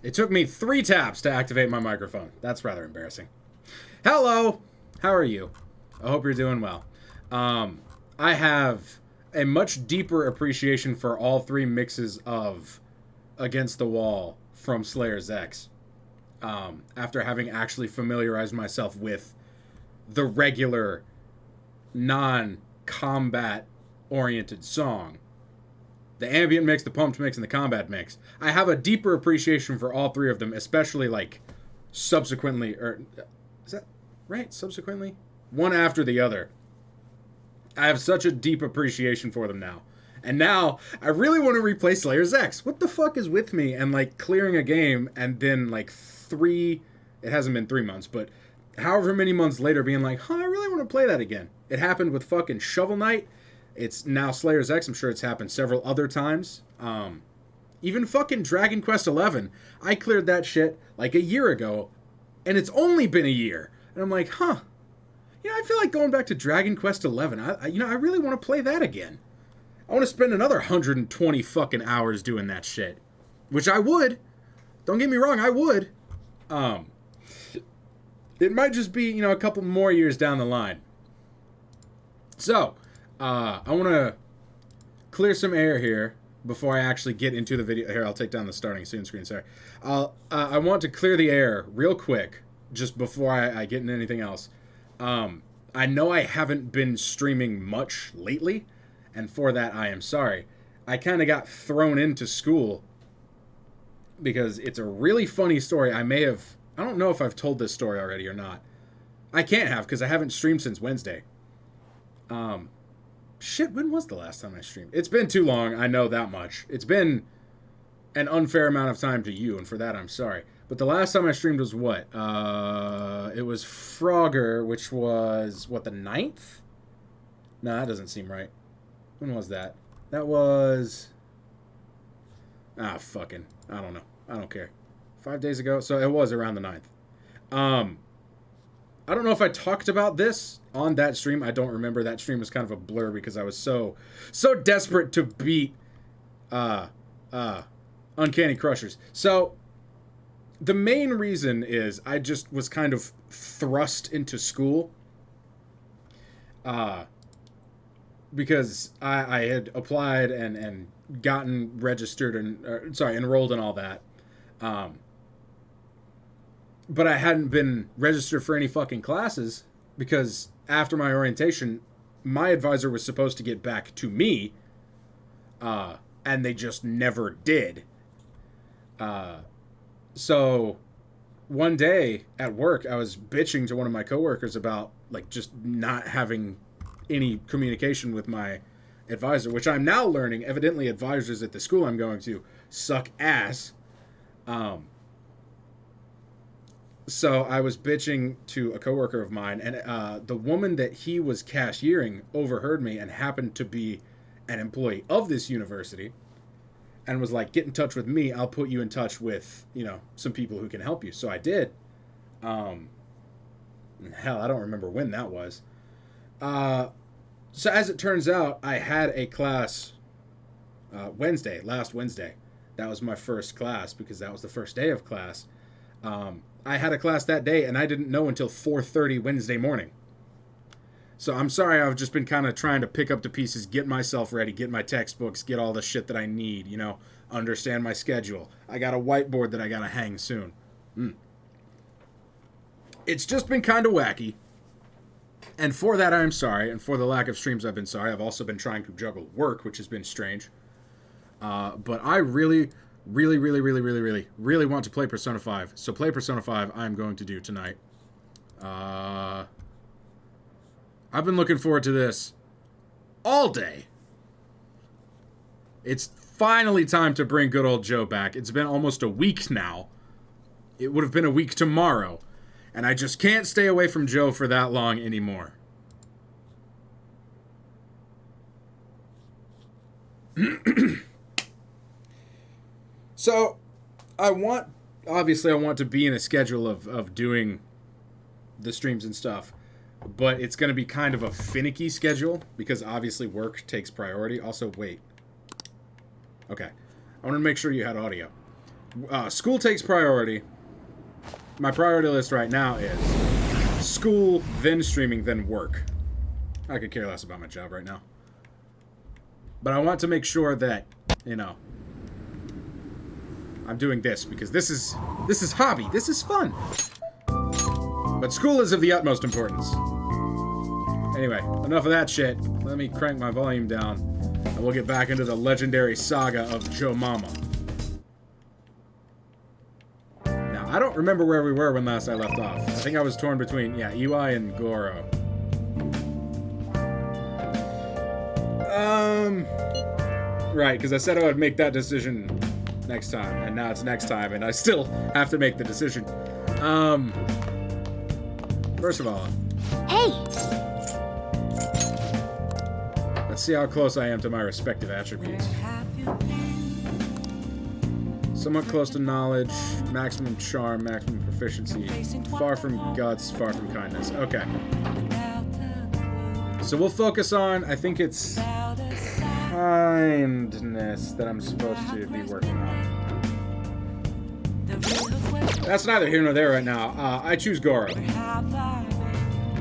It took me 3 taps to activate my microphone. That's rather embarrassing. Hello! How are you? I hope you're doing well. I have a much deeper appreciation for all 3 mixes of Against the Wall from Slayer's X. After having actually familiarized myself with the regular, non-combat oriented song. The ambient mix, the pumped mix, and the combat mix. I have a deeper appreciation for all 3 of them, especially like subsequently, or is that right? Subsequently? One after the other. I have such a deep appreciation for them now. And now, I really want to replay Slayer's X. What the fuck is with me? And like clearing a game and then like 3, it hasn't been 3 months, but however many months later being like, I really want to play that again. It happened with fucking Shovel Knight. It's now Slayer's X. I'm sure it's happened several other times. Even fucking Dragon Quest XI. I cleared that shit like a year ago, and it's only been a year. And I'm like, I feel like going back to Dragon Quest XI. I really want to play that again. I want to spend another 120 fucking hours doing that shit. Which I would. Don't get me wrong, I would. It might just be, a couple more years down the line. So, I want to clear some air here before I actually get into the video. Here, I'll take down the starting screen, sorry. I want to clear the air real quick, just before I get into anything else. I know I haven't been streaming much lately, and for that I am sorry. I kind of got thrown into school because it's a really funny story. I don't know if I've told this story already or not. I can't have, because I haven't streamed since Wednesday. Shit, when was the last time I streamed? It's been too long, I know that much. It's been an unfair amount of time to you, and for that I'm sorry. But the last time I streamed was what? It was Frogger, which was, the 9th? No, that doesn't seem right. When was that? That was... I don't know. I don't care. 5 days ago? So it was around the 9th. I don't know if I talked about this on that stream. I don't remember. That stream was kind of a blur because I was so desperate to beat Uncanny Crushers. So the main reason is I just was kind of thrust into school. Because I had applied and gotten registered enrolled and all that. But I hadn't been registered for any fucking classes because after my orientation, my advisor was supposed to get back to me, and they just never did. So one day at work, I was bitching to one of my coworkers about like just not having any communication with my advisor, which I'm now learning. Evidently, advisors at the school I'm going to suck ass. So I was bitching to a coworker of mine, and the woman that he was cashiering overheard me and happened to be an employee of this university and was like, get in touch with me. I'll put you in touch with, some people who can help you. So I did. Hell, I don't remember when that was. So as it turns out, I had a class last Wednesday. That was my first class because that was the first day of class. I had a class that day, and I didn't know until 4:30 Wednesday morning. So I'm sorry, I've just been kind of trying to pick up the pieces, get myself ready, get my textbooks, get all the shit that I need, understand my schedule. I got a whiteboard that I got to hang soon. It's just been kind of wacky. And for that, I'm sorry. And for the lack of streams, I've been sorry. I've also been trying to juggle work, which has been strange. But I really want to play Persona 5. So play Persona 5 I'm going to do tonight. I've been looking forward to this all day. It's finally time to bring good old Joe back. It's been almost a week now. It would have been a week tomorrow. And I just can't stay away from Joe for that long anymore. So, I want to be in a schedule of doing the streams and stuff. But it's going to be kind of a finicky schedule because obviously work takes priority. Also, wait. Okay. I want to make sure you had audio. School takes priority. My priority list right now is school, then streaming, then work. I could care less about my job right now. But I want to make sure that, you know, I'm doing this because this is hobby. This is fun. But school is of the utmost importance. Anyway, enough of that shit. Let me crank my volume down, and we'll get back into the legendary saga of Joe Mama. Now, I don't remember where we were when last I left off. I think I was torn between, yeah, YEAAAAH and Goro. Right, because I said I would make that decision next time, and now it's next time, and I still have to make the decision. First of all... Hey! Let's see how close I am to my respective attributes. Somewhat close to knowledge, maximum charm, maximum proficiency, far from guts, far from kindness. Okay. So we'll focus on, I think it's kindness that I'm supposed to be working on. That's neither here nor there right now. I choose Goro.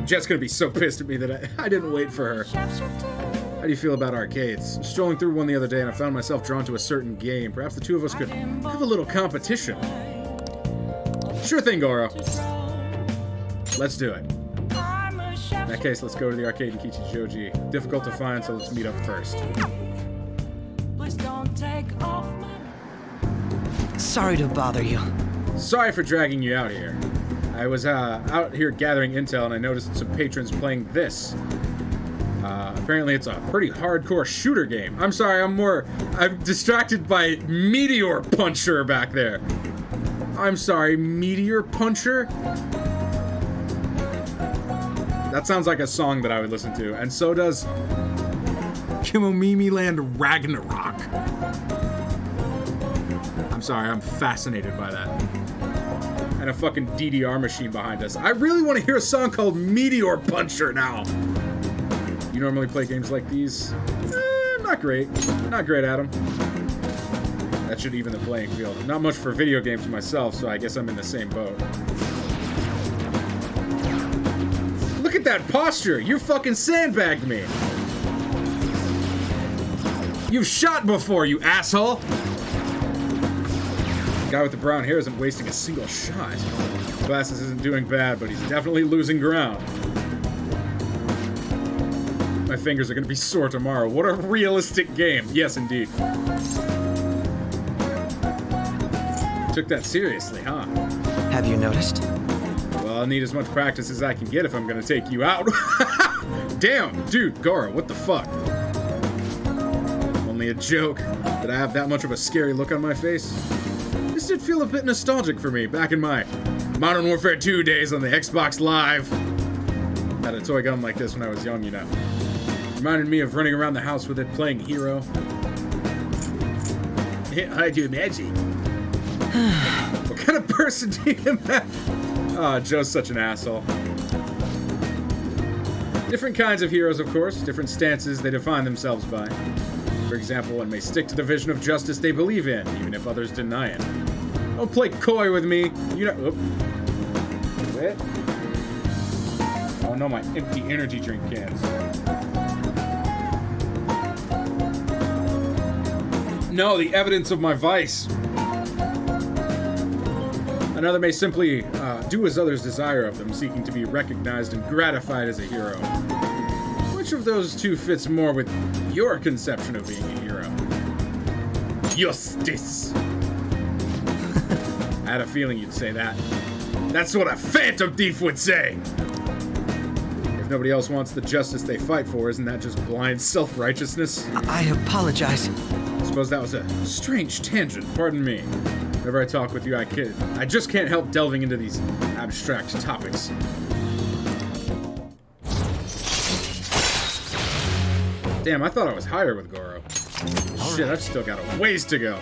Jet's gonna be so pissed at me that I didn't wait for her. How do you feel about arcades? Strolling through one the other day and I found myself drawn to a certain game. Perhaps the two of us could have a little competition. Sure thing, Goro. Let's do it. In that case, let's go to the arcade in Kichijoji. Difficult to find, so let's meet up first. Sorry to bother you. Sorry for dragging you out here. I was out here gathering intel and I noticed some patrons playing this. Apparently it's a pretty hardcore shooter game. I'm sorry, I'm distracted by Meteor Puncher back there. I'm sorry, Meteor Puncher? That sounds like a song that I would listen to, and so does Kimomimi Land Ragnarok. I'm sorry, I'm fascinated by that. And a fucking DDR machine behind us. I really want to hear a song called Meteor Puncher now. You normally play games like these? Not great. Not great, Adam. That should even the playing field. Not much for video games myself, so I guess I'm in the same boat. Look at that posture! You fucking sandbagged me! You've shot before, you asshole! The guy with the brown hair isn't wasting a single shot. Glasses isn't doing bad, but he's definitely losing ground. My fingers are gonna be sore tomorrow. What a realistic game. Yes, indeed. Took that seriously, huh? Have you noticed? Well, I'll need as much practice as I can get if I'm gonna take you out. Damn, dude, Goro, what the fuck? Only a joke. Did I have that much of a scary look on my face? This did feel a bit nostalgic for me, back in my Modern Warfare 2 days on the Xbox Live. Had a toy gun like this when I was young, you know. Reminded me of running around the house with it, playing Hero. Hard to imagine. What kind of person do you imagine? Oh, Joe's such an asshole. Different kinds of heroes, of course. Different stances they define themselves by. For example, one may stick to the vision of justice they believe in, even if others deny it. Don't play coy with me. You know... Oop. Wait. Oh no, my empty energy drink cans. No, the evidence of my vice. Another may simply do as others desire of them, seeking to be recognized and gratified as a hero. Which of those two fits more with your conception of being a hero? Justice. I had a feeling you'd say that. That's what a phantom thief would say! If nobody else wants the justice they fight for, isn't that just blind self-righteousness? I apologize. I suppose that was a strange tangent, pardon me. Whenever I talk with you, I just can't help delving into these abstract topics. Damn, I thought I was higher with Goro. Shit, I've still got a ways to go.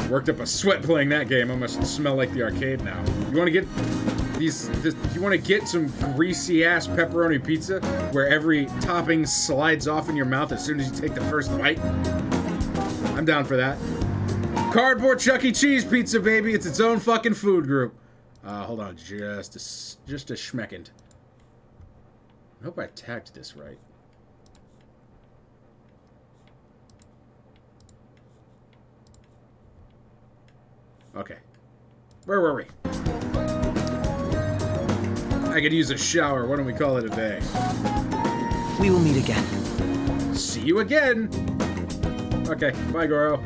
Worked up a sweat playing that game. I must smell like the arcade now. You want to get you want to get some greasy ass pepperoni pizza where every topping slides off in your mouth as soon as you take the first bite? I'm down for that. Cardboard Chuck E. Cheese pizza, baby. It's its own fucking food group. Hold on just a schmeckend. I hope I tagged this right. Okay. Where were we? I could use a shower. Why don't we call it a day? We will meet again. See you again. Okay, bye, Goro.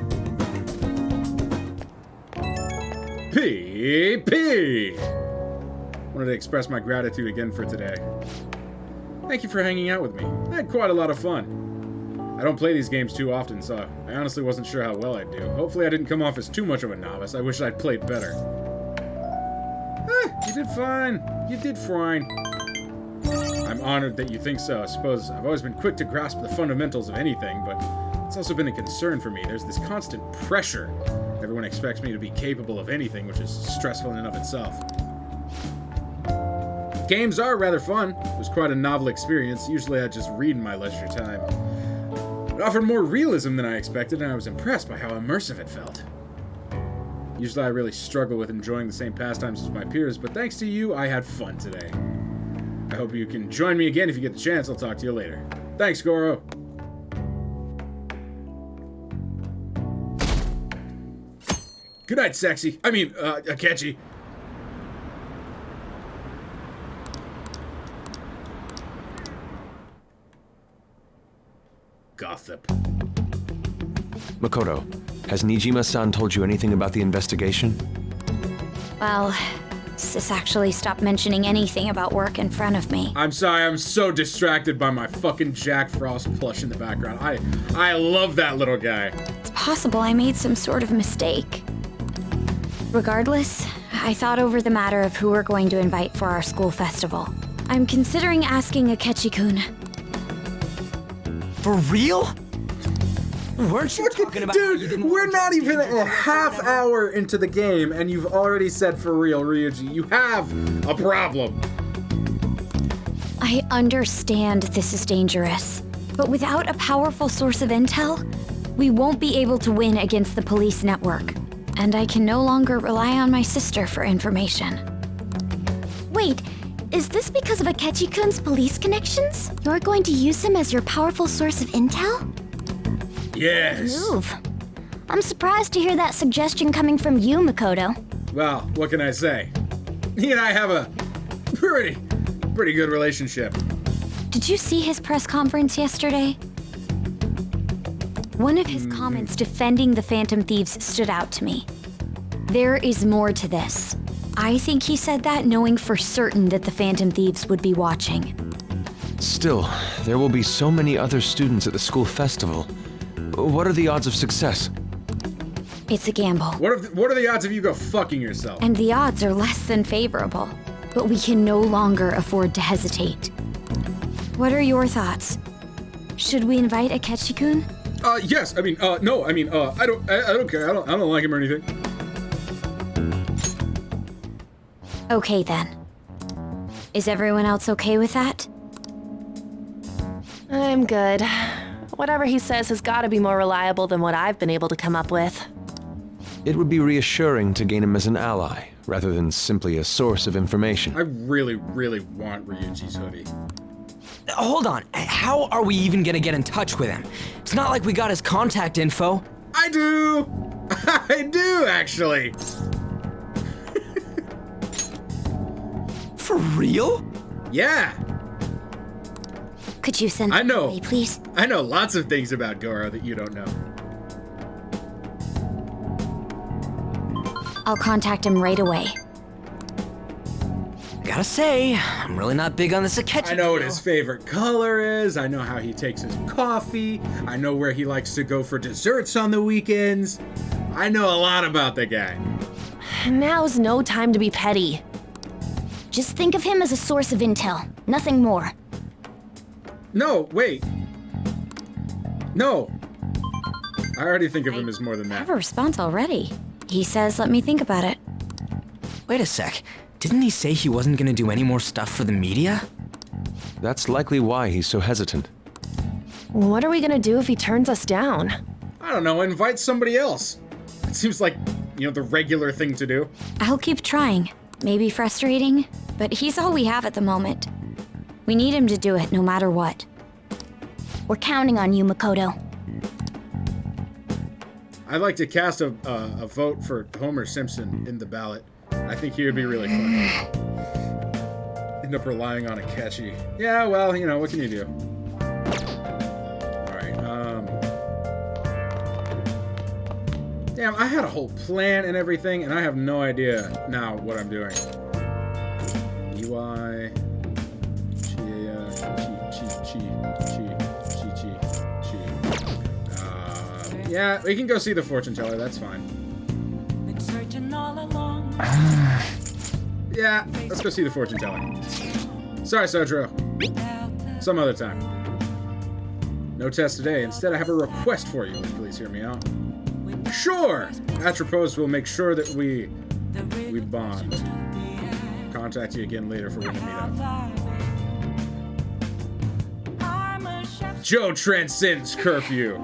PP! Wanted to express my gratitude again for today. Thank you for hanging out with me. I had quite a lot of fun. I don't play these games too often, so I honestly wasn't sure how well I'd do. Hopefully I didn't come off as too much of a novice. I wish I'd played better. You did fine. You did fine. I'm honored that you think so. I suppose I've always been quick to grasp the fundamentals of anything, but it's also been a concern for me. There's this constant pressure. Everyone expects me to be capable of anything, which is stressful in and of itself. Games are rather fun. It was quite a novel experience. Usually I just read in my leisure time. It offered more realism than I expected, and I was impressed by how immersive it felt. Usually I really struggle with enjoying the same pastimes as my peers, but thanks to you, I had fun today. I hope you can join me again if you get the chance. I'll talk to you later. Thanks, Goro. Good night, sexy. I mean, Akechi. Gossip. Makoto, has Nijima-san told you anything about the investigation? Well, Sis actually stopped mentioning anything about work in front of me. I'm sorry, I'm so distracted by my fucking Jack Frost plush in the background. I love that little guy. It's possible I made some sort of mistake. Regardless, I thought over the matter of who we're going to invite for our school festival. I'm considering asking Akechi-kun. For real? Weren't you talking about how you Dude, didn't we're want not to even change your a half memo? hour into the game, and you've already said for real, Ryuji. You have a problem. I understand this is dangerous, but without a powerful source of intel, we won't be able to win against the police network. And I can no longer rely on my sister for information. Wait, is this because of Akechi-kun's police connections? You're going to use him as your powerful source of intel? Yes. Move. I'm surprised to hear that suggestion coming from you, Makoto. Well, what can I say? He and I have a pretty good relationship. Did you see his press conference yesterday? One of his comments defending the Phantom Thieves stood out to me. There is more to this. I think he said that knowing for certain that the Phantom Thieves would be watching. Still, there will be so many other students at the school festival. What are the odds of success? It's a gamble, What are the odds of you go fucking yourself? and the odds are less than favorable. But we can no longer afford to hesitate. What are your thoughts? Should we invite Akechi-kun? Yes. I mean, no. I mean, I don't care. I don't like him or anything. Okay then. Is everyone else okay with that? I'm good. Whatever he says has got to be more reliable than what I've been able to come up with. It would be reassuring to gain him as an ally, rather than simply a source of information. I really want Ryuji's hoodie. Hold on, how are we even gonna get in touch with him? It's not like we got his contact info. I do. I do actually. For real? Yeah. Could you send I know. me, please? I know lots of things about Goro that you don't know. I'll contact him right away. I gotta say, I'm really not big on this Akechi. I know what his favorite color is. I know how he takes his coffee. I know where he likes to go for desserts on the weekends. I know a lot about the guy. Now's no time to be petty. Just think of him as a source of intel, nothing more. No, wait. No. I already think of him as more than I have that. a response already. He says, let me think about it. Wait a sec. Didn't he say he wasn't gonna do any more stuff for the media? That's likely why he's so hesitant. What are we gonna do if he turns us down? I I don't know, invite somebody else. It seems like, you know, the regular thing to do. I'll keep trying. Maybe frustrating, but he's all we have at the moment. We need him to do it no matter what. We're counting on you, Makoto. I'd like to cast a vote for Homer Simpson in the ballot. I think he would be really funny. End up relying on a catchy. Yeah, well, you know, what can you do? Alright, damn, I had a whole plan and everything, and I have no idea now what I'm doing. EY... Yeah, we can go see the fortune teller, that's fine. Yeah, let's go see the fortune teller. Sorry, Sojiro. Some other time. No test today. Instead, I have a request for you. Please hear me out. Sure! Atropos will make sure that we bond. Contact you again later for when to meet up. Joe transcends curfew.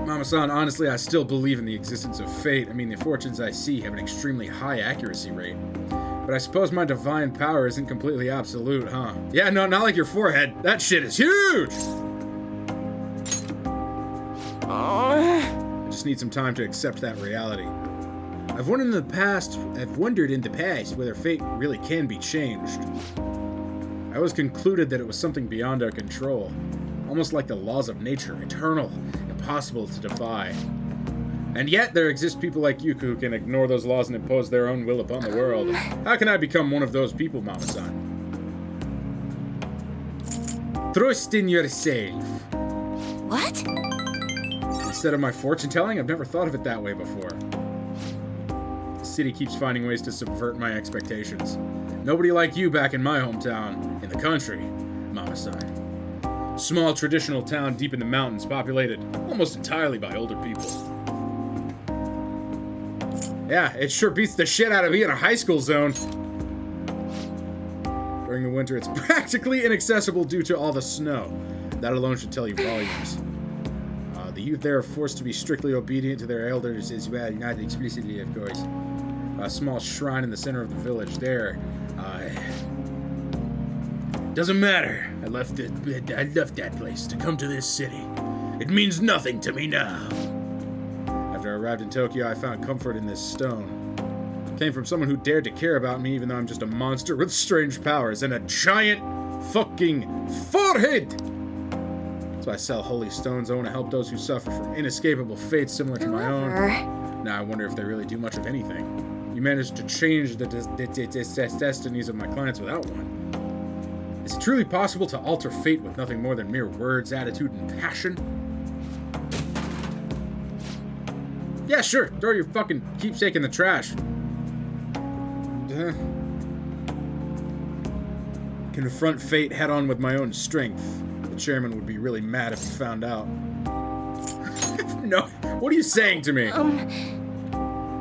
Mama-san, honestly, I still believe in the existence of fate. I mean, the fortunes I see have an extremely high accuracy rate. But I suppose my divine power isn't completely absolute, huh? Yeah, no, not like your forehead. That shit is huge! I just need some time to accept that reality. I've wondered in the past whether fate really can be changed. I always concluded that it was something beyond our control. Almost like the laws of nature, eternal, impossible to defy. And yet, there exist people like you who can ignore those laws and impose their own will upon the world. How can I become one of those people, Mama-san? Trust in yourself. What? Instead of my fortune telling, I've never thought of it that way before. The city keeps finding ways to subvert my expectations. Nobody like you back in my hometown, in the country, Mama-san. Small traditional town deep in the mountains, populated almost entirely by older people. Yeah, it sure beats the shit out of me in a high school zone. During the winter, it's practically inaccessible due to all the snow. That alone should tell you volumes. The youth there are forced to be strictly obedient to their elders as well, not explicitly, of course. A small shrine in the center of the village there. Doesn't matter. I left that place to come to this city. It means nothing to me now. After I arrived in Tokyo, I found comfort in this stone. It came from someone who dared to care about me, even though I'm just a monster with strange powers and a giant fucking forehead. So I sell holy stones. I want to help those who suffer from inescapable fates similar to my own. Now I wonder if they really do much of anything. You managed to change the destinies of my clients without one. Is it truly possible to alter fate with nothing more than mere words, attitude, and passion? Yeah, sure. Throw your fucking keepsake in the trash. Confront fate head-on with my own strength. The chairman would be really mad if he found out. No, what are you saying to me?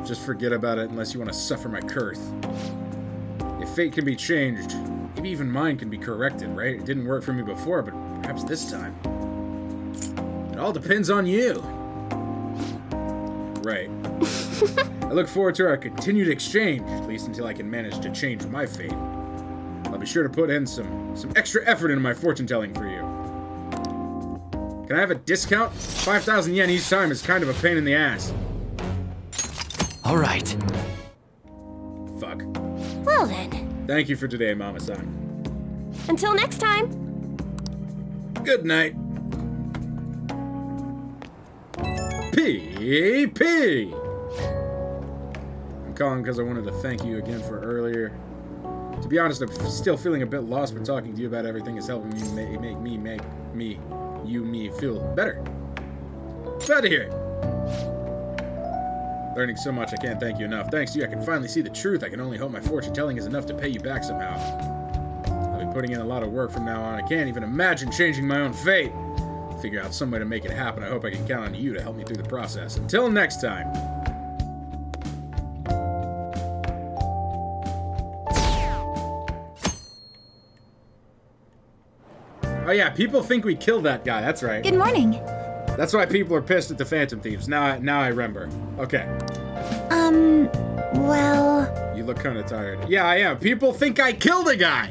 Just forget about it unless you want to suffer my curse. If fate can be changed, maybe even mine can be corrected, right? It didn't work for me before, but perhaps this time. It all depends on you. Right. I look forward to our continued exchange, at least until I can manage to change my fate. I'll be sure to put in some extra effort into my fortune-telling for you. Can I have a discount? 5,000 yen each time is kind of a pain in the ass. All right. Fuck. Well then. Thank you for today, Mama-san. Until next time. Good night. P.P. I'm calling because I wanted to thank you again for earlier. To be honest, I'm still feeling a bit lost, but talking to you about everything is helping me make me feel better. Glad to hear it. Learning so much, I can't thank you enough. Thanks to you, I can finally see the truth. I can only hope my fortune telling is enough to pay you back somehow. I'll be putting in a lot of work from now on. I can't even imagine changing my own fate. Figure out some way to make it happen. I hope I can count on you to help me through the process. Until next time. Oh yeah, people think we killed that guy. That's right. Good morning. That's why people are pissed at the Phantom Thieves. Now I remember. Okay. Well... You look kind of tired. Yeah, I am. People think I killed a guy.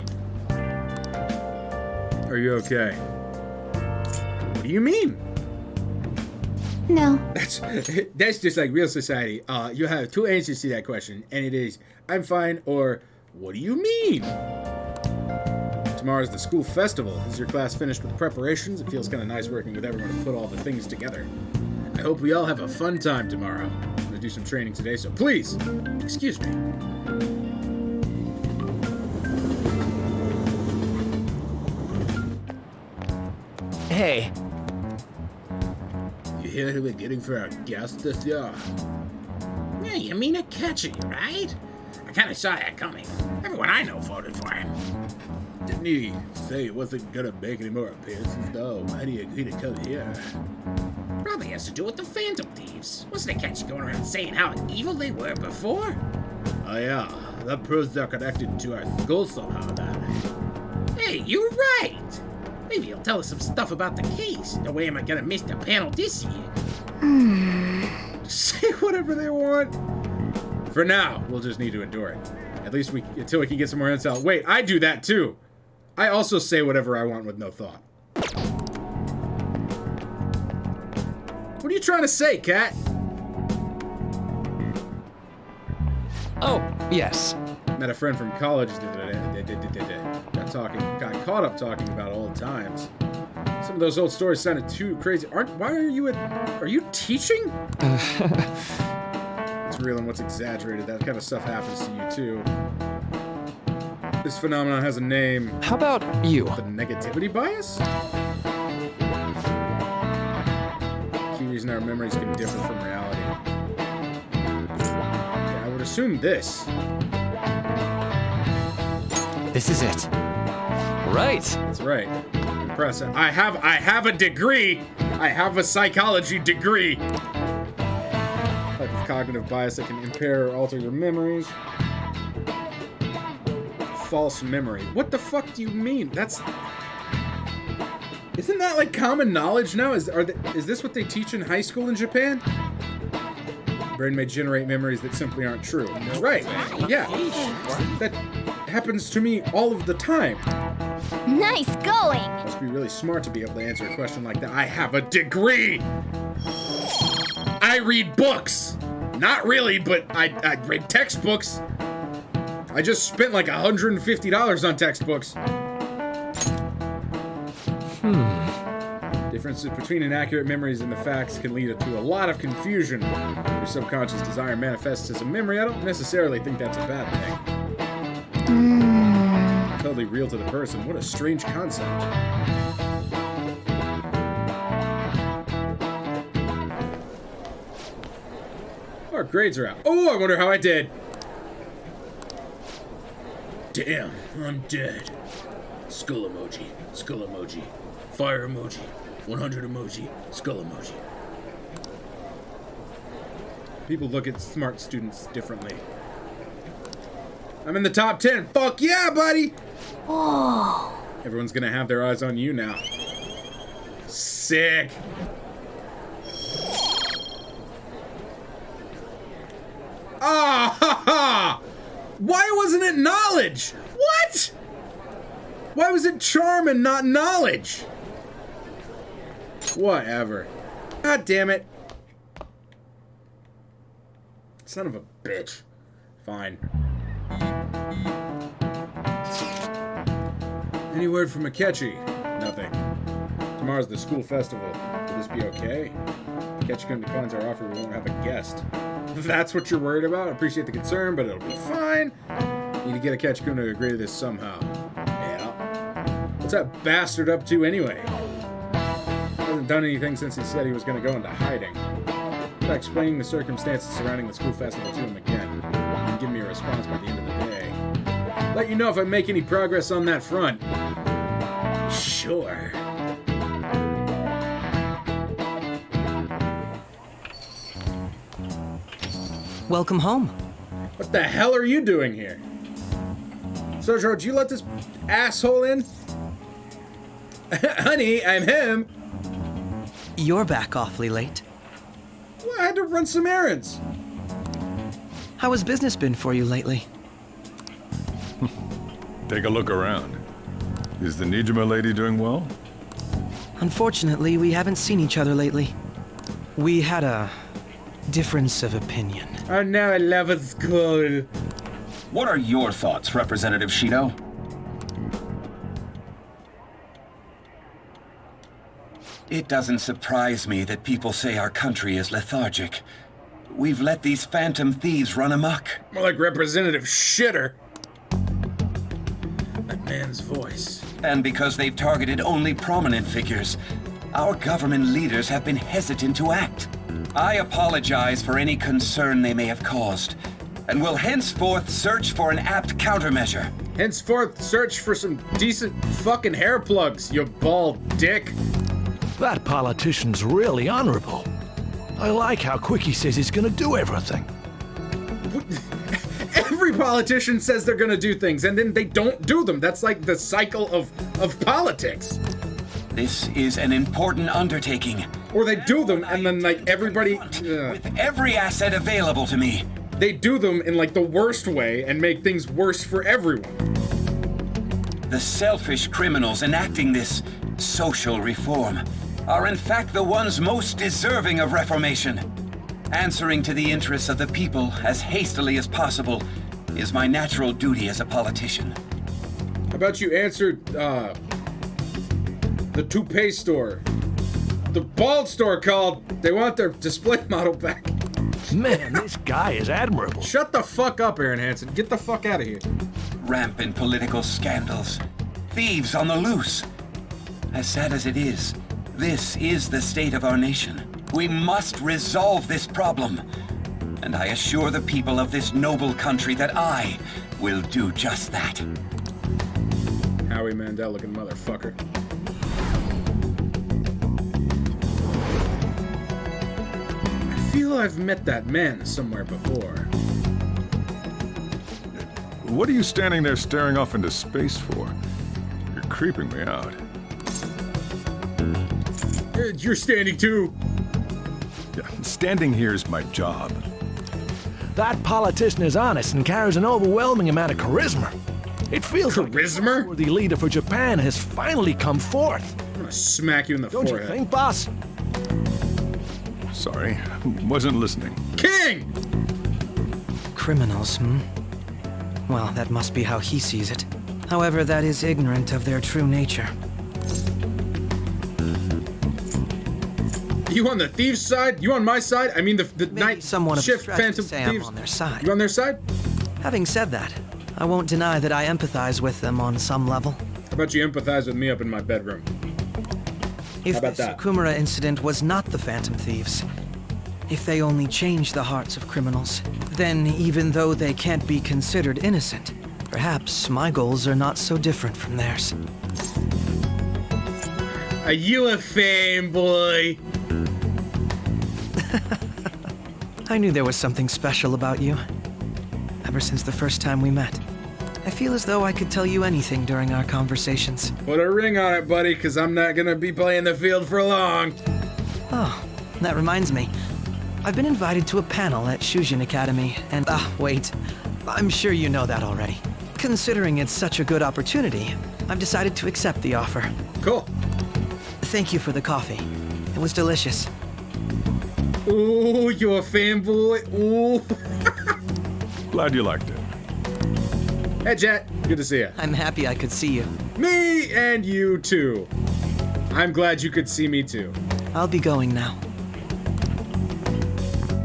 Are you okay? What do you mean? No. That's just like real society. You have two answers to that question, and it is, I'm fine, or, what do you mean? Tomorrow's the school festival. Is your class finished with preparations? It feels kind of nice working with everyone to put all the things together. I hope we all have a fun time tomorrow. I'm going to do some training today, so please, excuse me. Hey, You hear who we're getting for our guest this year? Yeah, you mean Akechi, right? I kinda saw that coming. Everyone I know voted for him. Didn't he say he wasn't going to make any more appearances, though? Why do you agree to come here? Probably has to do with the Phantom Thieves. Wasn't Akechi going around saying how evil they were before? Oh yeah, that proves they're connected to our school somehow, then. Hey, you're right! Maybe he'll tell us some stuff about the case. No way am I gonna miss the panel this year. Say whatever they want. For now, we'll just need to endure it. At least until we can get some more intel. Wait, I do that too. I also say whatever I want with no thought. What are you trying to say, Cat? Oh, yes. Met a friend from college. Got caught up talking about old times. Some of those old stories sounded too crazy. Are you teaching? What's real and what's exaggerated? That kind of stuff happens to you too. This phenomenon has a name. How about you? The negativity bias? Key reason our memories can differ from reality. Yeah, I would assume this. This is it. Right. That's right. Impressive. I have a degree. I have a psychology degree. Type of cognitive bias that can impair or alter your memories. False memory. What the fuck do you mean? Isn't that like common knowledge now? Is this what they teach in high school in Japan? Brain may generate memories that simply aren't true. Right. Yeah. That happens to me all of the time. Nice going! Must be really smart to be able to answer a question like that. I have a degree! I read books! Not really, but I read textbooks. I just spent like $150 on textbooks. Differences between inaccurate memories and the facts can lead to a lot of confusion. Your subconscious desire manifests as a memory. I don't necessarily think that's a bad thing. Totally real to the person. What a strange concept. Our grades are out. Oh, I wonder how I did. Damn, I'm dead. Skull emoji, skull emoji, fire emoji, 100 emoji, skull emoji. People look at smart students differently. I'm in the top 10. Fuck yeah, buddy! Whoa. Everyone's gonna have their eyes on you now. Sick. Ah, ha, ha! Why wasn't it knowledge? What? Why was it charm and not knowledge? Whatever. God damn it. Son of a bitch. Fine. Any word from Akechi? Nothing. Tomorrow's the school festival. Will this be okay? If Akechi declines our offer, we won't have a guest. If that's what you're worried about, I appreciate the concern, but it'll be fine. Need to get Akechi to agree to this somehow. Yeah. What's that bastard up to anyway? Hasn't done anything since he said he was going to go into hiding. Try explaining the circumstances surrounding the school festival to him again. And give me a response by the end of the day. Let you know if I make any progress on that front. Sure. welcome home. What the hell are you doing here? Sojo, did you let this asshole in? Honey, I'm him. You're back awfully late. Well, I had to run some errands. How has business been for you lately? Take a look around. Is the Nijima lady doing well? Unfortunately, we haven't seen each other lately. We had a difference of opinion. Oh no, I love a school. What are your thoughts, Representative Shido? It doesn't surprise me that people say our country is lethargic. We've let these phantom thieves run amok. More like Representative Shitter. That man's voice. And because they've targeted only prominent figures, our government leaders have been hesitant to act. I apologize for any concern they may have caused, and will henceforth search for an apt countermeasure. Henceforth, search for some decent fucking hair plugs, you bald dick. That politician's really honorable. I like how quick he says he's gonna do everything. Every politician says they're gonna do things, and then they don't do them. That's like the cycle of politics. This is an important undertaking. Or they do them, and then like everybody... With every asset available to me. They do them in like the worst way and make things worse for everyone. The selfish criminals enacting this social reform are in fact the ones most deserving of reformation. Answering to the interests of the people as hastily as possible is my natural duty as a politician. How about you answer, the toupee store? The bald store called. They want their display model back. Man, this guy is admirable. Shut the fuck up, Aaron Hansen. Get the fuck out of here. Rampant political scandals. Thieves on the loose. As sad as it is, this is the state of our nation. We must resolve this problem. And I assure the people of this noble country that I will do just that. Howie Mandel looking motherfucker. I feel I've met that man somewhere before. What are you standing there staring off into space for? You're creeping me out. You're standing too. Yeah, standing here is my job. That politician is honest and carries an overwhelming amount of charisma. It feels Charisma? like the leader for Japan has finally come forth. I'm gonna smack you in the Don't forehead. you think, boss? Sorry, wasn't listening. King! Criminals, Well, that must be how he sees it. However, that is ignorant of their true nature. You on the thieves' side? You on my side? I mean the Maybe night somewhat of a shift stretch to phantom say I'm thieves. on their side. You on their side? Having said that, I won't deny that I empathize with them on some level. How about you empathize with me up in my bedroom? If How about the that? Sukumura incident was not the Phantom Thieves, if they only change the hearts of criminals, then even though they can't be considered innocent, perhaps my goals are not so different from theirs. Are you a fanboy? I knew there was something special about you. Ever since the first time we met. I feel as though I could tell you anything during our conversations. Put a ring on it, buddy, because I'm not gonna be playing the field for long. Oh, that reminds me. I've been invited to a panel at Shujin Academy, and wait. I'm sure you know that already. Considering it's such a good opportunity, I've decided to accept the offer. Cool. Thank you for the coffee. It was delicious. Ooh, you a fanboy? Ooh. Glad you liked it. Hey, Jet. Good to see you. I'm happy I could see you. Me and you too. I'm glad you could see me too. I'll be going now.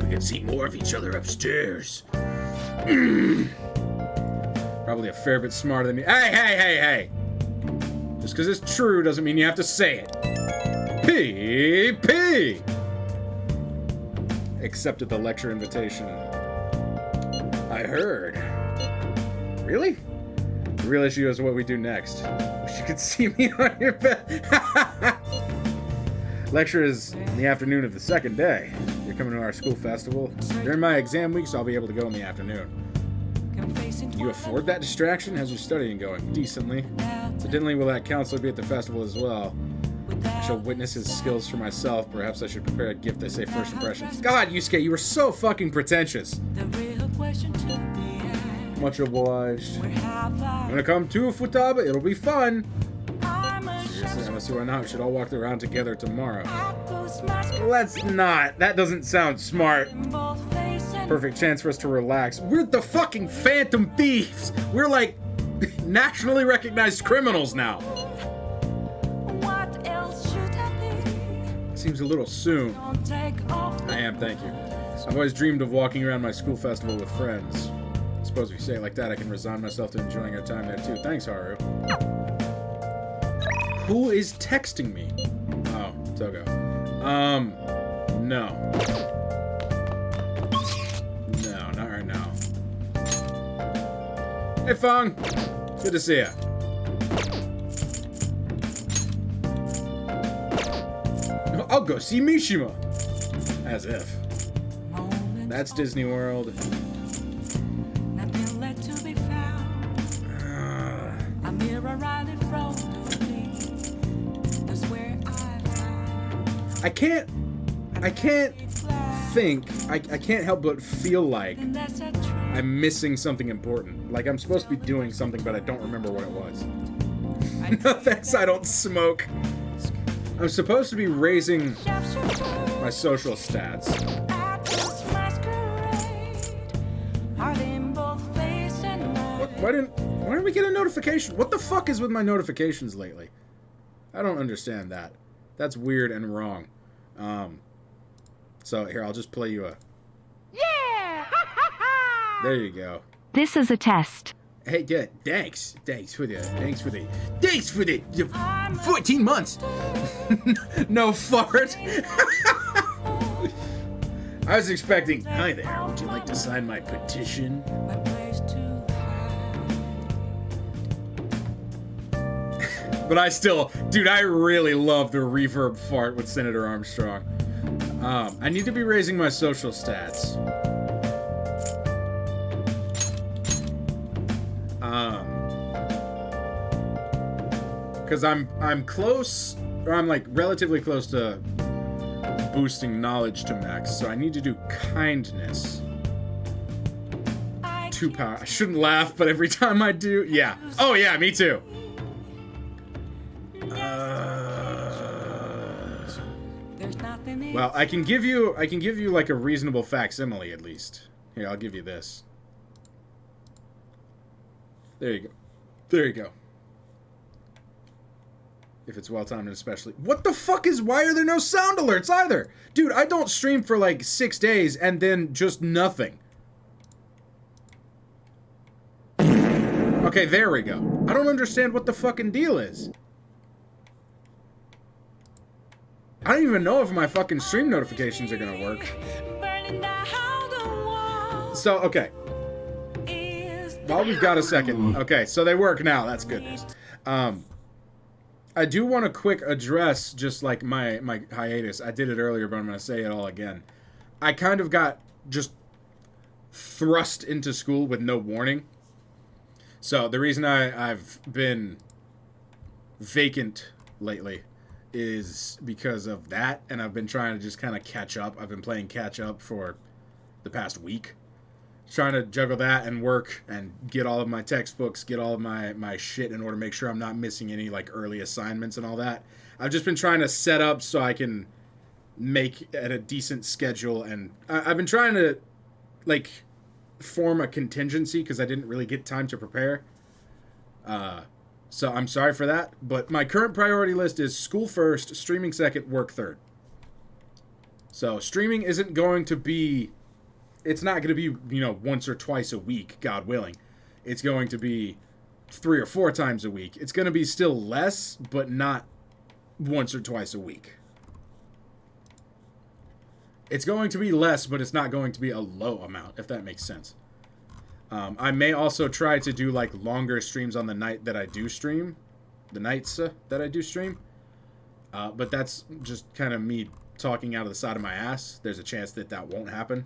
We can see more of each other upstairs. Probably a fair bit smarter than me. Hey! Just because it's true doesn't mean you have to say it. PP! Accepted the lecture invitation. I heard. Really? The real issue is what we do next. Wish you could see me on your bed. Lecture is in the afternoon of the second day. You're coming to our school festival. During my exam week, so I'll be able to go in the afternoon. You afford that distraction? How's your studying going? Decently. Incidentally, will that counselor be at the festival as well? I shall witness his skills for myself. Perhaps I should prepare a gift that say first impressions. God, Yusuke, you were so fucking pretentious. Much obliged. I'm gonna come to Futaba. It'll be fun. Seriously, I don't see why not. We should all walk around together tomorrow. Let's not. That doesn't sound smart. Perfect chance for us to relax. We're the fucking Phantom Thieves. We're like nationally recognized criminals now. Seems a little soon. I am, thank you. I've always dreamed of walking around my school festival with friends. I suppose if you say it like that, I can resign myself to enjoying our time there too. Thanks, Haru. Who is texting me? Oh, Togo. No. No, not right now. Hey, Fong. Good to see ya. I'll go see Mishima. As if. That's Disney World. I can't think, I can't help but feel like I'm missing something important. Like I'm supposed to be doing something, but I don't remember what it was. No thanks, I don't smoke. I'm supposed to be raising my social stats. Why didn't we get a notification? What the fuck is with my notifications lately? I don't understand that. That's weird and wrong. So here, I'll just play you a... Yeah! There you go. This is a test. Hey, yeah, thanks for the 14 months. No fart. I was expecting, hi there, would you like to sign my petition? But I still, dude, I really love the reverb fart with Senator Armstrong. I need to be raising my social stats. Because I'm close, or I'm like relatively close to boosting knowledge to max, so I need to do kindness. 2 power. I shouldn't laugh, but every time I do, yeah. Oh yeah, me too. Well, I can give you like a reasonable facsimile at least. Here, I'll give you this. There you go. There you go. If it's well timed and especially. What the fuck is, why are there no sound alerts either? Dude, I don't stream for like 6 days and then just nothing. Okay, there we go. I don't understand what the fucking deal is. I don't even know if my fucking stream notifications are gonna work. So, okay. While we've got a second. Okay, so they work now. That's good news. I do want to quick address just like my hiatus. I did it earlier, but I'm going to say it all again. I kind of got just thrust into school with no warning. So the reason I've been vacant lately is because of that, and I've been trying to just kind of catch up. I've been playing catch up for the past week. Trying to juggle that and work and get all of my textbooks, get all of my shit in order to make sure I'm not missing any like early assignments and all that. I've just been trying to set up so I can make at a decent schedule, and I've been trying to like form a contingency because I didn't really get time to prepare. So I'm sorry for that, but my current priority list is school first, streaming second, work third. So streaming isn't going to be... It's not going to be, you know, once or twice a week, God willing. It's going to be 3 or 4 times a week. It's going to be still less, but not once or twice a week. It's going to be less, but it's not going to be a low amount, if that makes sense. I may also try to do, like, longer streams on the night that I do stream. The nights that I do stream. But that's just kind of me talking out of the side of my ass. There's a chance that that won't happen.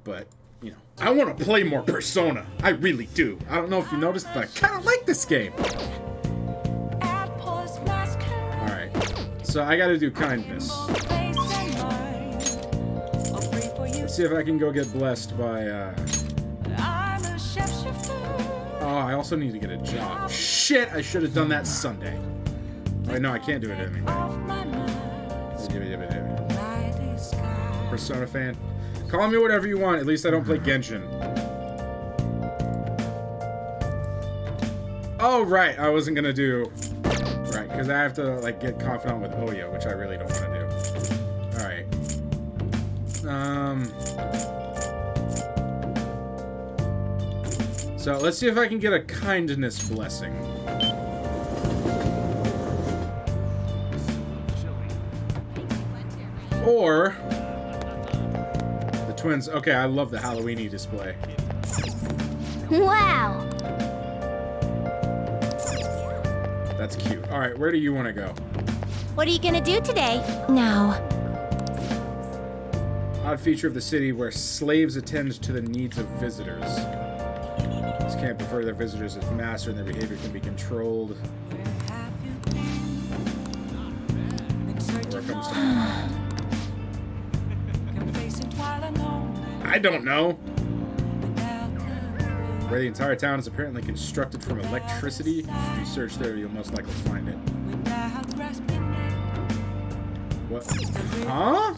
But you know, I want to play more Persona. I really do. I don't know if you noticed, but I kind of like this game. Alright. So I gotta do kindness. Let's see if I can go get blessed by, Oh, I also need to get a job. Shit, I should have done that Sunday. Wait, no, I can't do it anyway. Persona fan. Call me whatever you want. At least I don't play Genshin. Oh, right. I wasn't gonna do... Right, because I have to, like, get confidant with Oya, which I really don't want to do. Alright. So, let's see if I can get a kindness blessing. Or... the twins. Okay, I love the Halloweeny display. Wow. That's cute. Alright, where do you want to go? What are you gonna do today? Now. Odd feature of the city where slaves attend to the needs of visitors. These can't prefer their visitors as master and their behavior can be controlled. Where it comes to mind. I don't know. Where the entire town is apparently constructed from electricity. If you search there, you'll most likely find it. What? Huh?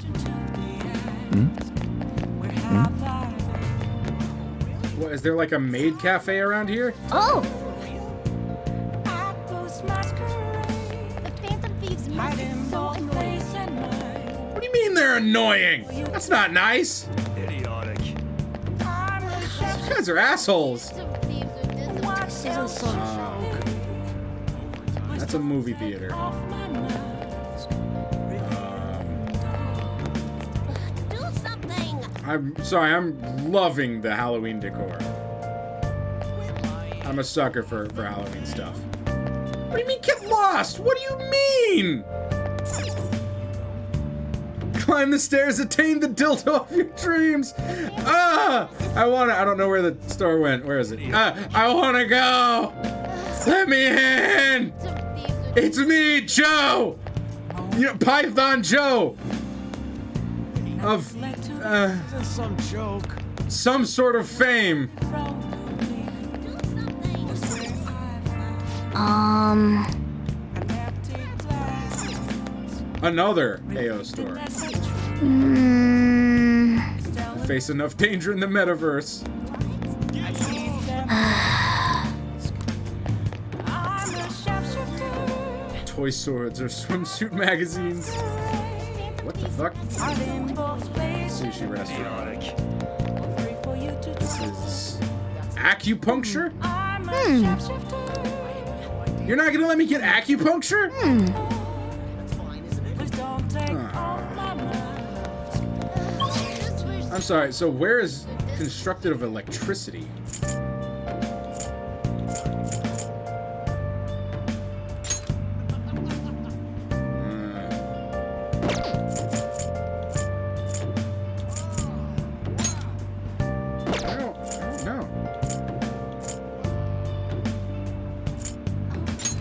What, is there like a maid cafe around here? Oh! The Phantom Thieves music is so annoying. What do you mean they're annoying? That's not nice. Idiotic. These guys are assholes. That's a movie theater. Do something! I'm sorry, I'm loving the Halloween decor. I'm a sucker for Halloween stuff. What do you mean get lost? What do you mean? Climb the stairs, attain the dildo of your dreams. Ah! I don't know where the store went. Where is it? I wanna go! Let me in! It's me, Joe! You know, Python Joe! Of, Some joke. some sort of fame. Another AO store. Face enough danger in the metaverse. Toy swords or swimsuit magazines. What the fuck? Sushi restaurant. This is acupuncture? You're not gonna let me get acupuncture? I'm sorry, so where is constructed of electricity? I don't know.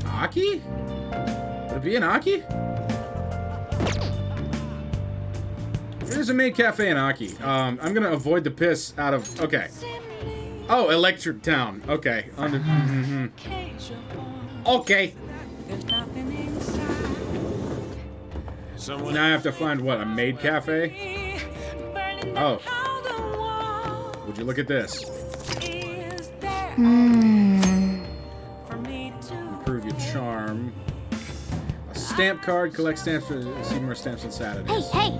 Aki? Would it be an Aki? There's a maid cafe in Aki. I'm gonna avoid the piss out of... Okay. Oh, Electric Town. Okay. Okay. Now I have to find, what, a maid cafe? Oh. Would you look at this? Improve your charm. A stamp card. Collect stamps to receive more stamps on Saturdays. Hey!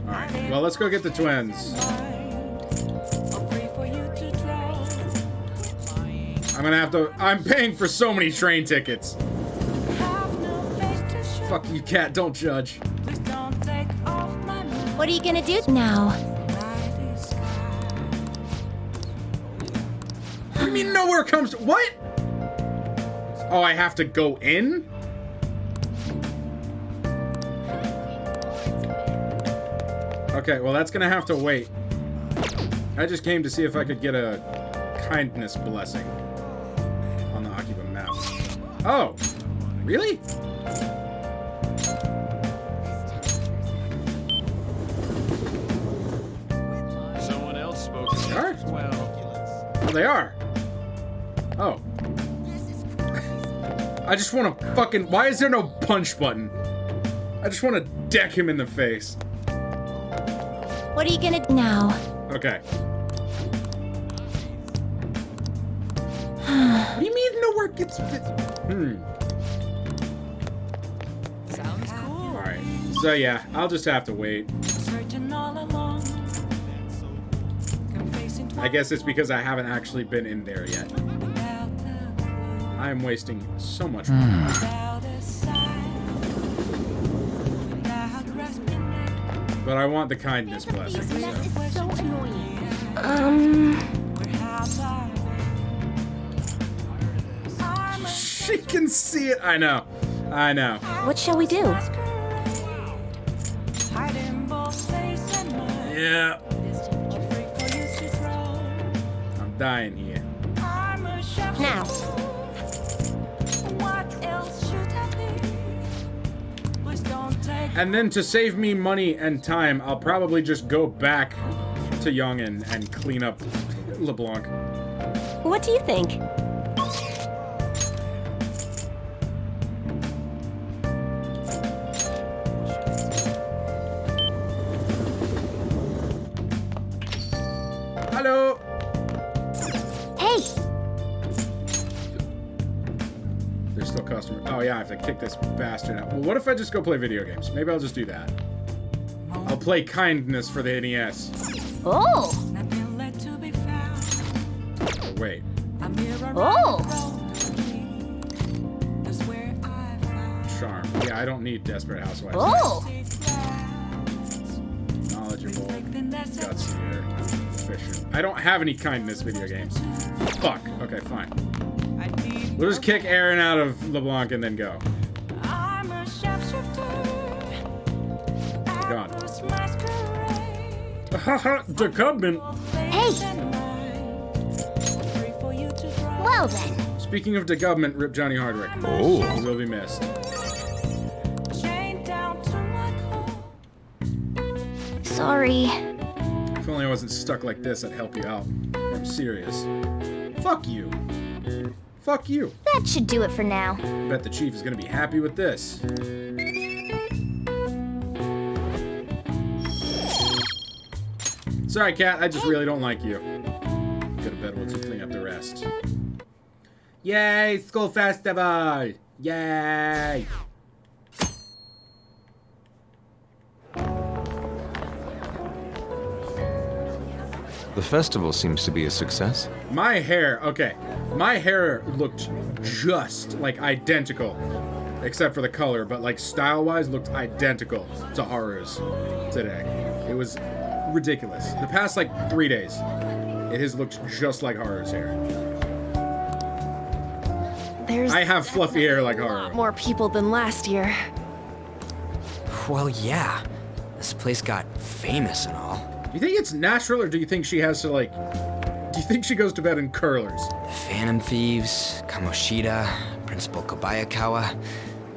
Alright, well, let's go get the twins. I'm gonna have to... I'm paying for so many train tickets. Fuck you, cat. Don't judge. What are you gonna do now? What do you mean nowhere comes to... What? Oh, I have to go in? Okay, well, that's gonna have to wait. I just came to see if I could get a kindness blessing on the Akiba map. Oh! Really? Someone else spoke. They are? Well, Oh, they are. Oh. I just want to fucking... Why is there no punch button? I just want to deck him in the face. What are you gonna do now? Okay. What do you mean no work gets... Sounds cool. Alright. So yeah, I'll just have to wait. I guess it's because I haven't actually been in there yet. I am wasting so much money. But I want the kindness blessing. So. This is so annoying. She can see it. I know. I know. What shall we do? Yeah. I'm dying here. Now. And then to save me money and time, I'll probably just go back to Young and clean up LeBlanc. What do you think? Hello. Hey! There's still customers. Oh yeah, I have to kick this bastard out. Well, what if I just go play video games? Maybe I'll just do that. I'll play Kindness for the NES. Oh! Oh, wait. Oh! Charm. Yeah, I don't need Desperate Housewives. Oh! Knowledgeable. Gutsier. Efficient. I don't have any Kindness video games. Fuck. Okay, fine. We'll just kick Aaron out of LeBlanc and then go. God. The Cubman. Hey! Well then. Speaking of the government, rip Johnny Hardwick. Oh. He will be missed. Sorry. If only I wasn't stuck like this, I'd help you out. I'm serious. Fuck you. Fuck you. That should do it for now. I bet the chief is gonna be happy with this. Sorry, Cat. I just really don't like you. Go to bed once we clean up the rest. Yay! School festival! Yay! The festival seems to be a success. My hair, okay. My hair looked just like identical, except for the color, but like style-wise looked identical to Haru's today. It was ridiculous. The past like 3 days, it has looked just like Haru's hair. There's I have fluffy hair like Haru. more people than last year. Well, yeah. This place got famous and all. Do you think it's natural, or do you think she has to like... Do you think she goes to bed in curlers? The Phantom Thieves, Kamoshida, Principal Kobayakawa.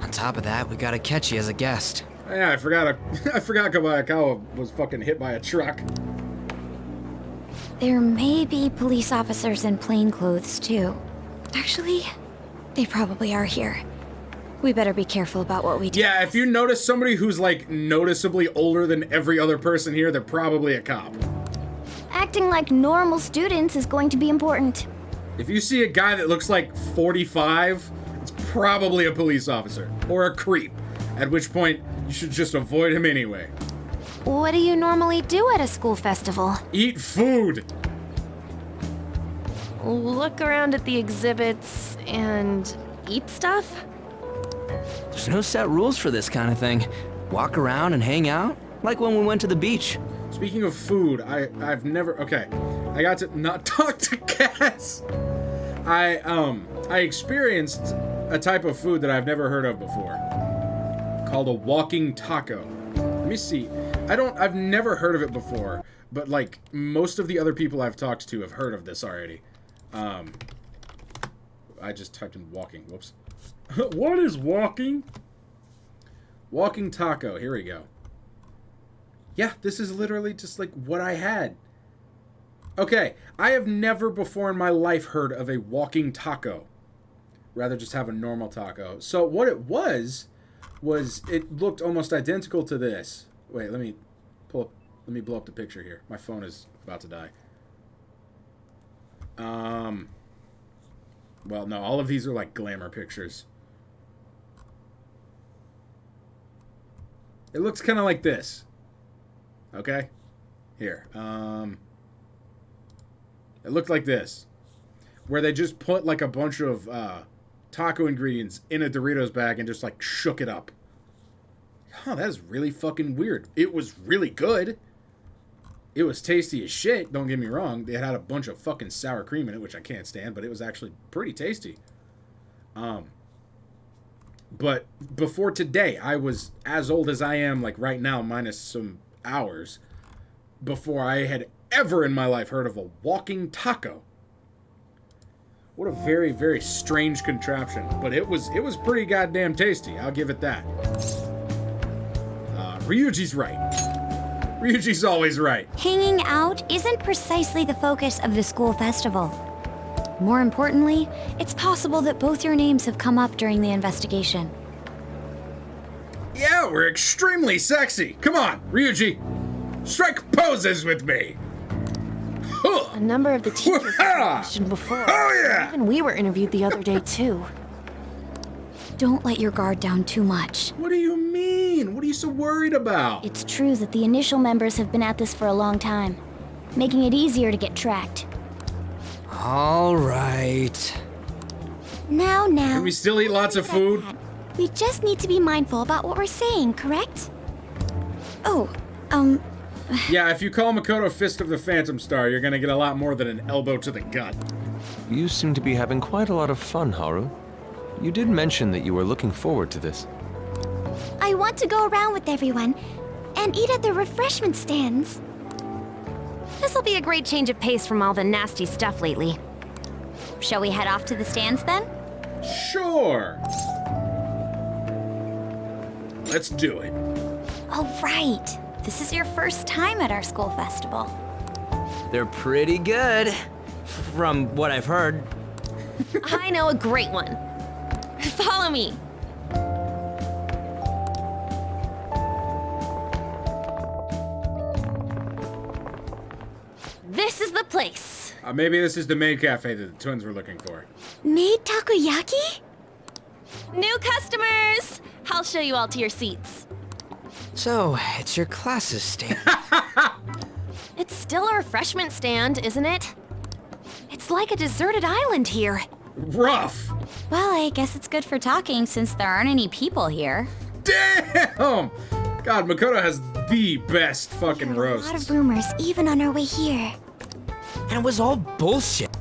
On top of that, we got Akechi as a guest. Yeah, I forgot Kobayakawa was fucking hit by a truck. There may be police officers in plain clothes, too. Actually, they probably are here. We better be careful about what we do. Yeah, if you notice somebody who's like noticeably older than every other person here, they're probably a cop. Acting like normal students is going to be important. If you see a guy that looks like 45, it's probably a police officer or a creep, at which point you should just avoid him anyway. What do you normally do at a school festival? Eat food! Look around at the exhibits and eat stuff? There's no set rules for this kind of thing. Walk around and hang out, like when we went to the beach. Speaking of food, I've never... Okay, I got to not talk to cats. I experienced a type of food that I've never heard of before, called a walking taco. Let me see. I've never heard of it before, but like most of the other people I've talked to have heard of this already. I just typed in walking. Whoops. What is walking? Walking taco. Here we go. Yeah, this is literally just like what I had. Okay, I have never before in my life heard of a walking taco. Rather just have a normal taco. So what it was it looked almost identical to this. Wait, let me blow up the picture here. My phone is about to die. Well, no, all of these are like glamour pictures. It looks kind of like this. Okay? Here. It looked like this. Where they just put like a bunch of taco ingredients in a Doritos bag and just like shook it up. Huh, that is really fucking weird. It was really good. It was tasty as shit, don't get me wrong. It had a bunch of fucking sour cream in it, which I can't stand, but it was actually pretty tasty. But before today, I was as old as I am, like right now, minus some hours, before I had ever in my life heard of a walking taco. What a very, very strange contraption. But it was pretty goddamn tasty. I'll give it that. Ryuji's right. Ryuji's always right. Hanging out isn't precisely the focus of the school festival. More importantly, it's possible that both your names have come up during the investigation. Yeah, we're extremely sexy. Come on, Ryuji. Strike poses with me. A number of the teachers have questioned before. Oh, yeah! Even we were interviewed the other day, too. Don't let your guard down too much. What do you mean? What are you so worried about? It's true that the initial members have been at this for a long time, making it easier to get tracked. All right. Now. Can we still eat lots of food? We just need to be mindful about what we're saying, correct? Oh, Yeah, if you call Makoto Fist of the Phantom Star, you're gonna get a lot more than an elbow to the gut. You seem to be having quite a lot of fun, Haru. You did mention that you were looking forward to this. I want to go around with everyone and eat at the refreshment stands. This'll be a great change of pace from all the nasty stuff lately. Shall we head off to the stands then? Sure. Let's do it. All right. This is your first time at our school festival. They're pretty good, from what I've heard. I know a great one. Follow me. This is the place. Maybe this is the maid cafe that the twins were looking for. Made takoyaki? New customers! I'll show you all to your seats. So, it's your class's stand. It's still a refreshment stand, isn't it? It's like a deserted island here. Rough. Well, I guess it's good for talking since there aren't any people here. Damn! God, Makoto has the best fucking A lot roasts. of rumors, even on our way here. And it was all bullshit.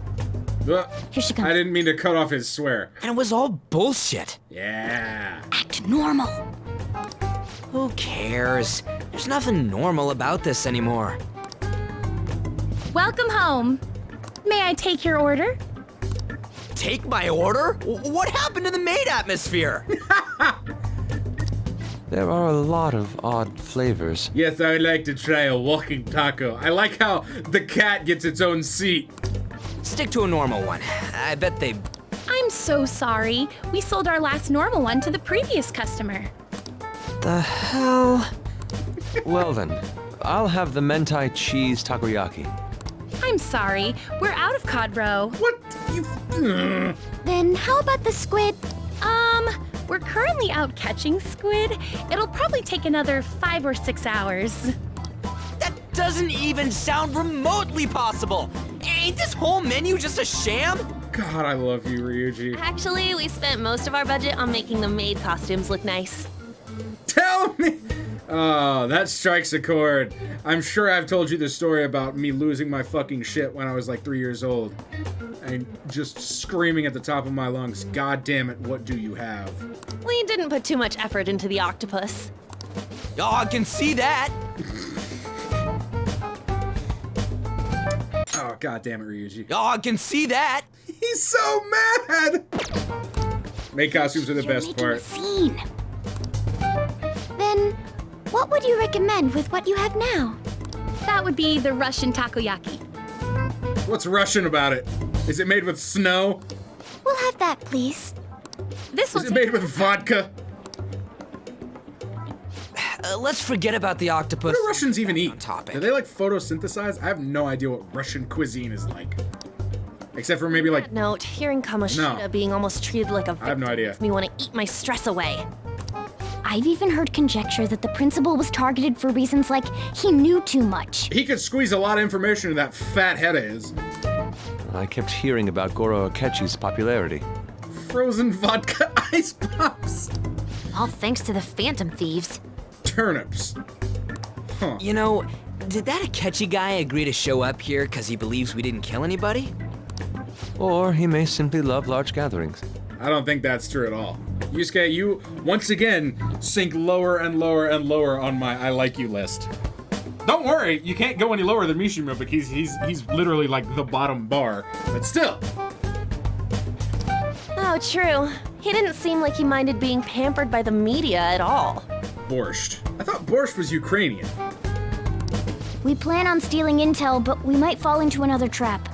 Here she comes. I didn't mean to cut off his swear. And it was all bullshit. Yeah. Act normal. Who cares? There's nothing normal about this anymore. Welcome home. May I take your order? Take my order? What happened to the maid atmosphere? There are a lot of odd flavors. Yes, I would like to try a walking taco. I like how the cat gets its own seat. Stick to a normal one. I bet they... I'm so sorry. We sold our last normal one to the previous customer. The hell? Well then, I'll have the mentai cheese takoyaki. I'm sorry. We're out of cod roe. What? You... Then how about the squid? We're currently out catching squid. It'll probably take another 5 or 6 hours. That doesn't even sound remotely possible. Ain't this whole menu just a sham? God, I love you, Ryuji. Actually, we spent most of our budget on making the maid costumes look nice. Tell me! Oh, that strikes a chord. I'm sure I've told you the story about me losing my fucking shit when I was like 3 years old. And just screaming at the top of my lungs, God damn it, what do you have? We didn't put too much effort into the octopus. Oh, I can see that. Oh, god damn it, Ryuji. Oh, I can see that. He's so mad! Make costumes are the You're best making part. a scene. Then, what would you recommend with what you have now? That would be the Russian takoyaki. What's Russian about it? Is it made with snow? We'll have that, please. This Is will it made with vodka? Let's forget about the octopus. What do Russians even eat? topic. Do they like photosynthesize? I have no idea what Russian cuisine is like. Except for maybe like... Note, hearing Kamoshida No. being almost treated like a victim I have no idea. makes me want to eat my stress away. I've even heard conjecture that the principal was targeted for reasons like he knew too much. He could squeeze a lot of information into that fat head of his. I kept hearing about Goro Akechi's popularity. Frozen vodka ice pops. All thanks to the Phantom Thieves. Turnips. Huh. You know, did that Akechi guy agree to show up here because he believes we didn't kill anybody? Or he may simply love large gatherings. I don't think that's true at all. Yusuke, you once again sink lower and lower and lower on my I like you list. Don't worry, you can't go any lower than Mishima because he's literally like the bottom bar. But still. Oh, true. He didn't seem like he minded being pampered by the media at all. Borscht. I thought borscht was Ukrainian. We plan on stealing intel, but we might fall into another trap.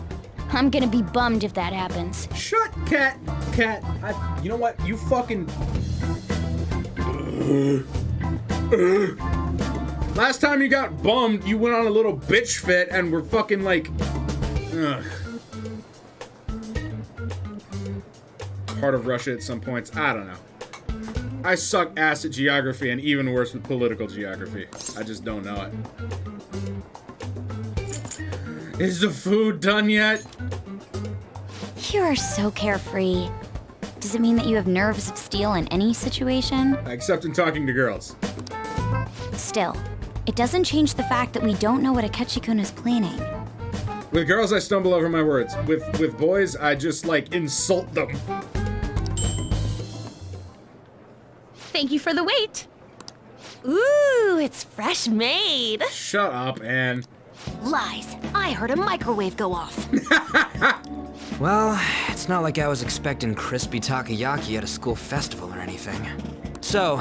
I'm gonna be bummed if that happens. Shut, Cat. Cat. You know what? You fucking... Last time you got bummed, you went on a little bitch fit and were fucking like... Ugh. Part of Russia at some points. I don't know. I suck ass at geography and even worse with political geography. I just don't know it. Is the food done yet? You are so carefree. Does it mean that you have nerves of steel in any situation? Except in talking to girls. Still, it doesn't change the fact that we don't know what Akechi-kun is planning. With girls, I stumble over my words. With boys, I just, like, insult them. Thank you for the wait. Ooh, it's fresh made. Shut up, Anne. Lies. I heard a microwave go off. Well, it's not like I was expecting crispy takoyaki at a school festival or anything. So,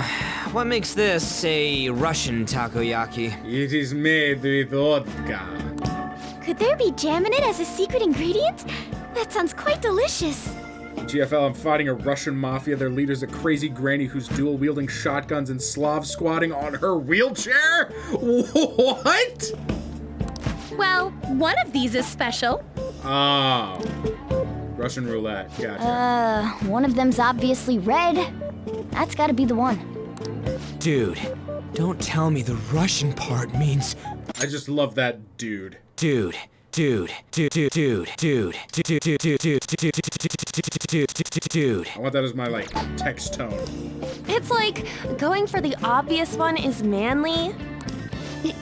what makes this a Russian takoyaki? It is made with vodka. Could there be jam in it as a secret ingredient? That sounds quite delicious. GFL, I'm fighting a Russian mafia. Their leader's a crazy granny who's dual-wielding shotguns and Slav squatting on her wheelchair? What? Well, one of these is special. Oh. Russian roulette. Gotcha. One of them's obviously red. That's gotta be the one. Dude, don't tell me the Russian part means... I just love that dude. Dude. I want that as my, like, text tone. It's like going for the obvious one is manly.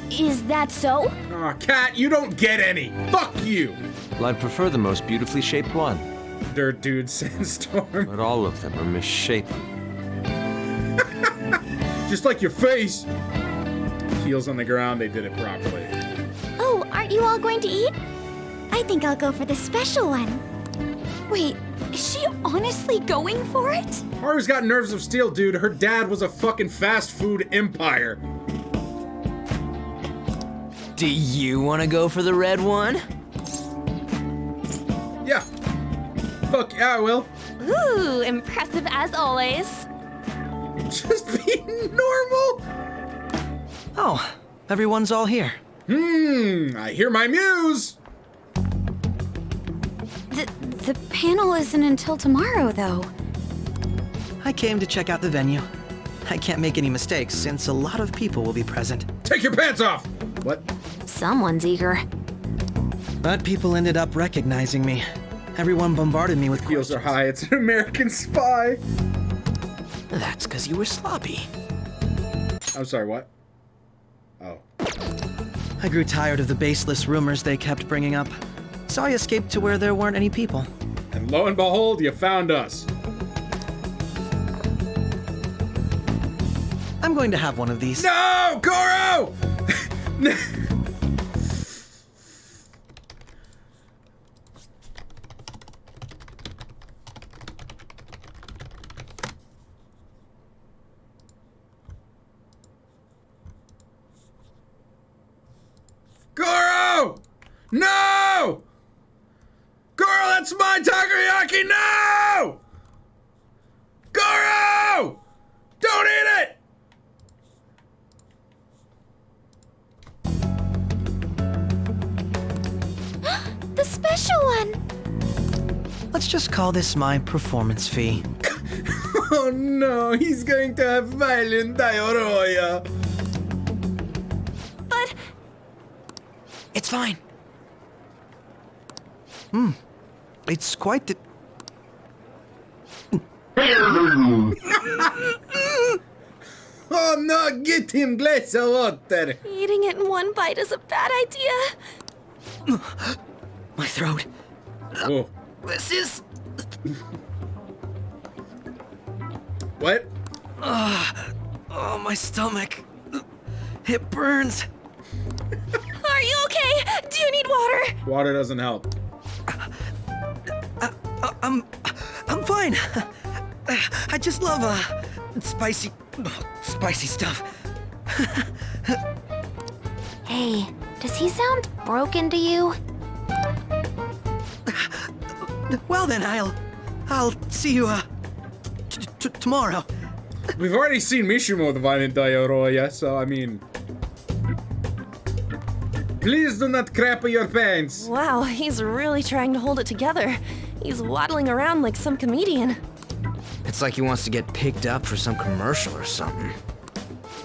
Is that so? Aw, Cat, you don't get any. Fuck you. Well, I'd prefer the most beautifully shaped one. Dirt dude sandstorm. But all of them are misshapen. Just like your face. Heels on the ground, they did it properly. Oh, aren't you all going to eat? I think I'll go for the special one. Wait, is she honestly going for it? Haru's got nerves of steel, dude. Her dad was a fucking fast food empire. Do you want to go for the red one? Yeah. Fuck yeah, I will. Ooh, impressive as always. Just be normal. Oh, everyone's all here. I hear my muse. The panel isn't until tomorrow, though. I came to check out the venue. I can't make any mistakes since a lot of people will be present. Take your pants off. What? Someone's eager. But people ended up recognizing me. Everyone bombarded me with Heels are high. It's an American Spy. That's because you were sloppy. I'm sorry, what? Oh. I grew tired of the baseless rumors they kept bringing up, so I escaped to where there weren't any people. And lo and behold, you found us. I'm going to have one of these. No, Goro! Goro! No! Goro, that's my takoyaki! No! Goro! Don't eat it! The special one! Let's just call this my performance fee. Oh no, he's going to have violent diarrhea. But It's fine. It's quite the... Oh no, get him glass of water. eating it in one bite is a bad idea. My throat. Oh. This is... What? Oh, my stomach. It burns. Are you okay? Do you need water? Water doesn't help. I'm fine. I just love, spicy stuff. Hey, does he sound broken to you? Well then, I'll see you, tomorrow. We've already seen Mishimo with violent diarrhea, so I mean... Please do not crap your pants. Wow, he's really trying to hold it together. He's waddling around like some comedian. It's like he wants to get picked up for some commercial or something.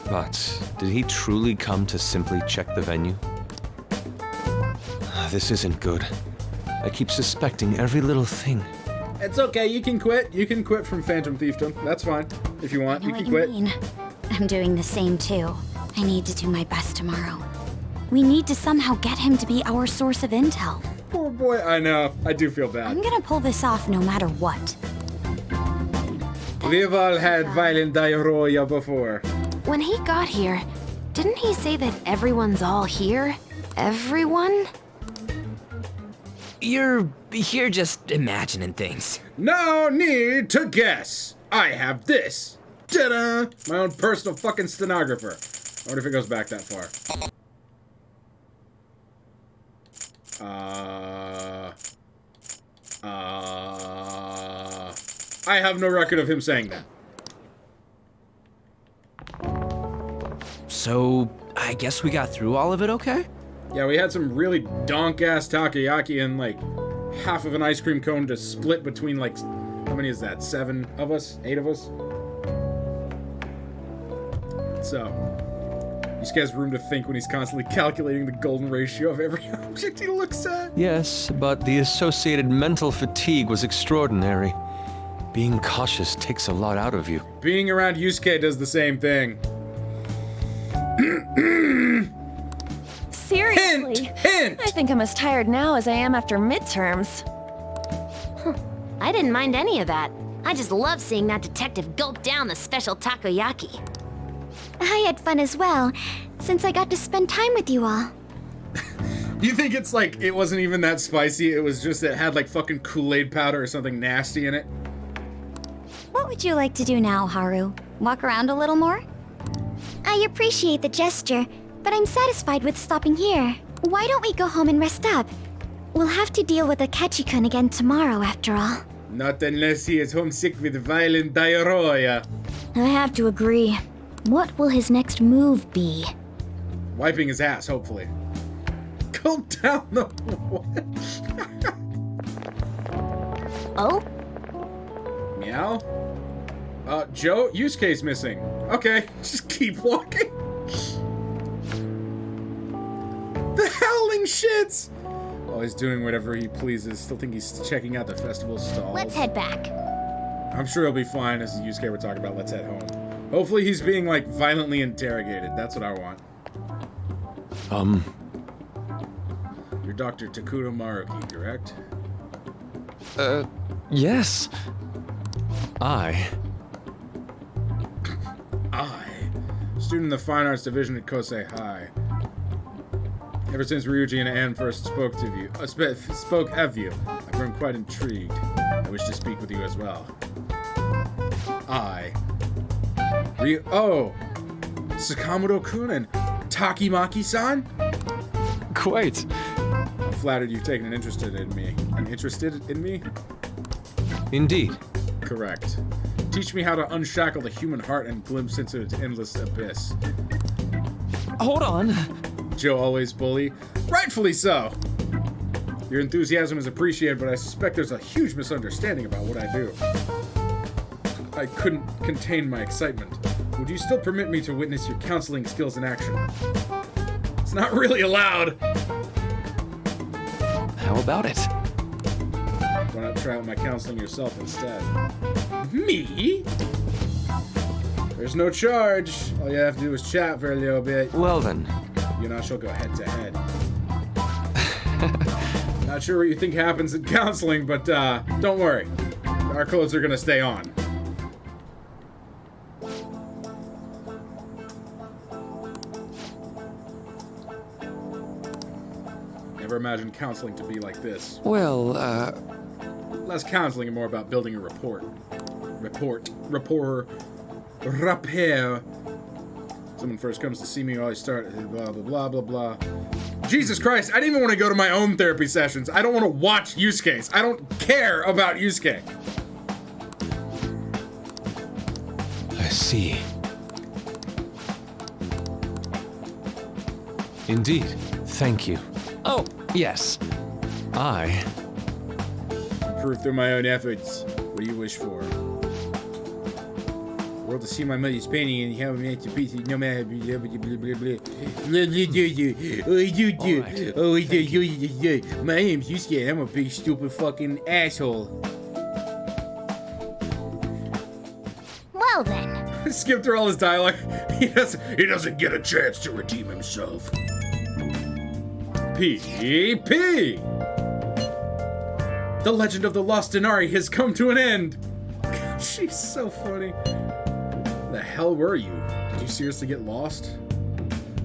But did he truly come to simply check the venue? This isn't good. I keep suspecting every little thing. It's okay, you can quit. You can quit from Phantom Thiefdom. That's fine. If you want, I you know can what quit. you mean. I'm doing the same too. I need to do my best tomorrow. We need to somehow get him to be our source of intel. Poor boy, I know. I do feel bad. I'm gonna pull this off no matter what. We've all had violent diarrhea before. When he got here, didn't he say that everyone's all here? Everyone? You're just imagining things. No need to guess. I have this. Ta-da! My own personal fucking stenographer. I wonder if it goes back that far. I have no record of him saying that. So, I guess we got through all of it okay? Yeah, we had some really donk-ass takoyaki and, like, half of an ice cream cone to split between, like, how many is that? 7 of us? 8 of us? So, Yusuke has room to think when he's constantly calculating the golden ratio of every object he looks at. Yes, but the associated mental fatigue was extraordinary. Being cautious takes a lot out of you. Being around Yusuke does the same thing. Seriously. Hint! I think I'm as tired now as I am after midterms. I didn't mind any of that. I just love seeing that detective gulp down the special takoyaki. I had fun as well, since I got to spend time with you all. You think it's like, it wasn't even that spicy, it was just it had like fucking Kool-Aid powder or something nasty in it? What would you like to do now, Haru? Walk around a little more? I appreciate the gesture, but I'm satisfied with stopping here. Why don't we go home and rest up? We'll have to deal with Akechi-kun again tomorrow, after all. Not unless he is homesick with violent diarrhea. I have to agree. What will his next move be? Wiping his ass, hopefully. Go down the what? Oh? Meow? Joe, Yusuke's missing. Okay, just keep walking. The howling shits! Oh, he's doing whatever he pleases. Still think he's checking out the festival stalls. Let's head back. I'm sure he'll be fine, as Yusuke were talking about. Let's head home. Hopefully he's being, like, violently interrogated. That's what I want. You're Dr. Takuro Maruki, correct? Yes. I, Student in the Fine Arts Division at Kosei High. Ever since Ryuji and Anne first spoke of you, I've grown quite intrigued. I wish to speak with you as well. Oh! Sakamoto-kun and Takimaki-san? Quite. I'm flattered you've taken an interest in me. Indeed. Correct. Teach me how to unshackle the human heart and glimpse into its endless abyss. Hold on. Joe always bully. Rightfully so! Your enthusiasm is appreciated, but I suspect there's a huge misunderstanding about what I do. I couldn't contain my excitement. Would you still permit me to witness your counseling skills in action? It's not really allowed! How about it? Why not try out my counseling yourself instead? Me? There's no charge. All you have to do is chat for a little bit. Well then. You and I shall go head to head. Not sure what you think happens in counseling, but don't worry. Our clothes are gonna stay on. Never imagined counseling to be like this. Well, Less counseling and more about building a rapport. Rapport. Someone first comes to see me, I always start blah, blah, blah, blah, blah. Jesus Christ, I didn't even want to go to my own therapy sessions. I don't want to watch Yusuke's. I don't care about Yusuke. I see. Indeed. Thank you. Oh, yes. I... Proof through my own efforts. What do you wish for? World to see my mother's painting and how it to pieces no matter blah blah blah blah blah. My name's Yusuke. I'm a big stupid fucking asshole. Well then. Skip through all his dialogue. He doesn't get a chance to redeem himself. P.P. The legend of the Lost Denari has come to an end. She's so funny. The hell were you? Did you seriously get lost?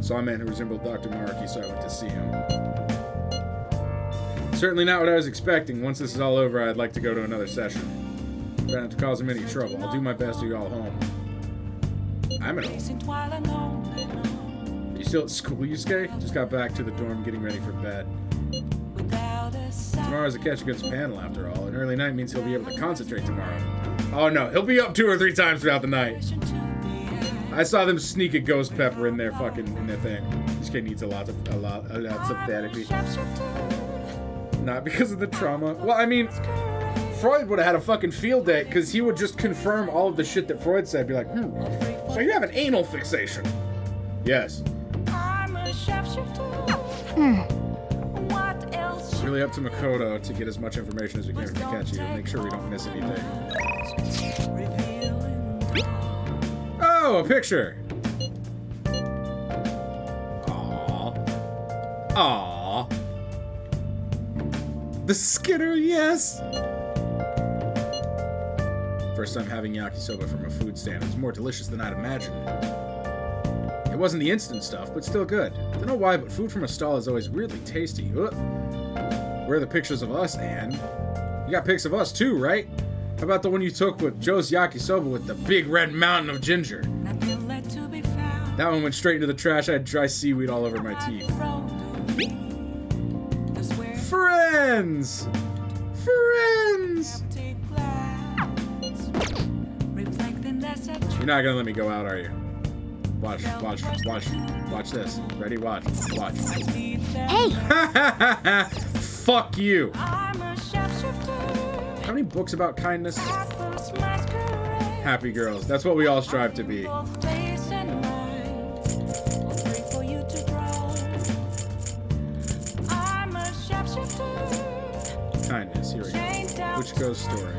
Saw a man who resembled Dr. Maraki, so I went to see him. Certainly not what I was expecting. Once this is all over, I'd like to go to another session. Try not to cause him any trouble. I'll do my best to get all home. I'm at home. You still at school, Yusuke? Just got back to the dorm getting ready for bed. Tomorrow's a catch against panel, after all. An early night means he'll be able to concentrate tomorrow. Oh no, he'll be up 2 or 3 times throughout the night. I saw them sneak a ghost pepper in their thing. This kid needs lots of therapy. Not because of the trauma. Well, I mean, Freud would have had a fucking field day, because he would just confirm all of the shit that Freud said. Be like, so you have an anal fixation? Yes. Really up to Makoto to get as much information as we can from Takechi and make sure we don't miss anything. Oh, a picture! Aww. The Skinner, yes! First time having yakisoba from a food stand. It was more delicious than I'd imagined. It wasn't the instant stuff, but still good. Don't know why, but food from a stall is always weirdly tasty. Ugh. Where are the pictures of us, Anne? You got pics of us too, right? How about the one you took with Joe's yakisoba with the big red mountain of ginger? That one went straight into the trash. I had dry seaweed all over my teeth. Friends! Friends! You're not gonna let me go out, are you? Watch this. Ready? Watch. Hey! Fuck you! How many books about kindness? Happy girls. That's what we all strive to be. Kindness. Here we go. Which goes story.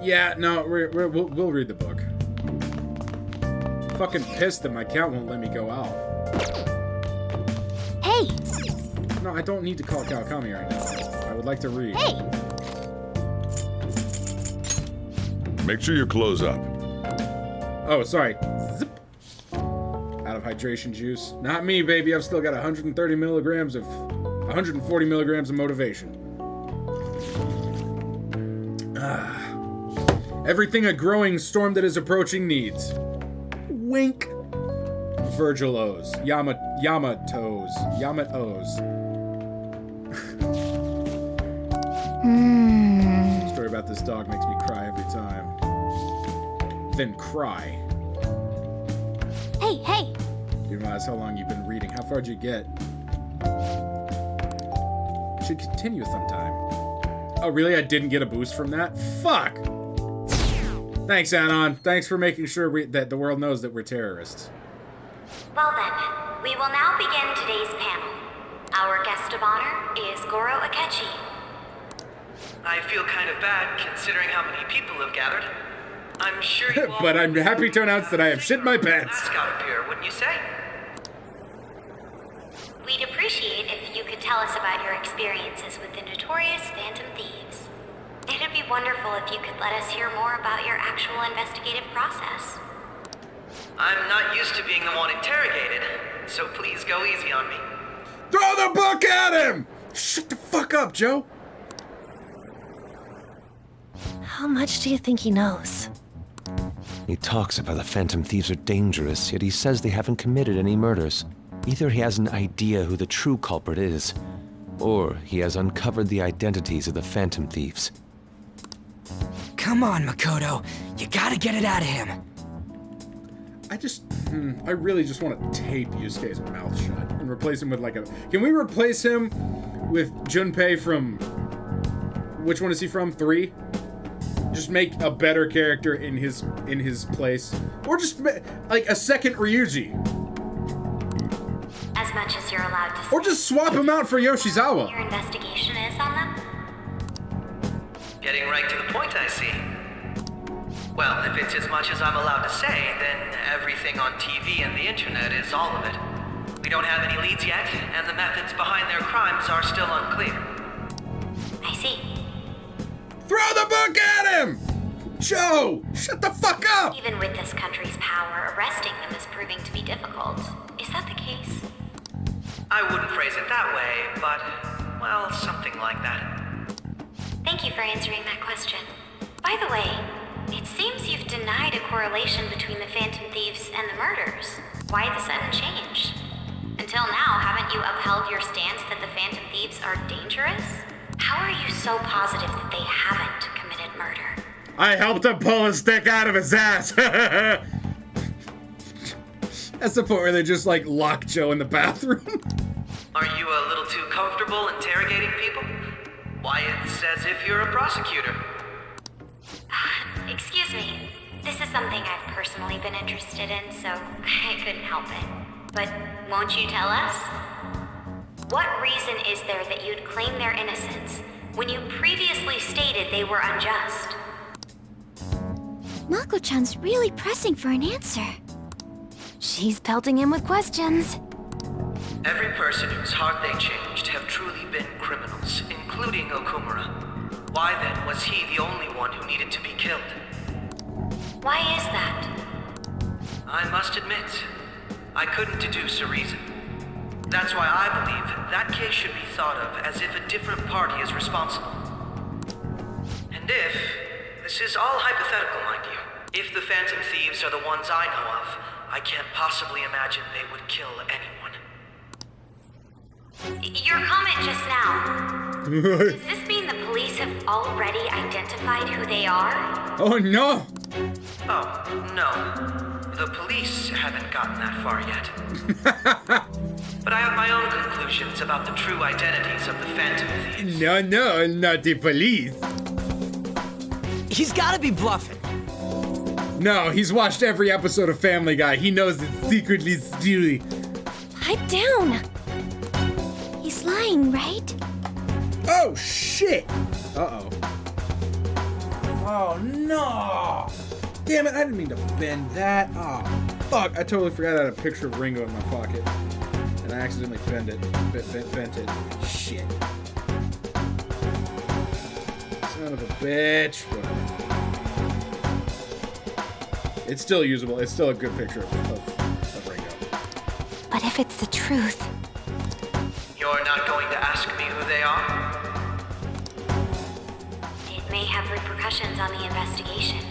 Yeah, no, we'll read the book. I'm fucking pissed that my account won't let me go out. Hey! No, I don't need to call Kawakami right now. I would like to read. Hey! Make sure you close up. Oh, sorry. Zip. Out of hydration juice. Not me, baby. I've still got 140 milligrams of motivation. Everything a growing storm that is approaching needs. Wink. Virgil O's. Yamatos. Story about this dog makes me cry every time. Then cry. Hey! You realize how long you've been reading. How far'd you get? Should continue sometime. Oh, really? I didn't get a boost from that? Fuck! Thanks, Anon. Thanks for making sure that the world knows that we're terrorists. Well then, we will now begin today's panel. Our guest of honor is Goro Akechi. I feel kind of bad considering how many people have gathered. I'm sure you all... But I'm happy to announce that I have shit my pants. Mascot appear, wouldn't you say? We'd appreciate if you could tell us about your experiences with the notorious Phantom Thieves. It'd be wonderful if you could let us hear more about your actual investigative process. I'm not used to being the one interrogated, so please go easy on me. Throw the book at him! Shut the fuck up, Joe. How much do you think he knows? He talks about the Phantom Thieves are dangerous, yet he says they haven't committed any murders. Either he has an idea who the true culprit is, or he has uncovered the identities of the Phantom Thieves. Come on, Makoto. You gotta get it out of him. I really just want to tape Yusuke's mouth shut and replace him with like a... Can we replace him with Junpei from... Which one is he from? 3? Just make a better character in his place. Or just like a second Ryuji. As much as you're allowed to say. Or just swap him out for Yoshizawa. Your investigation is on them? Getting right to the point, I see. Well, if it's as much as I'm allowed to say, then everything on TV and the internet is all of it. We don't have any leads yet, and the methods behind their crimes are still unclear. I see. Throw the book at him! Joe, shut the fuck up! Even with this country's power, arresting them is proving to be difficult. Is that the case? I wouldn't phrase it that way, but, well, something like that. Thank you for answering that question. By the way, it seems you've denied a correlation between the Phantom Thieves and the murders. Why the sudden change? Until now, haven't you upheld your stance that the Phantom Thieves are dangerous? How are you so positive that they haven't committed murder? I helped him pull a stick out of his ass. That's the point where they just like lock Joe in the bathroom. Are you a little too comfortable interrogating people? Why, it's as if you're a prosecutor. Excuse me. This is something I've personally been interested in, so I couldn't help it. But won't you tell us? What reason is there that you'd claim their innocence when you previously stated they were unjust? Mako-chan's really pressing for an answer. She's pelting him with questions. Every person whose heart they changed have truly been criminals, including Okumura. Why then was he the only one who needed to be killed? Why is that? I must admit, I couldn't deduce a reason. That's why I believe that case should be thought of as if a different party is responsible. And if, this is all hypothetical, mind you, if the Phantom Thieves are the ones I know of, I can't possibly imagine they would kill anyone. Your comment just now. Does this mean the police have already identified who they are? Oh no! Oh, no. The police haven't gotten that far yet. But I have my own conclusions about the true identities of the Phantom Thieves. No, not the police. He's gotta be bluffing. No, he's watched every episode of Family Guy. He knows it's secretly Stewie. Pipe down. He's lying, right? Oh, shit! Uh-oh. Oh, no! Damn it, I didn't mean to bend that. Oh, fuck. I totally forgot I had a picture of Ringo in my pocket. And I accidentally bent it. Bent it. Shit. Son of a bitch. Whatever. It's still usable. It's still a good picture of Ringo. But if it's the truth... You're not going to ask me who they are? It may have repercussions on the investigation.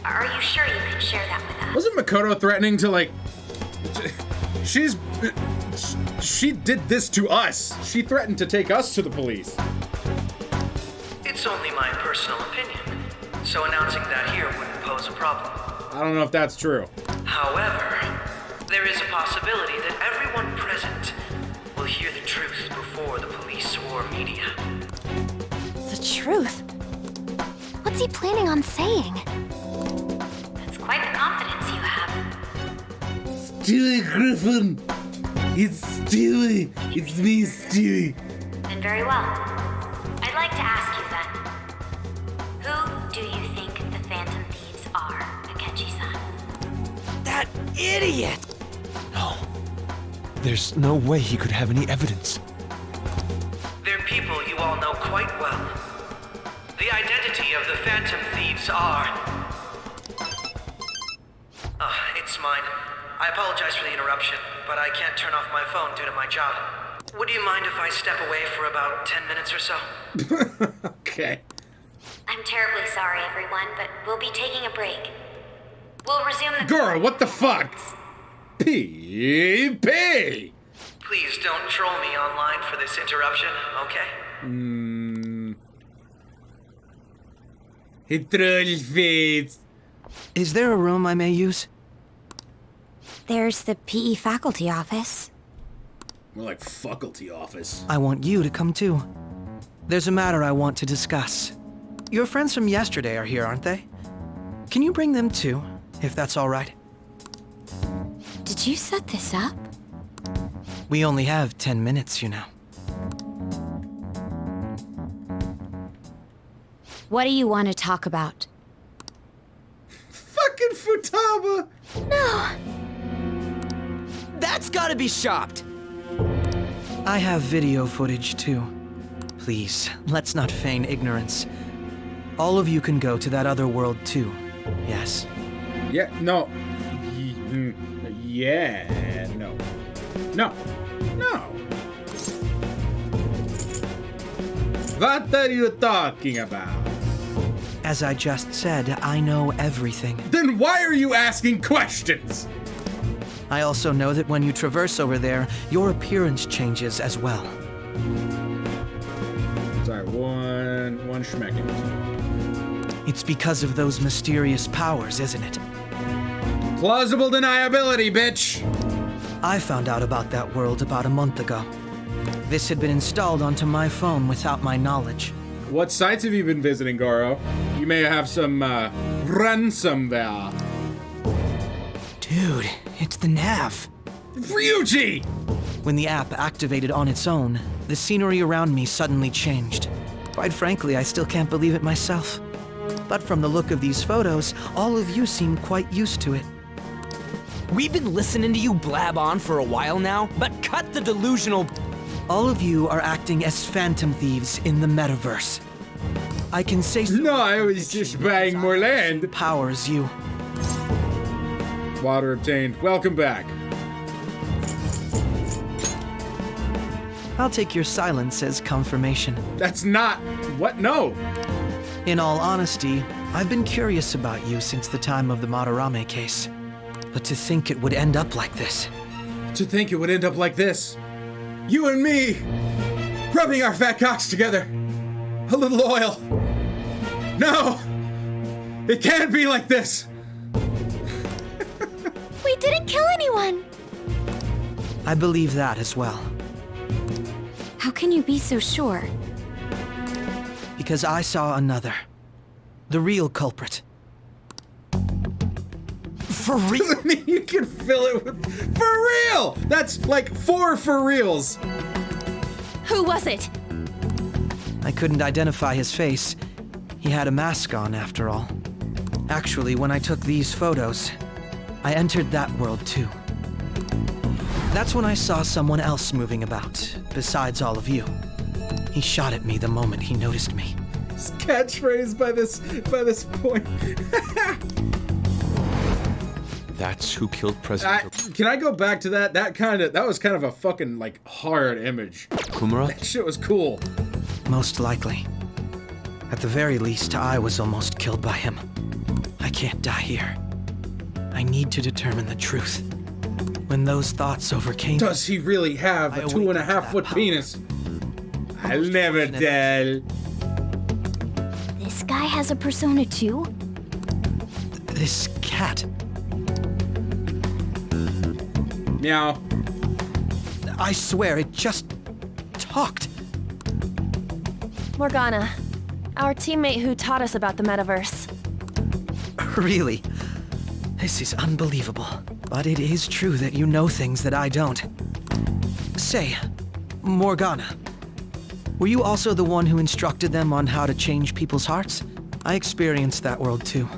Are you sure you can share that with us? Wasn't Makoto threatening to, like... She did this to us. She threatened to take us to the police. It's only my personal opinion, so announcing that here wouldn't pose a problem. I don't know if that's true. However, there is a possibility that everyone present will hear the truth before the police or media. The truth? What's he planning on saying? That's quite the confidence you have. Stewie Griffin! It's Stewie! It's me, Stewie! Then very well. I'd like to ask you then. Who do you think the Phantom Thieves are, Akechi-san? That idiot! No. There's no way he could have any evidence. They're people you all know quite well. The identity of the Phantom Thieves are... it's mine. I apologize for the interruption, but I can't turn off my phone due to my job. Would you mind if I step away for about 10 minutes or so? Okay. I'm terribly sorry, everyone, but we'll be taking a break. We'll resume the... Girl, what the fuck? P.P. Please don't troll me online for this interruption, okay? He troll face. Is there a room I may use? There's the PE faculty office. More like faculty office. I want you to come too. There's a matter I want to discuss. Your friends from yesterday are here, aren't they? Can you bring them too, if that's all right? Did you set this up? We only have 10 minutes, you know. What do you want to talk about? Fucking Futaba! No! That's gotta be shopped! I have video footage too. Please, let's not feign ignorance. All of you can go to that other world too. Yes. Yeah, no. Yeah, no. No. No. What are you talking about? As I just said, I know everything. Then why are you asking questions? I also know that when you traverse over there, your appearance changes as well. Sorry, one schmecking. It's because of those mysterious powers, isn't it? Plausible deniability, bitch! I found out about that world about a month ago. This had been installed onto my phone without my knowledge. What sites have you been visiting, Goro? You may have some, ransomware. Dude, it's the nav. Ryuji! When the app activated on its own, the scenery around me suddenly changed. Quite frankly, I still can't believe it myself. But from the look of these photos, all of you seem quite used to it. We've been listening to you blab on for a while now, but cut the delusional... All of you are acting as phantom thieves in the metaverse. I can say... No, I was just buying more land. Powers you. Water obtained. Welcome back. I'll take your silence as confirmation. That's not... What? No. In all honesty, I've been curious about you since the time of the Madarame case. But to think it would end up like this. To think it would end up like this. You and me, rubbing our fat cocks together. A little oil. No! It can't be like this! We didn't kill anyone! I believe that as well. How can you be so sure? Because I saw another. The real culprit. For real? I mean, you can fill it with... For real! That's like 4 for reals. Who was it? I couldn't identify his face. He had a mask on, after all. Actually, when I took these photos, I entered that world too. That's when I saw someone else moving about, besides all of you. He shot at me the moment he noticed me. His catchphrase by this point. That's who killed President... Can I go back to that? That was kind of a fucking, like, hard image. Kumara? That shit was cool. Most likely. At the very least, I was almost killed by him. I can't die here. I need to determine the truth. When those thoughts overcame... Does he really have a 2.5-foot penis? I'll never tell. This guy has a persona too? This cat. Meow. I swear, it just talked. Morgana, our teammate who taught us about the metaverse. Really? This is unbelievable. But it is true that you know things that I don't. Say, Morgana, were you also the one who instructed them on how to change people's hearts? I experienced that world too.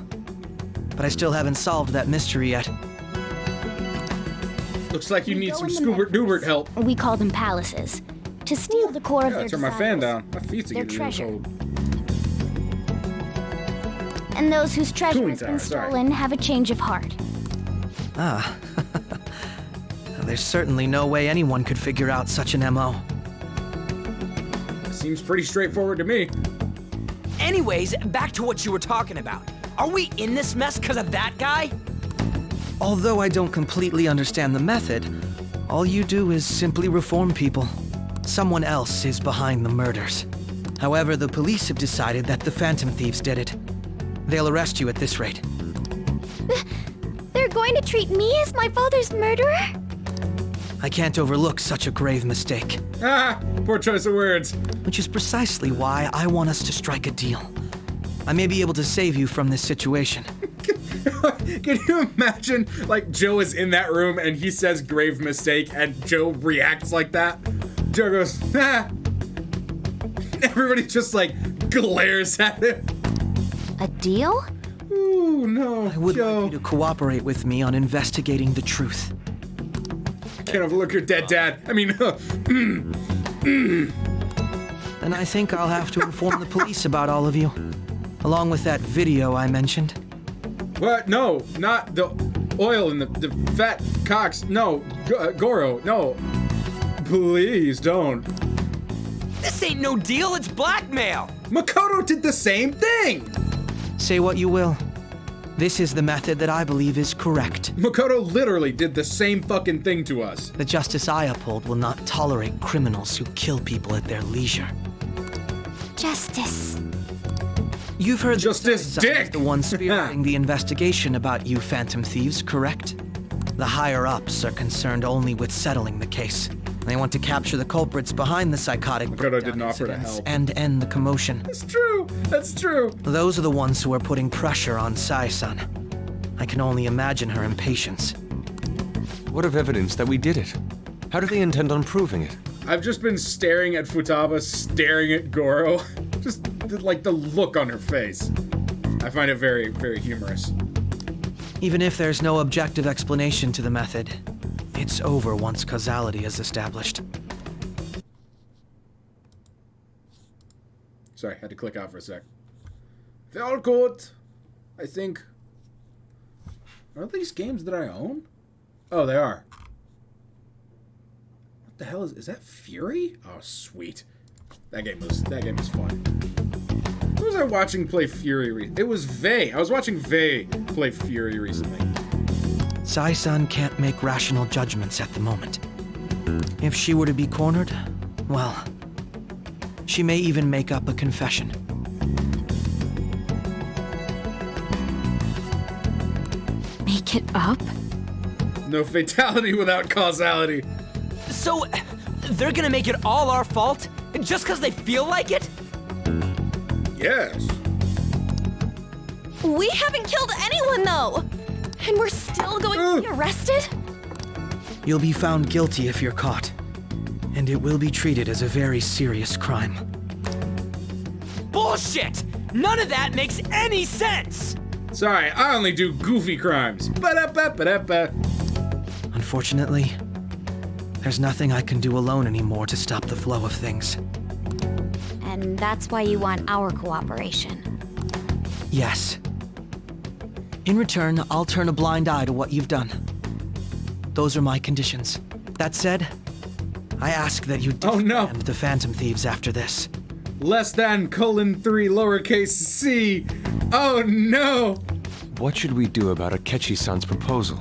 But I still haven't solved that mystery yet. Looks like you need some Scoobert-Doobert help. We call them palaces. To steal the core of their turn my fan down. My feet's their getting treasure. cold. And those whose treasure Cooling has been tower, sorry. stolen have a change of heart. Ah. There's certainly no way anyone could figure out such an MO. Seems pretty straightforward to me. Anyways, back to what you were talking about. Are we in this mess because of that guy? Although I don't completely understand the method, all you do is simply reform people. Someone else is behind the murders. However, the police have decided that the Phantom Thieves did it. They'll arrest you at this rate. They're going to treat me as my father's murderer? I can't overlook such a grave mistake. Ah, poor choice of words. Which is precisely why I want us to strike a deal. I may be able to save you from this situation. Can you imagine, like, Joe is in that room and he says grave mistake and Joe reacts like that? Joe goes, ah. Everybody just, like, glares at him. A deal? Ooh, no, I would Joe. like you to cooperate with me on investigating the truth. Can't overlook your dead dad. I mean, And I think I'll have to inform the police about all of you. Along with that video I mentioned. what? No, not the oil and the fat cocks. No, Goro, no. Please don't. This ain't no deal, it's blackmail! Makoto did the same thing! Say what you will. This is the method that I believe is correct. Makoto literally did the same fucking thing to us. The justice I uphold will not tolerate criminals who kill people at their leisure. Justice. You've heard Justice that Dick! is the one spearheading the investigation about you Phantom Thieves, correct? The higher-ups are concerned only with settling the case. They want to capture the culprits behind the psychotic Makoto didn't offer to incidents help. and end the commotion. That's true. That's true. Those are the ones who are putting pressure on Sai-san. I can only imagine her impatience. What of evidence that we did it? How do they intend on proving it? I've just been staring at Futaba, staring at Goro. Just like the look on her face. I find it very, very humorous. Even if there's no objective explanation to the method, it's over once causality is established. Sorry, had to click out for a sec. All good. I think. Are these games that I own? Oh, they are. What the hell is that? Fury? Oh, sweet. That game was fun. Who was I watching play Fury? It was Vey. I was watching Vey play Fury recently. Sai-san can't make rational judgments at the moment. If she were to be cornered, well, she may even make up a confession. Make it up? No fatality without causality. So, they're gonna make it all our fault? Just because they feel like it? Yes. We haven't killed anyone, though! And we're still going to be arrested? You'll be found guilty if you're caught, and it will be treated as a very serious crime. Bullshit! None of that makes any sense! Sorry, I only do goofy crimes. Ba-da-ba-ba-da-ba. Unfortunately, There's nothing I can do alone anymore to stop the flow of things. And that's why you want our cooperation. Yes. In return, I'll turn a blind eye to what you've done. Those are my conditions. That said, I ask that you disband the Phantom Thieves after this. Less than :3 lowercase c. Oh no! What should we do about Akechi-san's proposal?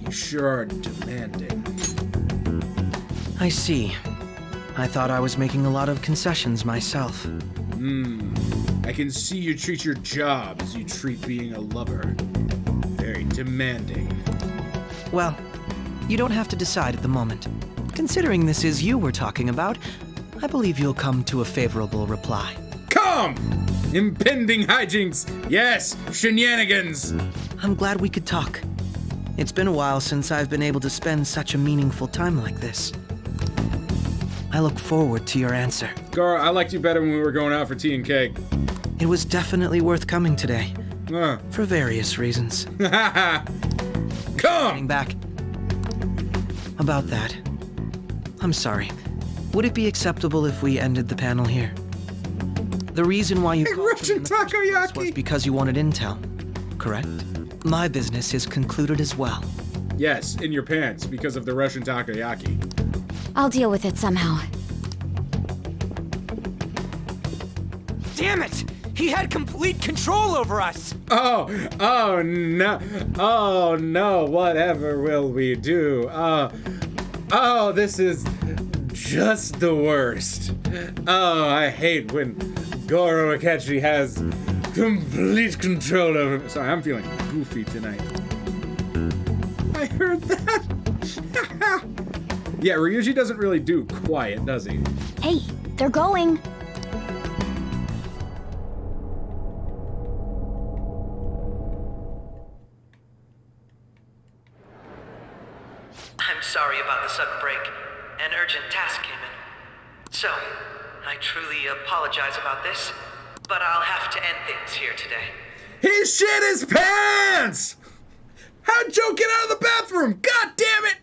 You sure are demanding. I see. I thought I was making a lot of concessions myself. I can see you treat your job as you treat being a lover. Very demanding. Well, you don't have to decide at the moment. Considering this is you we're talking about, I believe you'll come to a favorable reply. Come! Impending hijinks! Yes! Shenanigans! I'm glad we could talk. It's been a while since I've been able to spend such a meaningful time like this. I look forward to your answer. Goro, I liked you better when we were going out for tea and cake. It was definitely worth coming today. For various reasons. Come! Getting back. About that. I'm sorry. Would it be acceptable if we ended the panel here? The reason why you called Russian takoyaki was because you wanted intel, correct? My business is concluded as well. Yes, in your pants, because of the Russian takoyaki. I'll deal with it somehow. Damn it! He had complete control over us! Oh no, whatever will we do? Oh, this is just the worst. Oh, I hate when Goro Akechi has complete control over me. Sorry, I'm feeling goofy tonight. I heard that. Yeah, Ryuji doesn't really do quiet, does he? Hey, they're going. I'm sorry about the sudden break. An urgent task came in. So, I truly apologize about this, but I'll have to end things here today. He shit his pants! How'd Joe get out of the bathroom? God damn it!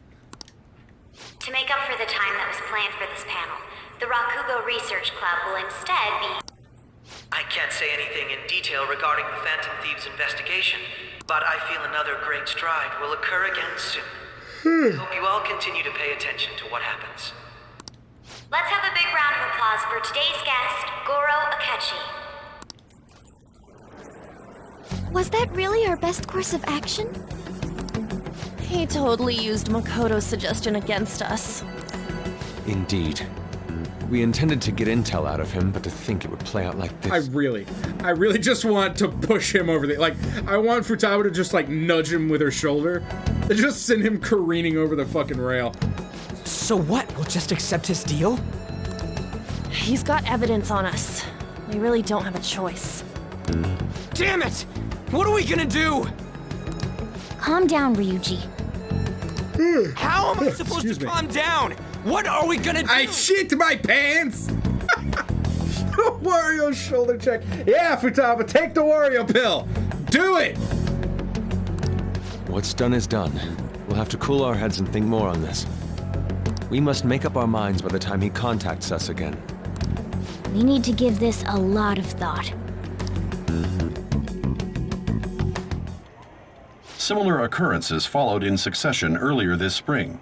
To make up for the time that was planned for this panel, the Rakugo Research Club will instead be... I can't say anything in detail regarding the Phantom Thieves investigation, but I feel another great stride will occur again soon. I hope you all continue to pay attention to what happens. Let's have a big round of applause for today's guest, Goro Akechi. Was that really our best course of action? He totally used Makoto's suggestion against us. Indeed. We intended to get intel out of him, but to think it would play out like this. I really just want to push him over the... Like, I want Futaba to just, like, nudge him with her shoulder. And just send him careening over the fucking rail. So what? We'll just accept his deal? He's got evidence on us. We really don't have a choice. Damn it! What are we gonna do? Calm down, Ryuji. How am I supposed to calm down? What are we gonna do? I shit my pants! Wario shoulder check. Yeah, Futaba, take the Wario pill. Do it! What's done is done. We'll have to cool our heads and think more on this. We must make up our minds by the time he contacts us again. We need to give this a lot of thought. Similar occurrences followed in succession earlier this spring.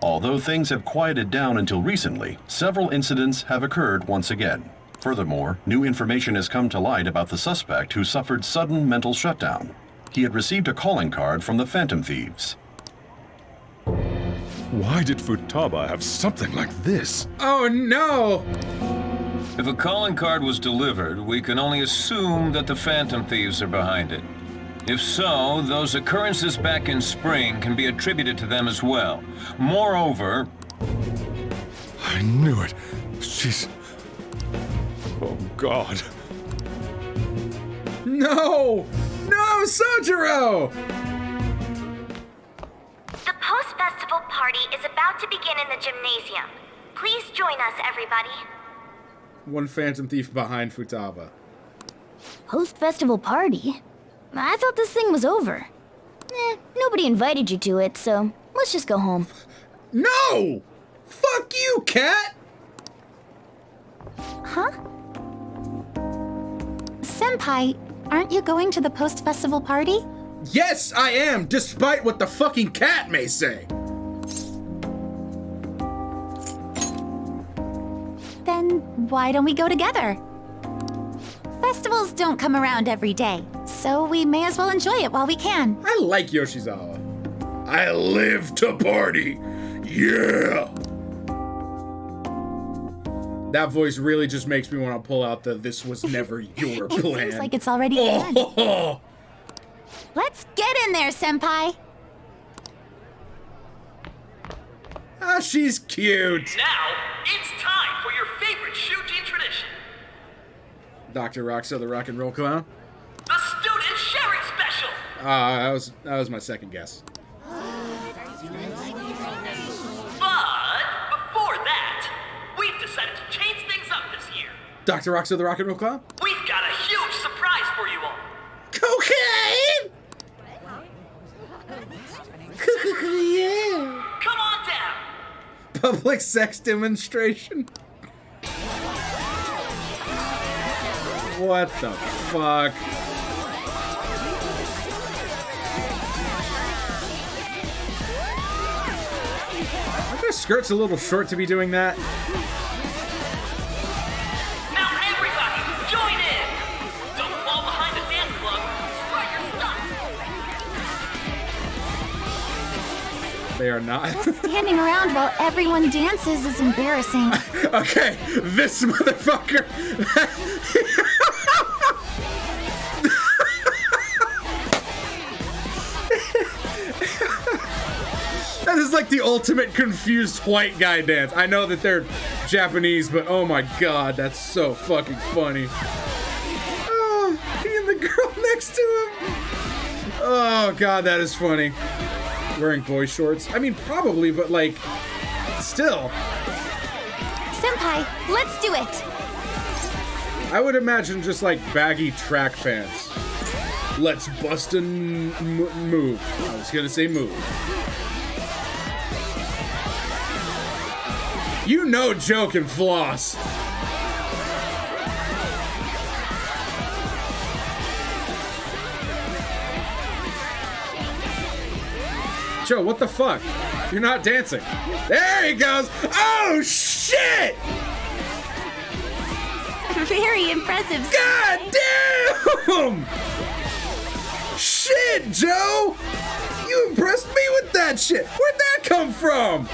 Although things have quieted down until recently, several incidents have occurred once again. Furthermore, new information has come to light about the suspect who suffered sudden mental shutdown. He had received a calling card from the Phantom Thieves. Why did Futaba have something like this? Oh no! If a calling card was delivered, we can only assume that the Phantom Thieves are behind it. If so, those occurrences back in spring can be attributed to them as well. Moreover... I knew it. She's... Oh, God. No! No, Sojiro! The post-festival party is about to begin in the gymnasium. Please join us, everybody. One Phantom Thief behind Futaba. Post-festival party? I thought this thing was over. Nobody invited you to it, so let's just go home. No! Fuck you, cat! Huh? Senpai, aren't you going to the post-festival party? Yes, I am, despite what the fucking cat may say. Then why don't we go together? Festivals don't come around every day, so we may as well enjoy it while we can. I like Yoshizawa. I live to party. Yeah! That voice really just makes me want to pull out the "this was never your It plan." seems like it's already done. Oh. Let's get in there, Senpai! Ah, she's cute. Now, it's time for your favorite Shujin tradition. Dr. Roxo, the rock and roll clown. The student sharing special! That was my second guess. But before that, we've decided to change things up this year. Dr. Roxo, the rock and roll clown? We've got a huge surprise for you all. Cocaine! Yeah. Come on down. Public sex demonstration. What the fuck? Aren't their skirts a little short to be doing that? Now everybody, join in. Don't fall behind the dance club. Spread your stuff. They are not. Standing around while everyone dances is embarrassing. Okay, this motherfucker. That is like the ultimate confused white guy dance. I know that they're Japanese, but oh my god, that's so fucking funny. Oh, he and the girl next to him. Oh god, that is funny. Wearing boy shorts? I mean, probably, but like, still. Senpai, let's do it! I would imagine just like baggy track pants. Let's bust a move. I was gonna say move. You know Joe can floss. Joe, what the fuck? You're not dancing. There he goes. Oh, shit! Very impressive. God damn! Shit, Joe! You impressed me with that shit. Where'd that come from?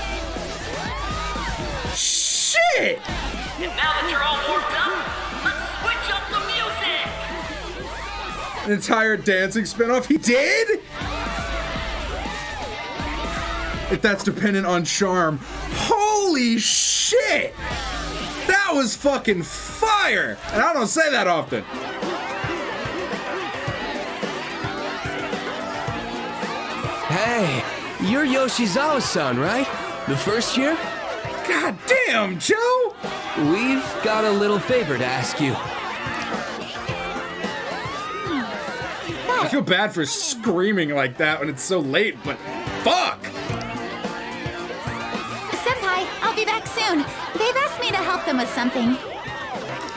Shit! And now that you're all warmed up, let's switch up the music! An entire dancing spinoff? He did? If that's dependent on charm. Holy shit! That was fucking fire! And I don't say that often. Hey, you're Yoshizawa-san, right? The first year? God damn, Joe! We've got a little favor to ask you. I feel bad for screaming like that when it's so late, but fuck! Senpai, I'll be back soon. They've asked me to help them with something.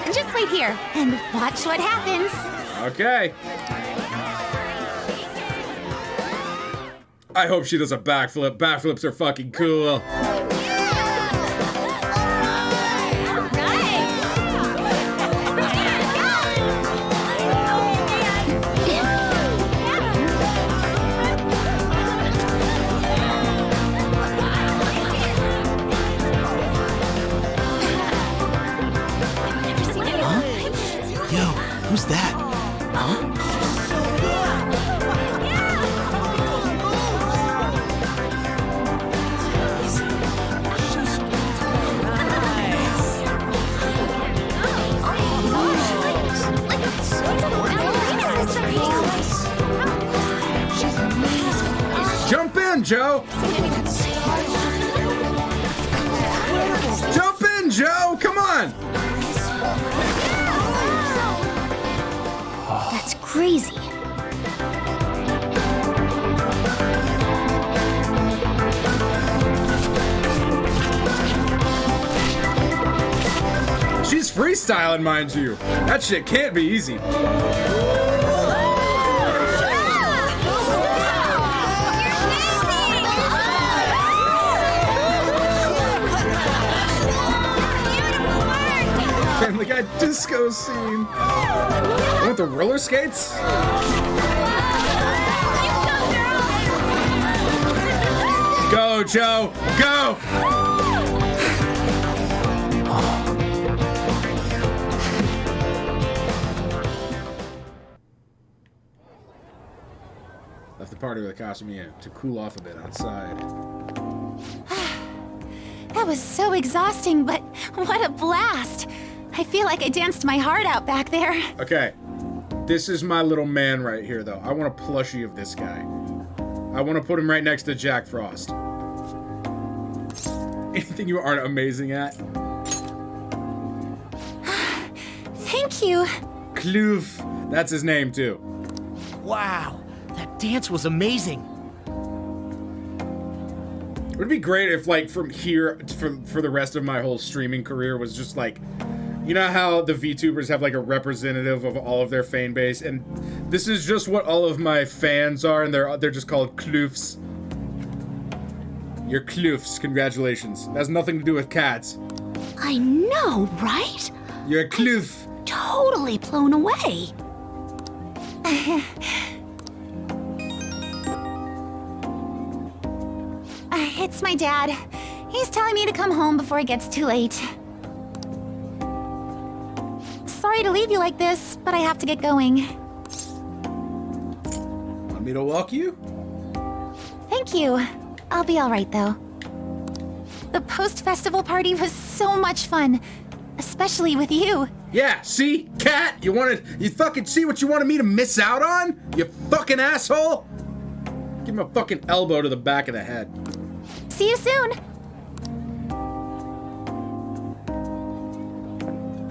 Just wait here and watch what happens. Okay. I hope she does a backflip. Backflips are fucking cool. Who's that? Huh? Jump in, Joe! Jump in, Joe! Come on! That's crazy. styling, mind you. That shit can't be easy. Family Guy disco scene. I want the roller skates. Go, Joe, go! Left the party with a costume to cool off a bit outside. That was so exhausting, but what a blast! I feel like I danced my heart out back there. Okay, this is my little man right here, though. I want a plushie of this guy. I want to put him right next to Jack Frost. Anything you aren't amazing at? Thank you. Kloof. That's his name, too. Wow, that dance was amazing. It would be great if, like, from here, for the rest of my whole streaming career was just, like, you know how the VTubers have, like, a representative of all of their fan base, and this is just what all of my fans are, and they're just called kloofs. You're kloofs, congratulations. That has nothing to do with cats. I know, right? You're a kloof. Totally blown away. It's my dad. He's telling me to come home before it gets too late. Sorry to leave you like this, but I have to get going. Want me to walk you? Thank you. I'll be all right, though. The post-festival party was so much fun, especially with you. Yeah, see? Cat, you fucking see what you wanted me to miss out on? You fucking asshole? Give him a fucking elbow to the back of the head. See you soon.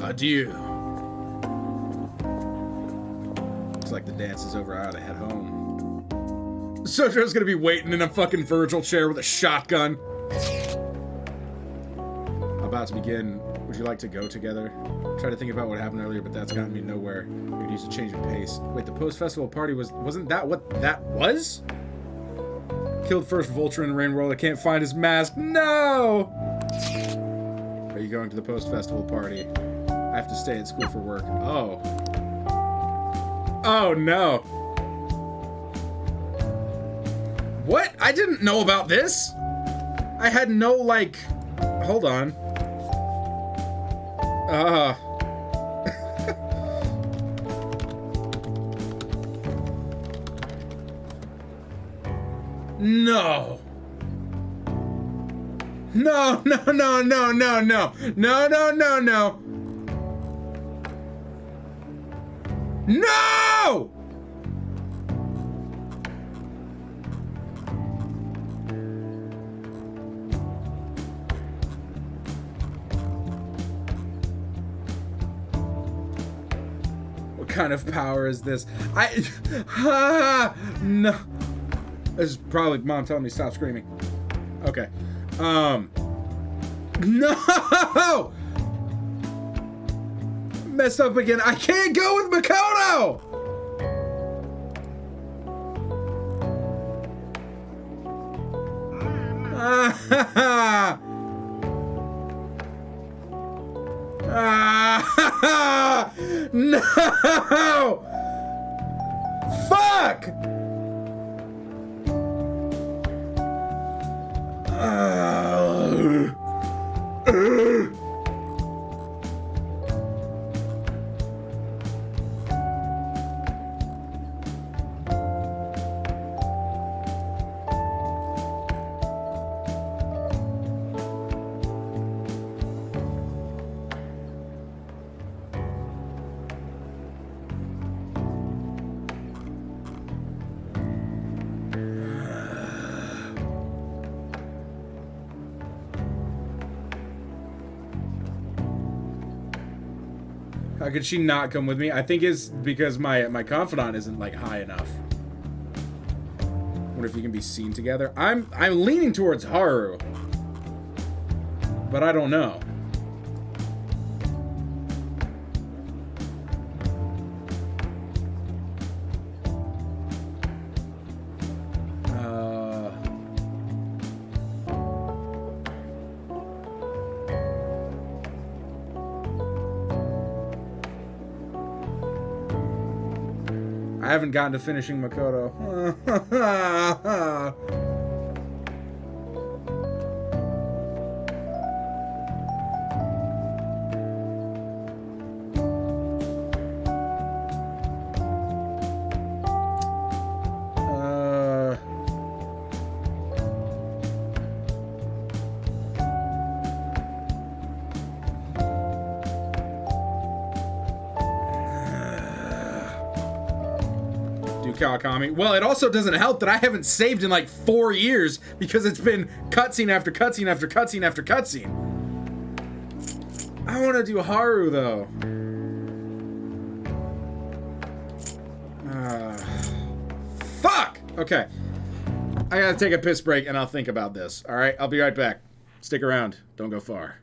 Adieu. Looks like the dance is over. I ought to head home. Sojo's gonna be waiting in a fucking Virgil chair with a shotgun. About to begin. Would you like to go together? Try to think about what happened earlier, but that's gotten me nowhere. We could use a change of pace. Wait, the post-festival party wasn't that what that was? Killed first vulture in Rain World. I can't find his mask. No! Are you going to the post-festival party? I have to stay at school for work. Oh. Oh no. What? I didn't know about this. I had no, like... Hold on. No. No, no, no, no, no, no. No, no, no, no. No! What kind of power is this? No. This is probably Mom telling me to stop screaming. Okay. No! Messed up again. I can't go with Makoto! No! Fuck! How could she not come with me? I think it's because my confidant isn't like high enough. What if you can be seen together? I'm leaning towards Haru, but I don't know. haven't gotten to finishing Makoto. Kawakami. Well, it also doesn't help that I haven't saved in like 4 years because it's been cutscene after cutscene after cutscene after cutscene. I want to do Haru though. Fuck! Okay. I gotta take a piss break and I'll think about this. Alright, I'll be right back. Stick around. Don't go far.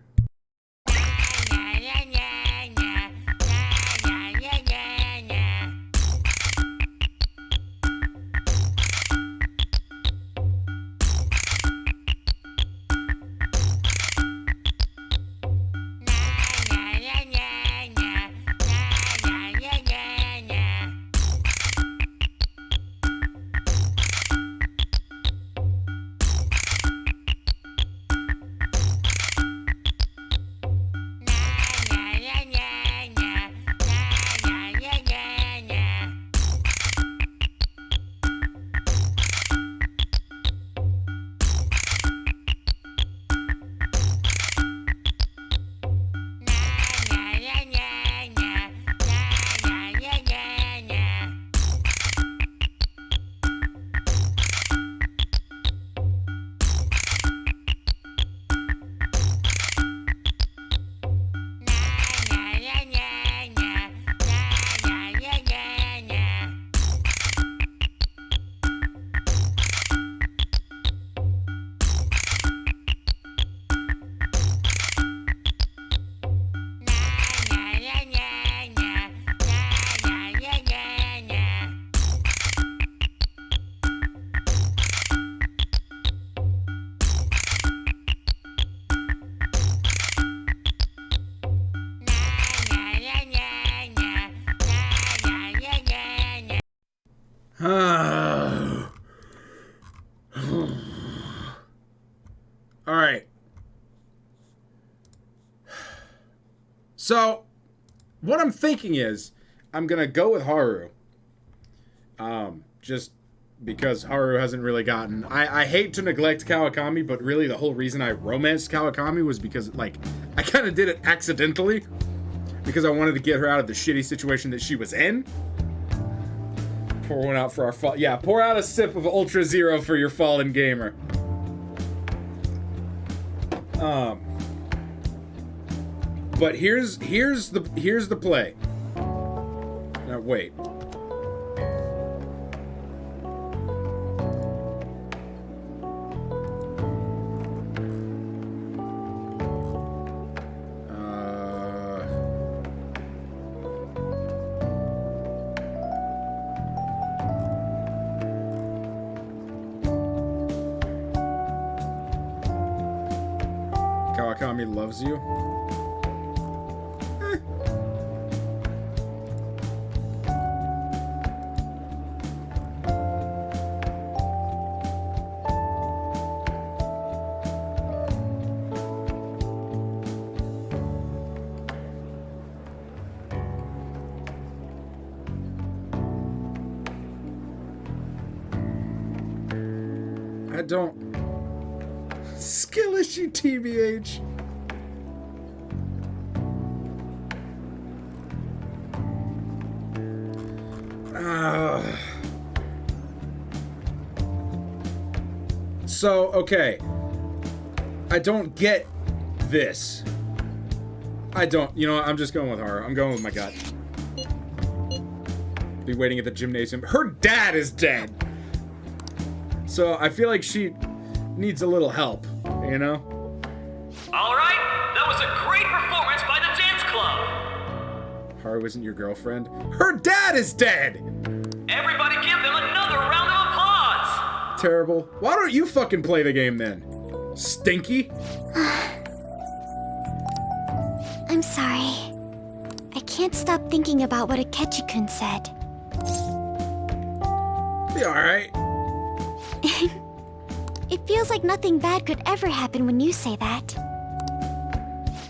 Alright. So, what I'm thinking is, I'm gonna go with Haru. Just because Haru hasn't really gotten... I hate to neglect Kawakami, but really the whole reason I romanced Kawakami was because, like, I kind of did it accidentally. Because I wanted to get her out of the shitty situation that she was in. Pour one out for our fall... Yeah, pour out a sip of Ultra Zero for your fallen gamer. But here's the play. Now wait. Kawakami loves you. I don't... Skill issue, TBH. So, okay. I don't get this. I don't. You know what? I'm just going with her. I'm going with my gut. Be waiting at the gymnasium. Her dad is dead. So I feel like she needs a little help, you know? All right, that was a great performance by the dance club. Haru isn't your girlfriend. Her dad is dead! Everybody give them another round of applause! Terrible. Why don't you fucking play the game then? Stinky? I'm sorry. I can't stop thinking about what Akechi-kun said. Be alright. It feels like nothing bad could ever happen when you say that.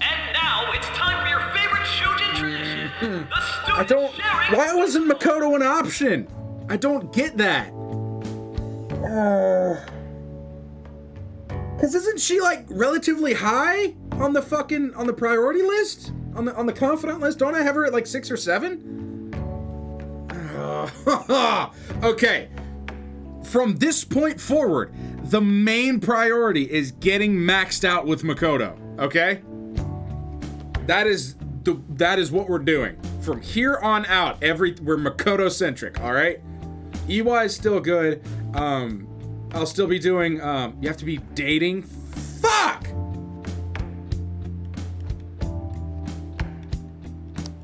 And now it's time for your favorite Shujin tradition. The I student don't. sharing. Why wasn't Makoto an option? I don't get that. Cause isn't she like relatively high on the priority list? On the confidant list? Don't I have her at like 6 or 7? Okay. From this point forward, the main priority is getting maxed out with Makoto. Okay? That is what we're doing. From here on out, we're Makoto centric, alright? EY is still good. I'll still be doing, you have to be dating. Fuck!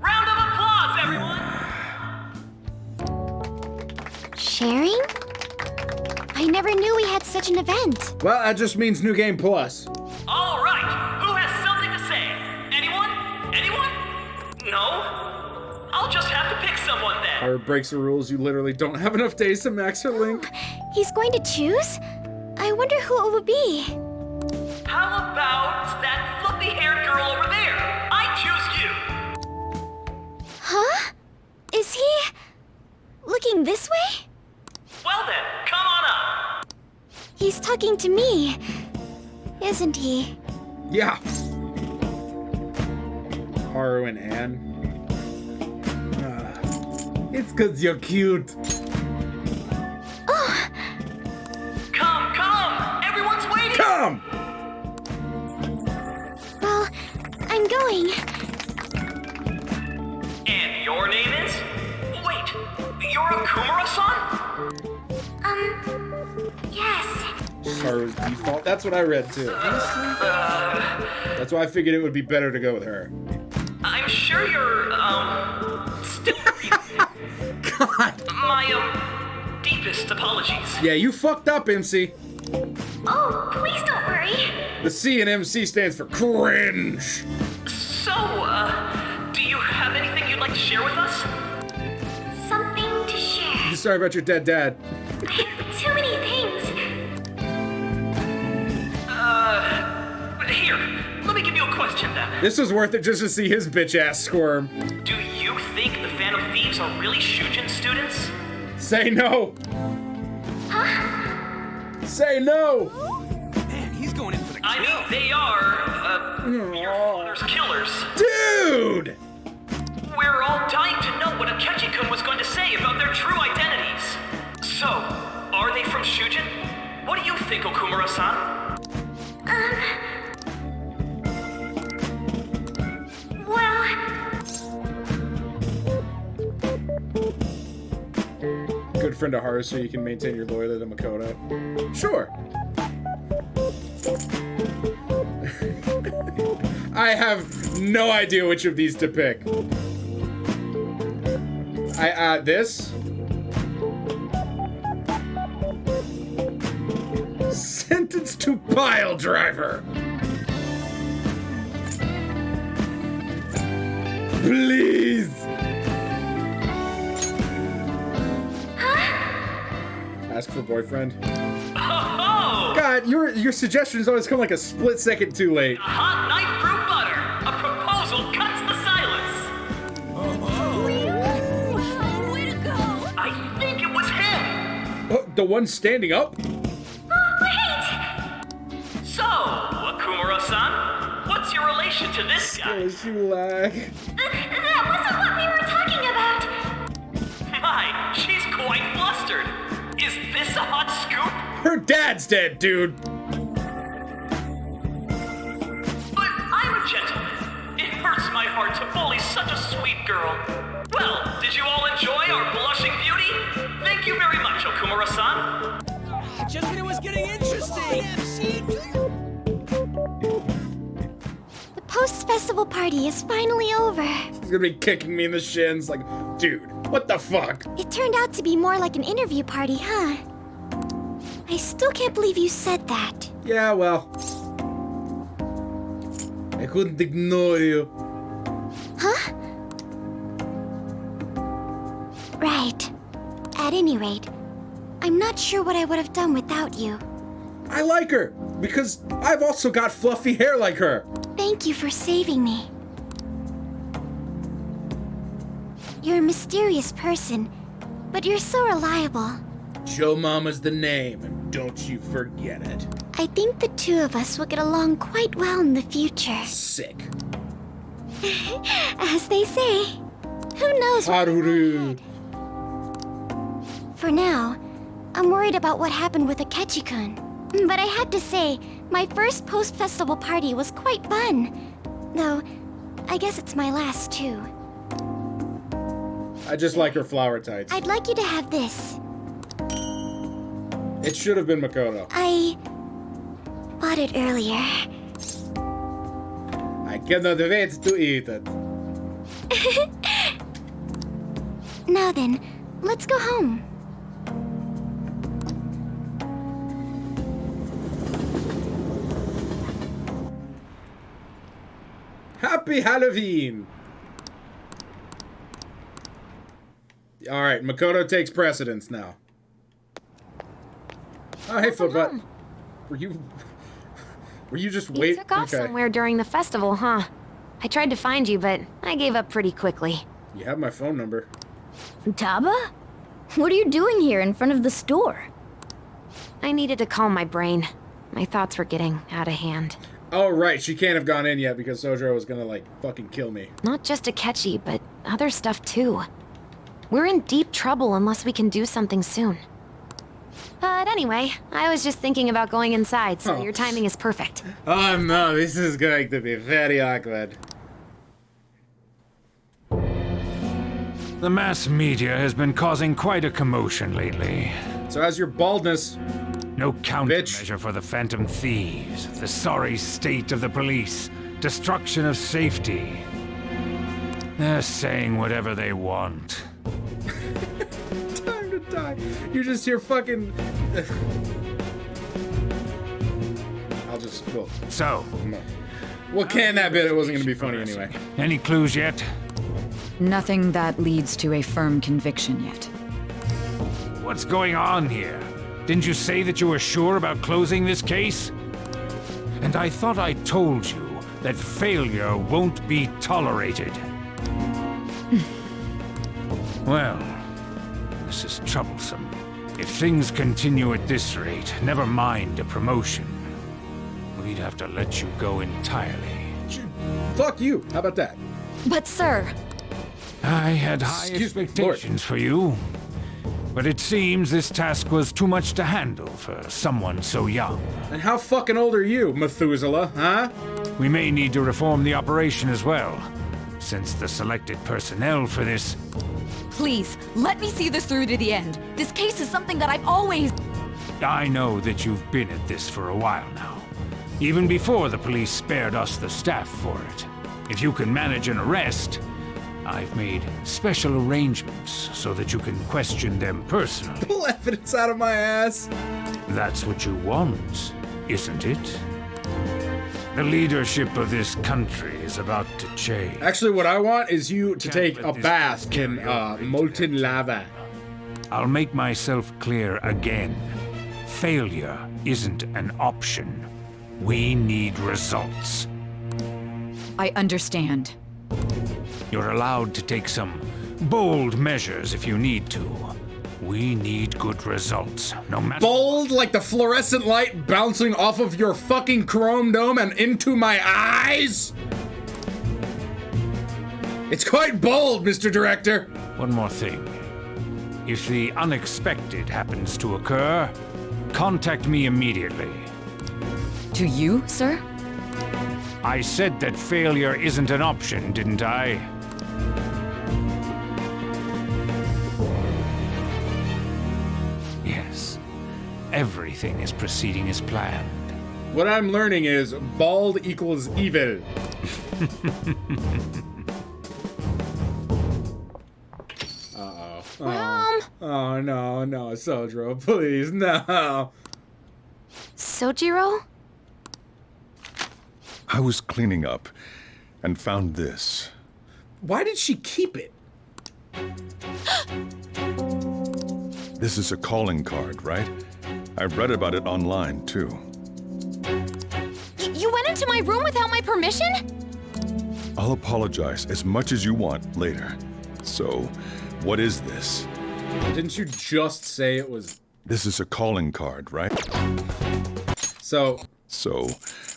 Round of applause, everyone. Sharing? I never knew we had such an event. Well, that just means New Game Plus. All right. Who has something to say? Anyone? Anyone? No? I'll just have to pick someone then. Or breaks the rules, you literally don't have enough days to max her link. He's going to choose? I wonder who it would be. How about that fluffy-haired girl over there? I choose you. Huh? Is he looking this way? Well then, come on up. He's talking to me, isn't he? Yeah. Haru and Anne. It's 'cause you're cute. Oh. Come! Everyone's waiting! Come! Well, I'm going. And your name is? Wait, you're a Kumura-san? Yes. Haru's default. That's what I read too. That's why I figured it would be better to go with her. I'm sure you're, still God. My, deepest apologies. Yeah, you fucked up, MC. Oh, please don't worry. The C in MC stands for cringe. So, do you have anything you'd like to share with us? Something to share. I'm sorry about your dead dad. I have too many things. Here, let me give you a question then. This was worth it just to see his bitch ass squirm. Do you think the Phantom Thieves are really Shujin students? Say no. Huh? Say no. Man, he's going in for the kill. I mean, they are, your father's killers. Dude! We're all dying to know what Akechi-kun was going to say about their true identities. So, are they from Shujin? What do you think, Okumura-san? Well... Good friend of Haru so you can maintain your loyalty to Makoto. Sure. I have no idea which of these to pick. This? Sentenced to pile driver. Please. Ask for boyfriend. Oh! God, your suggestions always come like a split second too late. A hot knife through butter. A proposal cuts the silence. Way to go! I think it was him. Oh, the one standing up? Wait! So, Akumura-san, what's your relation to this guy? YEAAAAH. That wasn't what we were talking about! My, she's quite flustered. Is this a hot scoop? Her dad's dead, dude. But I'm a gentleman. It hurts my heart to bully such a sweet girl. Well, did you all enjoy our blushing beauty? Thank you very much, Okumura-san. Just when it was getting interesting. The post-festival party is finally over. He's gonna be kicking me in the shins like, dude, what the fuck? It turned out to be more like an interview party, huh? I still can't believe you said that. Yeah, well. I couldn't ignore you. Huh? Right. At any rate, I'm not sure what I would have done without you. I like her, because I've also got fluffy hair like her. Thank you for saving me. You're a mysterious person, but you're so reliable. Joe Mama's the name, and don't you forget it. I think the two of us will get along quite well in the future. Sick. As they say, who knows what Haruru. For now, I'm worried about what happened with Akechi-kun. But I have to say, my first post-festival party was quite fun. Though, I guess it's my last too. I just like her flower tights. I'd like you to have this. It should have been Makoto. I bought it earlier. I cannot wait to eat it. Now then, let's go home. Happy Halloween! Alright, Makoto takes precedence now. Oh, hey, Footbutt. Were you just You wait? took off somewhere during the festival, huh? I tried to find you, but I gave up pretty quickly. You have my phone number. Futaba? What are you doing here in front of the store? I needed to calm my brain. My thoughts were getting out of hand. Oh, right. She can't have gone in yet because Sojiro was gonna, like, fucking kill me. Not just Akechi, but other stuff too. We're in deep trouble unless we can do something soon. But anyway, I was just thinking about going inside, so your timing is perfect. Oh no, this is going to be very awkward. The mass media has been causing quite a commotion lately. So as your baldness... No countermeasure for the Phantom Thieves, the sorry state of the police, destruction of safety. They're saying whatever they want. Time to die. You just hear fucking... I'll just... Well, so... No. Well, can that bit? It wasn't going to be funny anyway. Any clues yet? Nothing that leads to a firm conviction yet. What's going on here? Didn't you say that you were sure about closing this case? And I thought I told you that failure won't be tolerated. Well, this is troublesome. If things continue at this rate, never mind a promotion. We'd have to let you go entirely. Fuck you. How about that? But sir... I had high expectations for you. But it seems this task was too much to handle for someone so young. And how fucking old are you, Methuselah, huh? We may need to reform the operation as well, since the selected personnel for this... Please, let me see this through to the end. This case is something that I've always... I know that you've been at this for a while now. Even before the police spared us the staff for it. If you can manage an arrest, I've made special arrangements so that you can question them personally. Pull evidence out of my ass. That's what you want, isn't it? The leadership of this country is about to change. Actually, what I want is you to take a bath in molten lava. I'll make myself clear again. Failure isn't an option. We need results. I understand. You're allowed to take some bold measures if you need to. We need good results, no matter... Bold like the fluorescent light bouncing off of your fucking chrome dome and into my eyes? It's quite bold, Mr. Director. One more thing. If the unexpected happens to occur, contact me immediately. To you, sir? I said that failure isn't an option, didn't I? Yes. Everything is proceeding as planned. What I'm learning is bald equals evil. Uh-oh. Mom! Oh, no, no, Sojiro, please, no. Sojiro? I was cleaning up and found this. Why did she keep it? This is a calling card, right? I read about it online, too. You went into my room without my permission? I'll apologize as much as you want later. So, what is this? Didn't you just say it was... This is a calling card, right? So,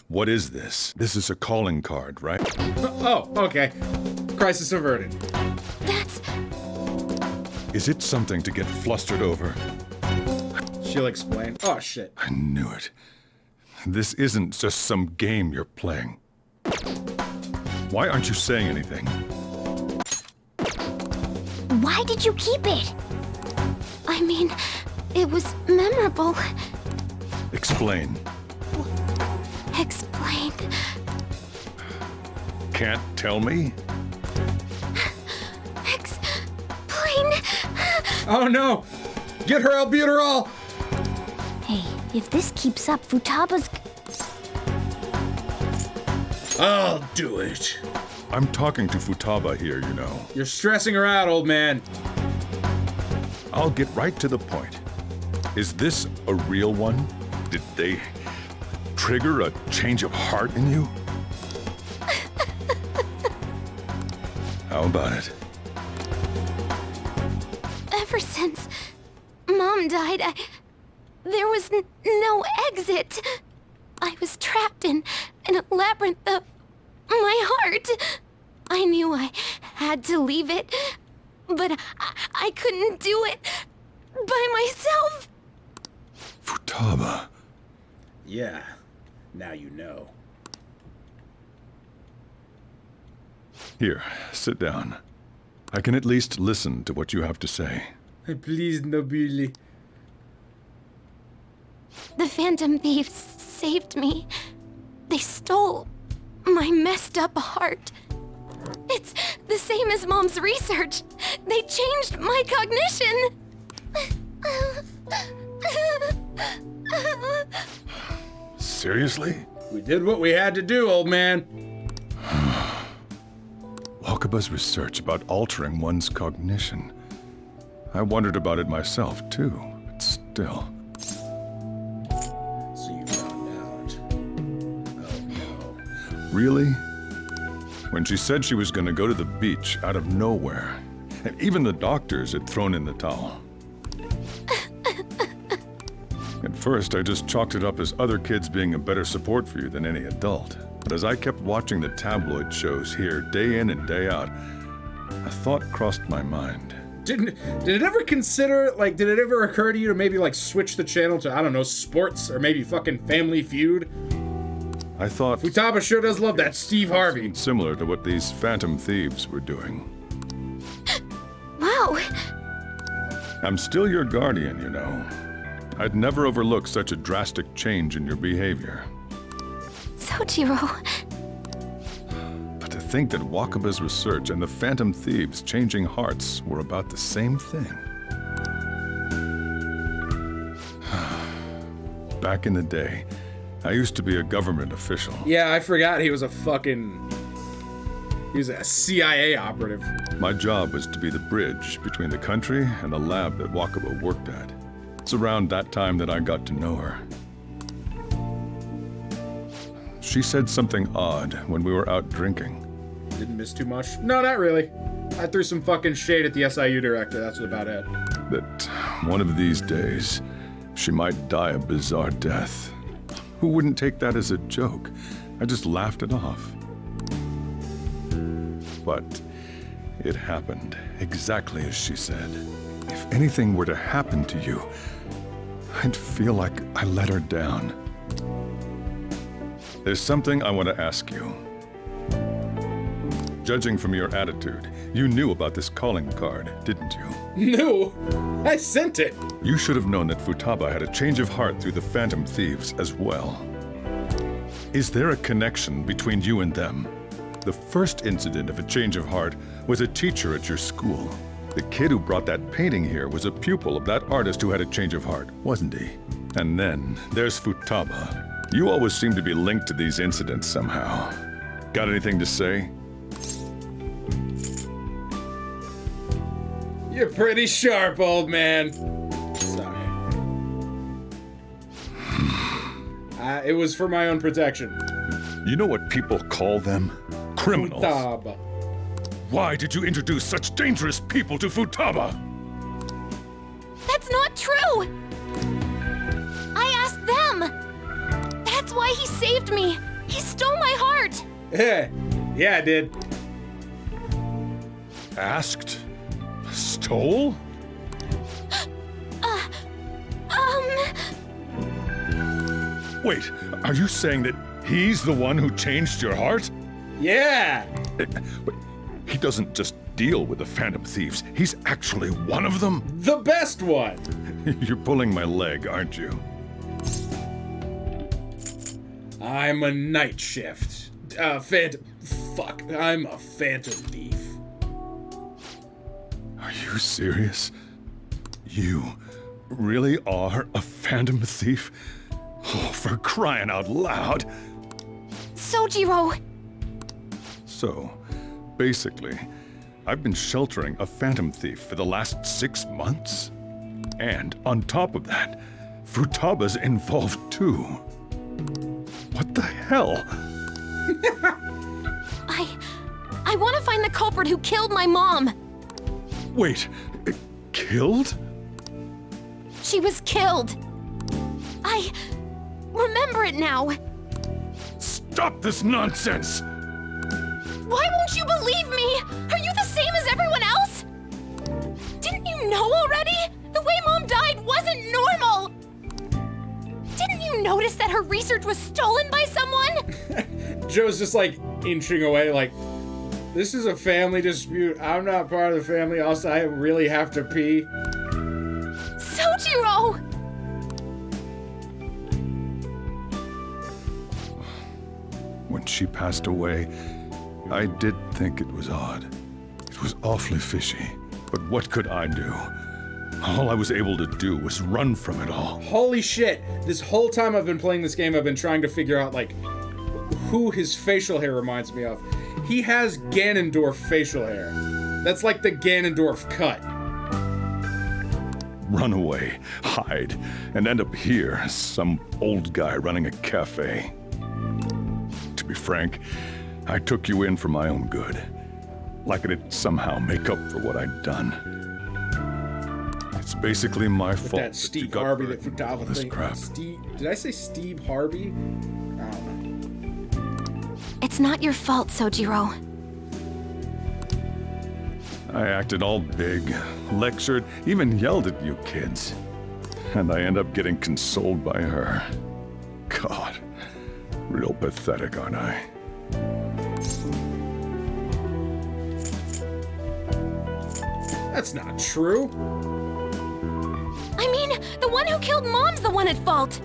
what is this? This is a calling card, right? Oh, okay. Crisis averted. That's... Is it something to get flustered over? She'll explain. Oh, shit. I knew it. This isn't just some game you're playing. Why aren't you saying anything? Why did you keep it? I mean, it was memorable. Explain. Explain. Can't tell me? Explain. Oh no! Get her albuterol! Hey, if this keeps up, Futaba's... I'll do it. I'm talking to Futaba here, you know. You're stressing her out, old man. I'll get right to the point. Is this a real one? Did they trigger a change of heart in you? How about it? Ever since Mom died, there was no exit. I was trapped in a labyrinth of my heart. I knew I had to leave it, but I couldn't do it by myself. Futaba. Yeah, now you know. Here, sit down. I can at least listen to what you have to say. Please, Nobili. The Phantom Thieves saved me. They stole my messed up heart. It's the same as Mom's research. They changed my cognition. Seriously? We did what we had to do, old man. Wakaba's research about altering one's cognition. I wondered about it myself, too, but still. So you found out. Oh no. Really? When she said she was gonna go to the beach out of nowhere, and even the doctors had thrown in the towel. At first, I just chalked it up as other kids being a better support for you than any adult. But as I kept watching the tabloid shows here, day in and day out, a thought crossed my mind. Did it ever consider, like, did it ever occur to you to maybe, like, switch the channel to, I don't know, sports or maybe fucking Family Feud? I thought... Futaba sure does love that Steve Harvey. Similar to what these Phantom Thieves were doing. Wow. I'm still your guardian, you know. I'd never overlook such a drastic change in your behavior. Sojiro. But to think that Wakaba's research and the Phantom Thieves changing hearts were about the same thing. Back in the day, I used to be a government official. Yeah, I forgot he was a fucking... He was a CIA operative. My job was to be the bridge between the country and the lab that Wakaba worked at. It's around that time that I got to know her. She said something odd when we were out drinking. Didn't miss too much? No, not really. I threw some fucking shade at the SIU director, that's about it. That one of these days, she might die a bizarre death. Who wouldn't take that as a joke? I just laughed it off. But it happened exactly as she said. If anything were to happen to you, I'd feel like I let her down. There's something I want to ask you. Judging from your attitude, you knew about this calling card, didn't you? Knew? I sent it! You should have known that Futaba had a change of heart through the Phantom Thieves as well. Is there a connection between you and them? The first incident of a change of heart was a teacher at your school. The kid who brought that painting here was a pupil of that artist who had a change of heart, wasn't he? And then there's Futaba. You always seem to be linked to these incidents somehow. Got anything to say? You're pretty sharp, old man. it was for my own protection. You know what people call them? Criminals. Futaba. Why did you introduce such dangerous people to Futaba? That's not true! I asked them! That's why he saved me! He stole my heart! Yeah, I did. Asked? Stole? Wait, are you saying that he's the one who changed your heart? Yeah! He doesn't just deal with the Phantom Thieves. He's actually one of them? The best one! You're pulling my leg, aren't you? I'm a night shift. Fuck, I'm a Phantom Thief. Are you serious? You really are a Phantom Thief? Oh, for crying out loud! Sojiro! So, basically, I've been sheltering a Phantom Thief for the last 6 months. And on top of that, Futaba's involved too. What the hell? I want to find the culprit who killed my mom! Wait, killed? She was killed! I remember it now! Stop this nonsense! Why won't you believe me? Are you the same as everyone else? Didn't you know already? The way Mom died wasn't normal! Didn't you notice that her research was stolen by someone? Joe's just like inching away like, this is a family dispute. I'm not part of the family. Also, I really have to pee. Sojiro! When she passed away, I did think it was odd. It was awfully fishy. But what could I do? All I was able to do was run from it all. Holy shit. This whole time I've been playing this game, I've been trying to figure out, like, who his facial hair reminds me of. He has Ganondorf facial hair. That's like the Ganondorf cut. Run away, hide, and end up here as some old guy running a cafe. To be frank, I took you in for my own good. Like it'd somehow make up for what I'd done. It's basically my With fault that Steve Harvey that Futaba this thing. crap. Did I say Steve Harvey? I don't know. It's not your fault, Sojiro. I acted all big, lectured, even yelled at you kids. And I end up getting consoled by her. God, real pathetic, aren't I? That's not true. I mean, the one who killed Mom's the one at fault.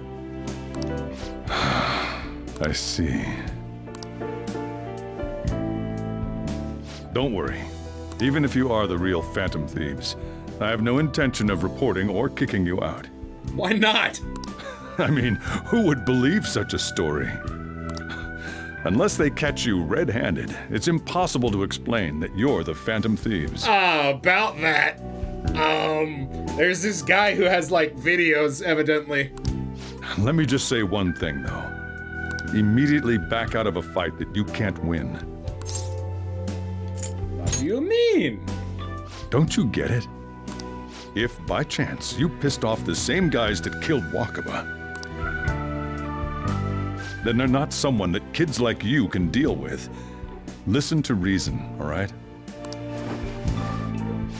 I see. Don't worry. Even if you are the real Phantom Thieves, I have no intention of reporting or kicking you out. Why not? I mean, who would believe such a story? Unless they catch you red-handed, it's impossible to explain that you're the Phantom Thieves. About that. There's this guy who has, like, videos, evidently. Let me just say one thing, though. Immediately back out of a fight that you can't win. What do you mean? Don't you get it? If, by chance, you pissed off the same guys that killed Wakaba, then they're not someone that kids like you can deal with. Listen to reason, all right?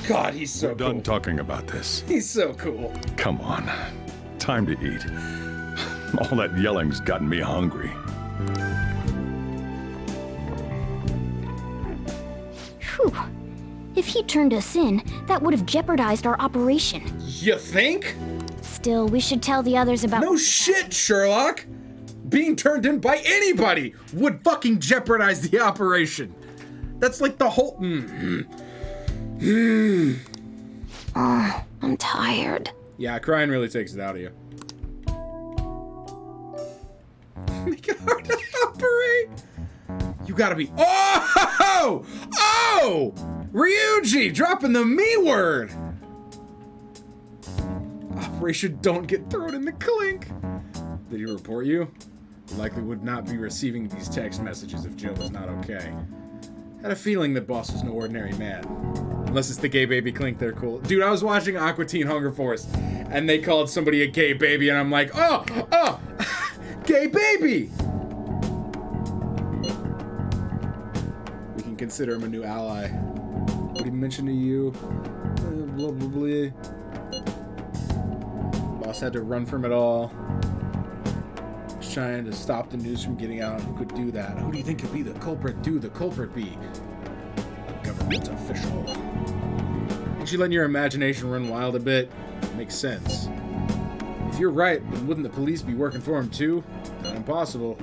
God, he's so We're done talking about this. He's so cool. Come on. Time to eat. All that yelling's gotten me hungry. Whew. If he turned us in, that would have jeopardized our operation. You think? Still, we should tell the others about— No shit, Sherlock! Being turned in by anybody would fucking jeopardize the operation. That's like the whole— Oh, I'm tired. Yeah, crying really takes it out of you. Make it hard to operate. You gotta be— Oh! Oh! Ryuji dropping the me word. Operation Don't Get Thrown in the Clink. Did he report you? Likely would not be receiving these text messages if Joe was not okay. Had a feeling that boss was no ordinary man. Unless it's the gay baby Clink, they're cool. Dude, I was watching Aqua Teen Hunger Force, and they called somebody a gay baby, and I'm like, oh, gay baby! We can consider him a new ally. What he mentioned to you? Blah, blah, blah. Boss had to run from it all. Was trying to stop the news from getting out. Who could do that? Who do you think could be the culprit? Do the culprit be a government official? Ain't you letting your imagination run wild a bit? Makes sense. If you're right, then wouldn't the police be working for him too? Not impossible.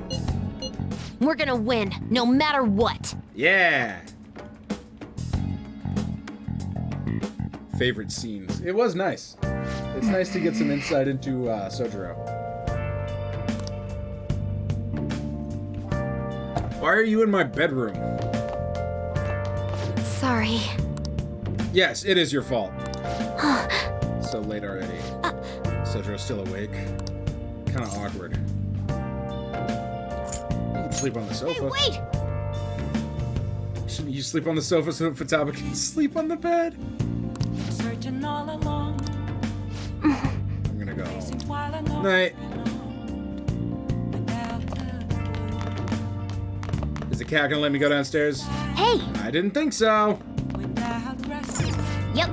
We're gonna win, no matter what. Yeah. Favorite scenes. It was nice. It's nice to get some insight into Sojiro. Why are you in my bedroom? Sorry. Yes, it is your fault. So late already. Sojiro's still awake. Kind of awkward. You can sleep on the sofa. Hey, wait! Shouldn't you sleep on the sofa so Futaba can sleep on the bed? Searching all along. I'm gonna go. Night. Is the cat gonna let me go downstairs? Hey! I didn't think so. Yep.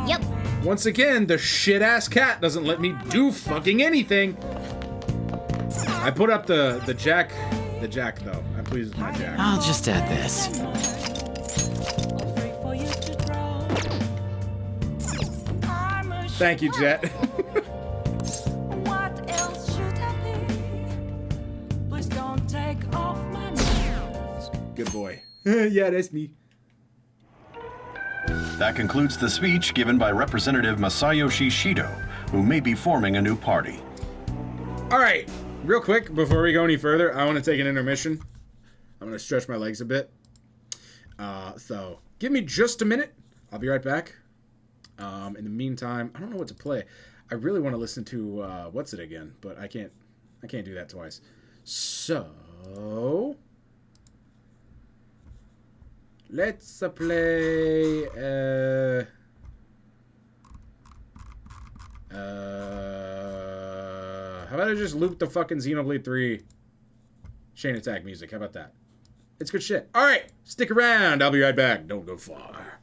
Yep. Once again, the shit-ass cat doesn't let me do fucking anything. I put up the jack though. I'm pleased with my jack. I'll just add this. Thank you, Jet. What else should I be? Please don't take off my nails. Good boy. Yeah, that's me. That concludes the speech given by Representative Masayoshi Shido, who may be forming a new party. All right, real quick, before we go any further, I want to take an intermission. I'm going to stretch my legs a bit. So give me just a minute. I'll be right back. In the meantime, I don't know what to play. I really want to listen to what's it again, but I can't do that twice. So let's play how about I just loop the fucking Xenoblade 3 Chain Attack music? How about that? It's good shit. All right, stick around. I'll be right back. Don't go far.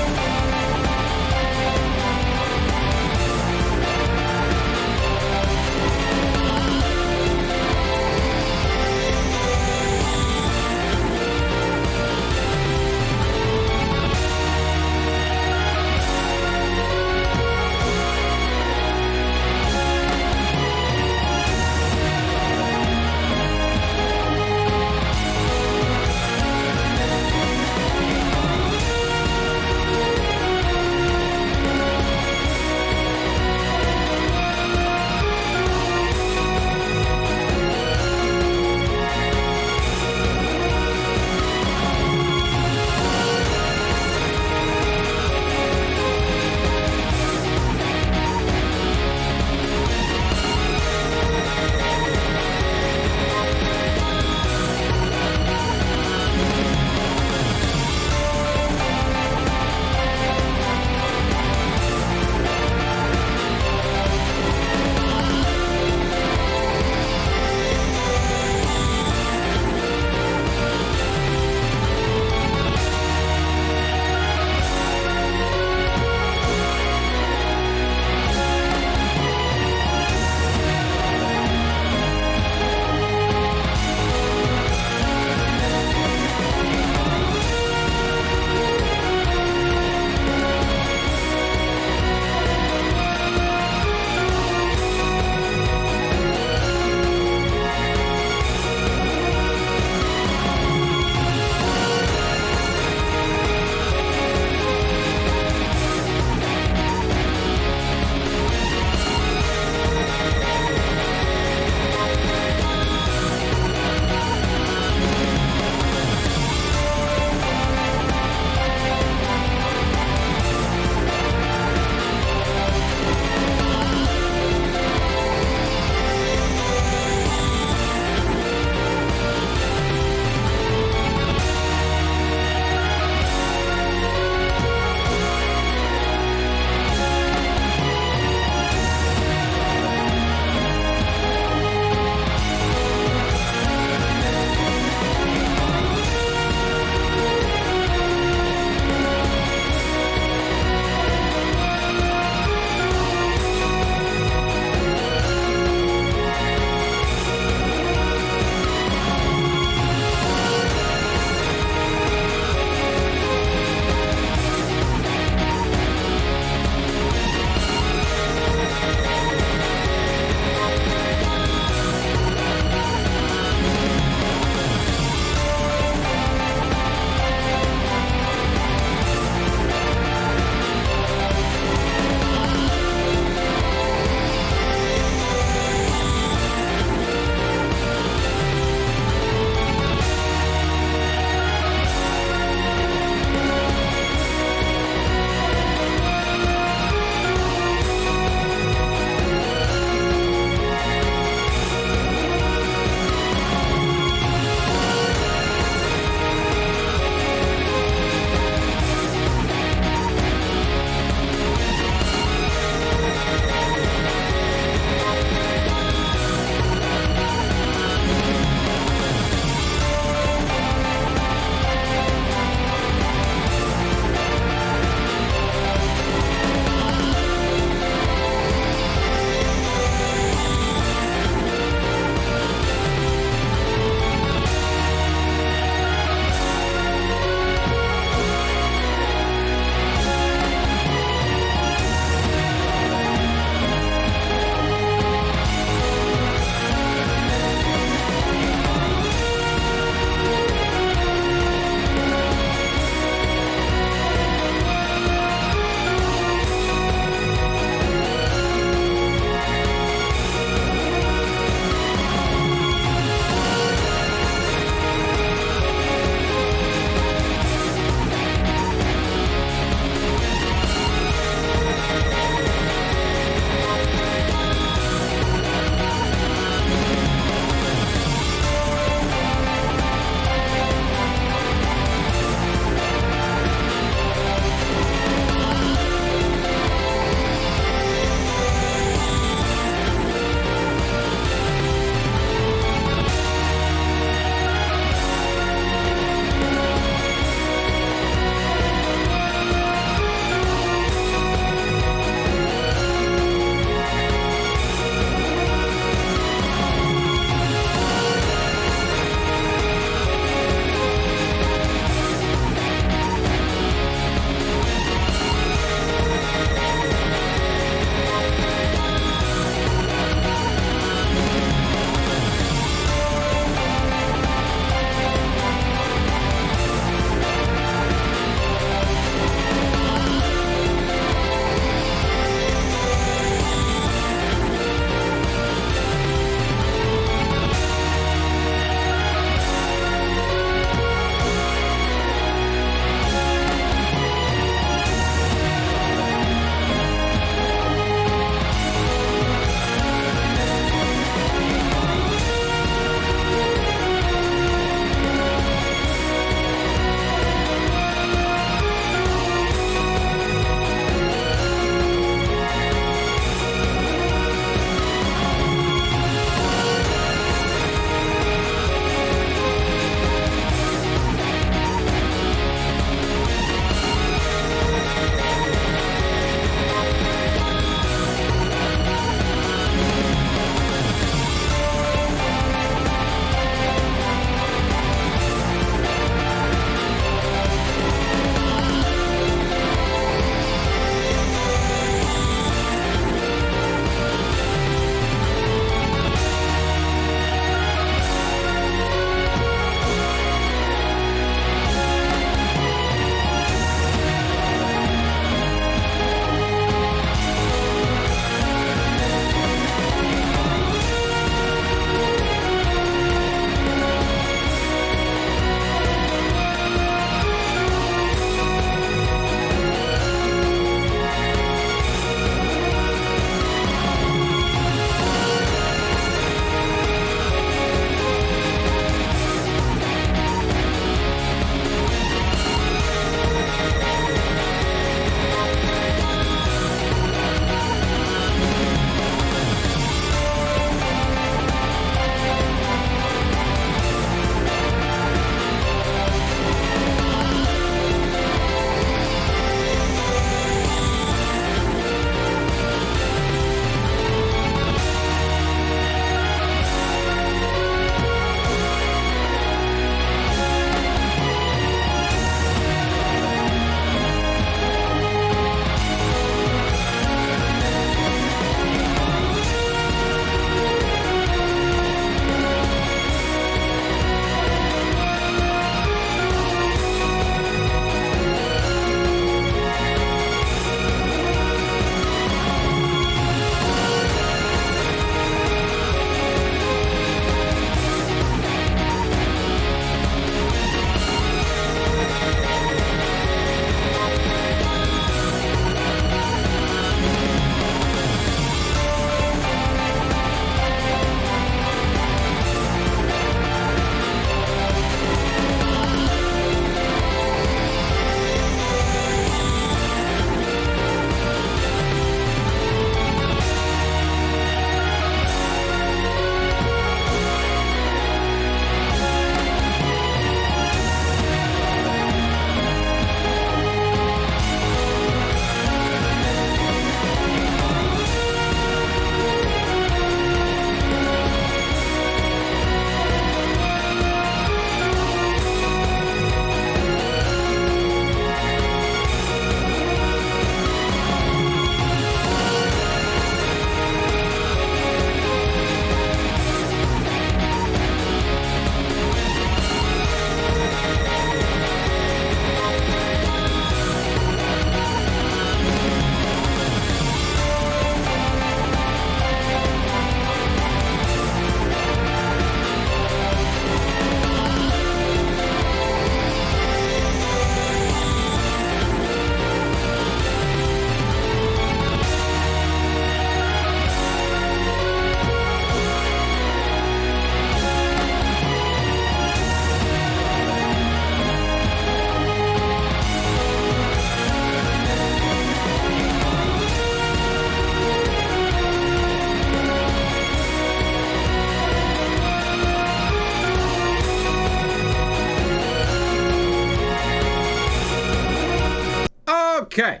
Okay.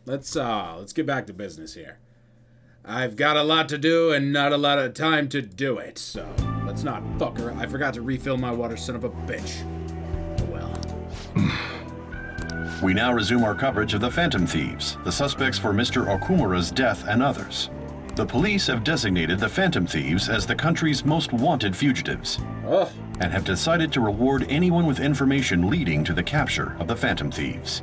Let's get back to business here. I've got a lot to do and not a lot of time to do it, so let's not fuck around. I forgot to refill my water, son of a bitch. Oh well. We now resume our coverage of the Phantom Thieves, the suspects for Mr. Okumura's death and others. The police have designated the Phantom Thieves as the country's most wanted fugitives, and have decided to reward anyone with information leading to the capture of the Phantom Thieves.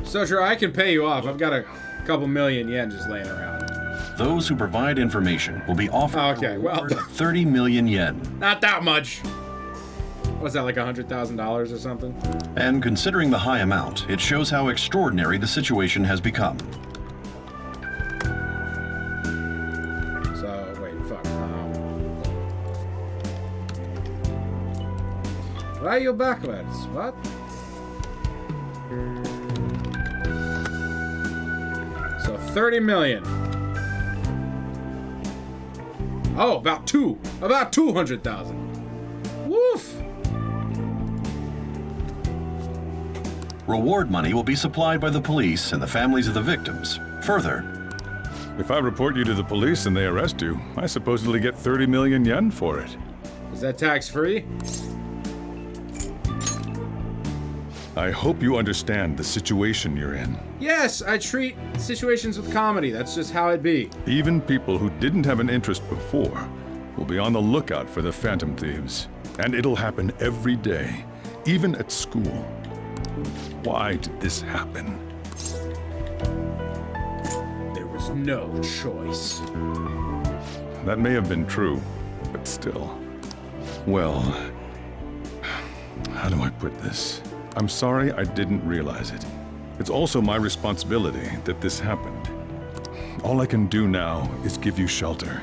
So sure, I can pay you off. I've got a couple million yen just laying around. Those who provide information will be offered a reward of 30 million yen. Not that much. What's that, like $100,000 or something? And considering the high amount, it shows how extraordinary the situation has become. So, wait, fuck. Why are you backwards? What? So 30 million. Oh, about 200,000. Woof. Reward money will be supplied by the police and the families of the victims. Further, if I report you to the police and they arrest you, I supposedly get 30 million yen for it. Is that tax-free? I hope you understand the situation you're in. Yes, I treat situations with comedy. That's just how it be. Even people who didn't have an interest before will be on the lookout for the Phantom Thieves. And it'll happen every day, even at school. Why did this happen? There was no choice. That may have been true, but still. Well, how do I put this? I'm sorry I didn't realize it. It's also my responsibility that this happened. All I can do now is give you shelter.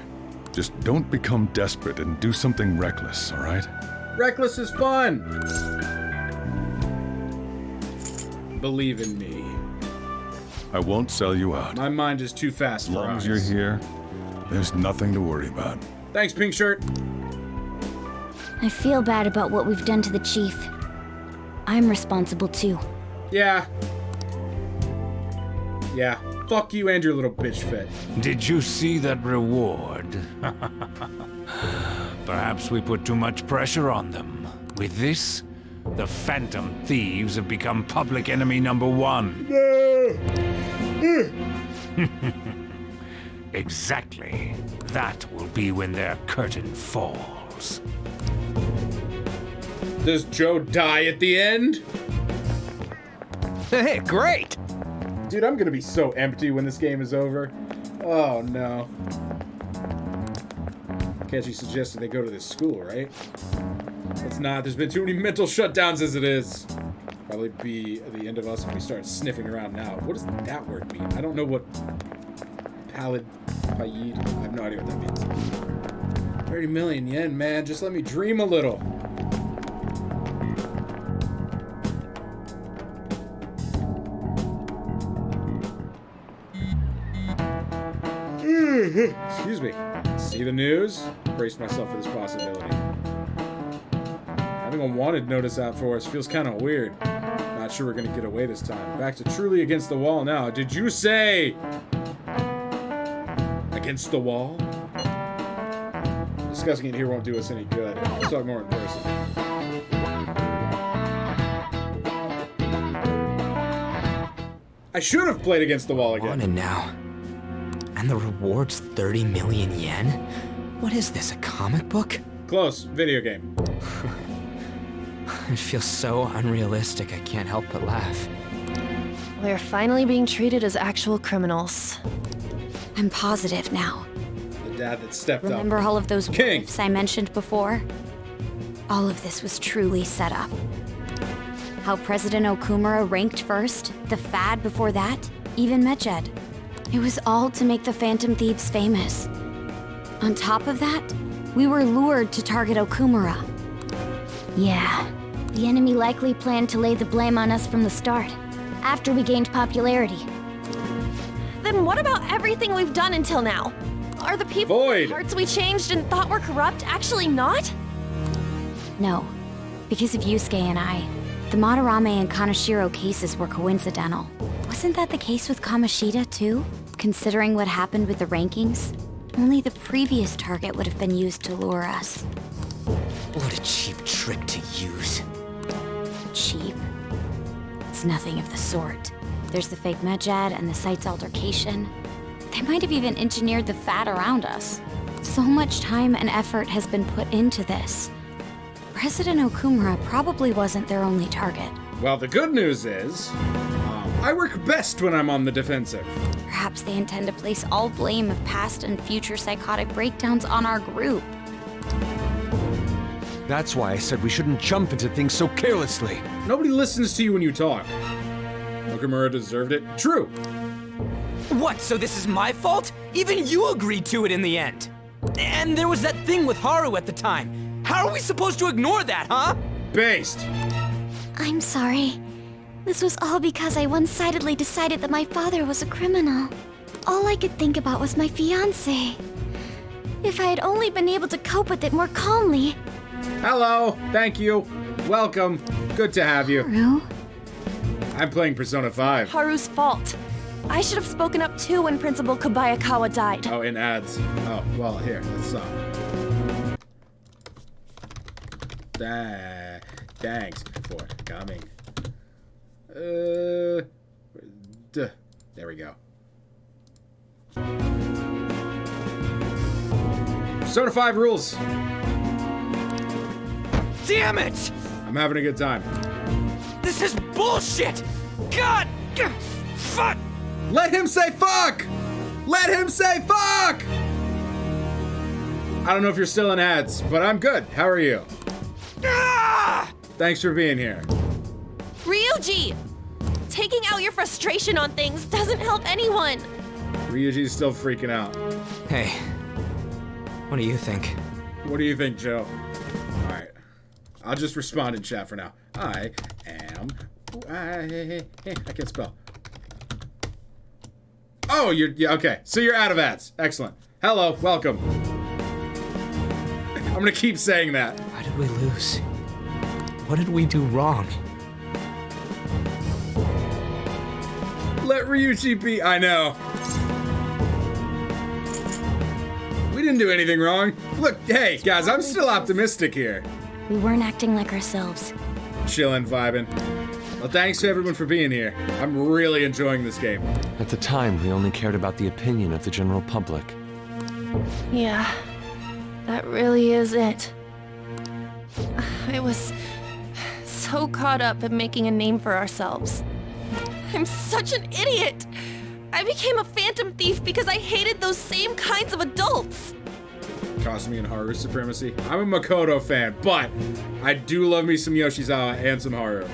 Just don't become desperate and do something reckless, all right? Reckless is fun. Believe in me. I won't sell you out. My mind is too fast for As long us. as you're here, there's nothing to worry about. Thanks, Pink Shirt. I feel bad about what we've done to the chief. I'm responsible too. Yeah. Yeah. Fuck you and your little bitch fit. Did you see that reward? Perhaps we put too much pressure on them. With this, the Phantom Thieves have become public enemy #1. Exactly. That will be when their curtain falls. Does Joe die at the end? Hey, great! Dude, I'm gonna be so empty when this game is over. Oh no. Catchy suggested they go to this school, right? Let's not. There's been too many mental shutdowns as it is. Probably be the end of us if we start sniffing around now. What does that word mean? I don't know what... Pallid... Payid... I have no idea what that means. 30 million yen, man. Just let me dream a little. Excuse me. See the news? Brace myself for this possibility. Having a wanted notice out for us feels kind of weird. Not sure we're gonna get away this time. Back to truly against the wall now. Did you say against the wall? Discussing it here won't do us any good. We'll talk more in person. I should have played against the wall again. On and now. And the reward's 30 million yen? What is this, a comic book? Close. Video game. It feels so unrealistic, I can't help but laugh. We're finally being treated as actual criminals. I'm positive now. The dad that stepped Remember up. all of those ifs I mentioned before? All of this was truly set up. How President Okumura ranked first, the Fad before that, even Mechad. It was all to make the Phantom Thieves famous. On top of that, we were lured to target Okumura. Yeah, the enemy likely planned to lay the blame on us from the start, after we gained popularity. Then what about everything we've done until now? Are the people whose hearts we changed and thought were corrupt actually not? No, because of Yusuke and I, the Madarame and Kanashiro cases were coincidental. Wasn't that the case with Kamoshida, too? Considering what happened with the rankings, only the previous target would have been used to lure us. What a cheap trick to use. Cheap? It's nothing of the sort. There's the fake Medjed and the site's altercation. They might have even engineered the fat around us. So much time and effort has been put into this. President Okumura probably wasn't their only target. Well, the good news is, I work best when I'm on the defensive. Perhaps they intend to place all blame of past and future psychotic breakdowns on our group. That's why I said we shouldn't jump into things so carelessly. Nobody listens to you when you talk. Okumura deserved it. True. What, so this is my fault? Even you agreed to it in the end. And there was that thing with Haru at the time. How are we supposed to ignore that, huh? Based. I'm sorry. This was all because I one-sidedly decided that my father was a criminal. All I could think about was my fiancé. If I had only been able to cope with it more calmly. Hello. Thank you. Welcome. Good to have you. Haru? I'm playing Persona 5. Haru's fault. I should have spoken up too when Principal Kobayakawa died. Oh, in ads. Oh, well, here, let's thanks for coming. There we go. Persona 5 rules. Damn it! I'm having a good time. This is bullshit! God! Fuck! Let him say fuck! Let him say fuck! I don't know if you're still in ads, but I'm good. How are you? Ah! Thanks for being here. Ryuji! Taking out your frustration on things doesn't help anyone. Ryuji's still freaking out. Hey, what do you think? What do you think, Joe? Alright. I'll just respond in chat for now. I can't spell. Oh, yeah, okay. So you're out of ads. Excellent. Hello, welcome. I'm gonna keep saying that. Why did we lose? What did we do wrong? Let Ryuji be. I know. We didn't do anything wrong. Look, hey, guys, I'm still optimistic here. We weren't acting like ourselves. Chillin', vibing. Well, thanks to everyone for being here. I'm really enjoying this game. At the time, we only cared about the opinion of the general public. Yeah, that really is it. I was so caught up in making a name for ourselves. I'm such an idiot! I became a phantom thief because I hated those same kinds of adults! Kasumi and Haru supremacy. I'm a Makoto fan, but I do love me some Yoshizawa and some Haru.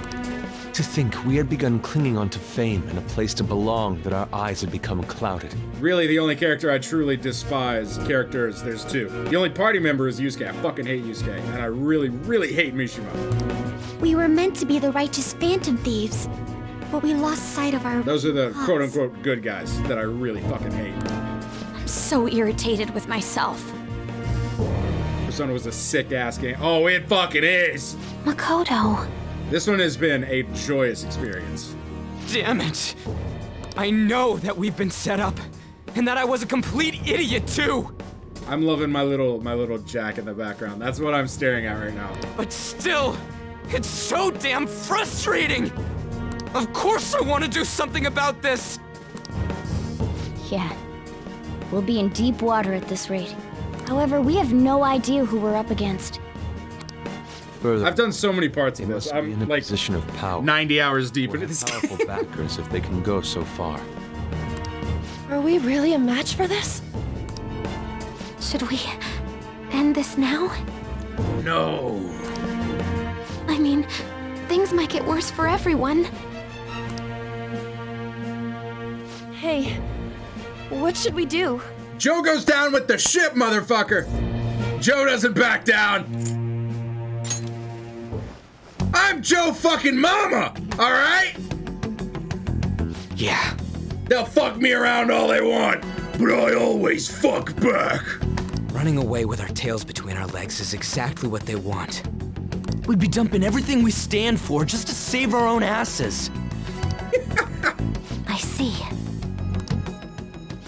To think we had begun clinging onto fame and a place to belong that our eyes had become clouded. Really, the only character I truly despise, there's two. The only party member is Yusuke. I fucking hate Yusuke, and I really, really hate Mishima. We were meant to be the righteous phantom thieves, but we lost sight of our Those are the cause. quote-unquote good guys that I really fucking hate. I'm so irritated with myself. Persona was a sick-ass game. Oh, it fucking is! Makoto. This one has been a joyous experience. Damn it! I know that we've been set up, and that I was a complete idiot too! I'm loving my little Jack in the background. That's what I'm staring at right now. But still, it's so damn frustrating! Of course I want to do something about this! Yeah. We'll be in deep water at this rate. However, we have no idea who we're up against. Further, I've done so many parts of this. be in I'm a like position of power. 90 hours deep into Have this powerful game. backers if they can go so far. Are we really a match for this? Should we end this now? No. I mean, things might get worse for everyone. Hey, what should we do? Joe goes down with the ship, motherfucker! Joe doesn't back down! I'm Joe fucking mama! Alright? Yeah. They'll fuck me around all they want, but I always fuck back. Running away with our tails between our legs is exactly what they want. We'd be dumping everything we stand for just to save our own asses. I see.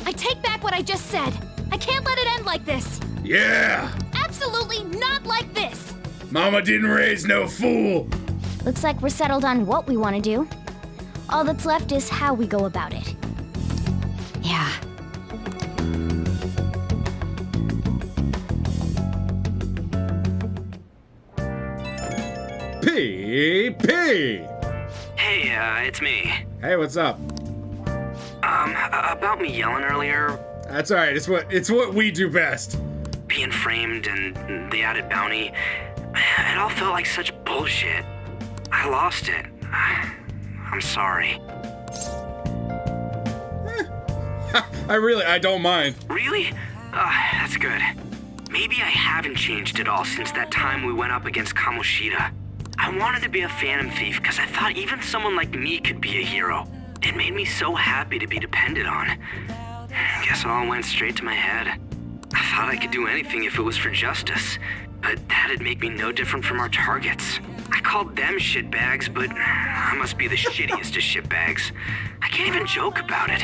I take back what I just said. I can't let it end like this. Yeah! Absolutely not like this. Mama didn't raise no fool! Looks like we're settled on what we want to do. All that's left is how we go about it. Yeah. P.P. Hey, it's me. Hey, what's up? About me yelling earlier, That's alright, it's what we do best. being framed and the added bounty, it all felt like such bullshit. I lost it. I'm sorry. I don't mind. Really? That's good. Maybe I haven't changed at all since that time we went up against Kamoshida. I wanted to be a Phantom Thief because I thought even someone like me could be a hero. It made me so happy to be depended on. Guess it all went straight to my head. I thought I could do anything if it was for justice, but that'd make me no different from our targets. I called them shitbags, but I must be the shittiest of shitbags. I can't even joke about it.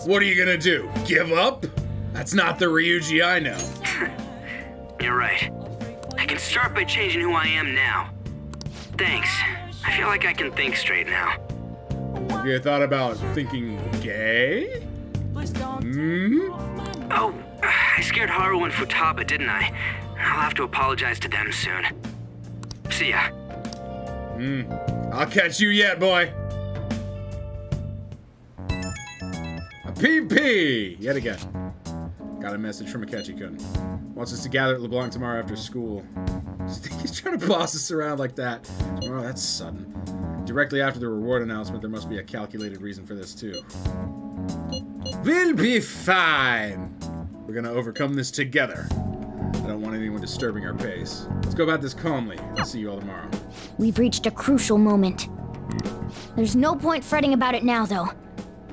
What are you gonna do? Give up? That's not the Ryuji I know. You're right. I can start by changing who I am now. Thanks. I feel like I can think straight now. Have you thought about thinking gay? Oh, I scared Haru and Futaba, didn't I? I'll have to apologize to them soon. See ya. I'll catch you yet, boy. A PP! Yet again. Got a message from Akechi-kun. Wants us to gather at LeBlanc tomorrow after school. He's trying to boss us around like that. Tomorrow, that's sudden. Directly after the reward announcement, there must be a calculated reason for this, too. We'll be fine. We're gonna overcome this together. I don't want anyone disturbing our pace. Let's go about this calmly. I'll see you all tomorrow. We've reached a crucial moment. There's no point fretting about it now, though.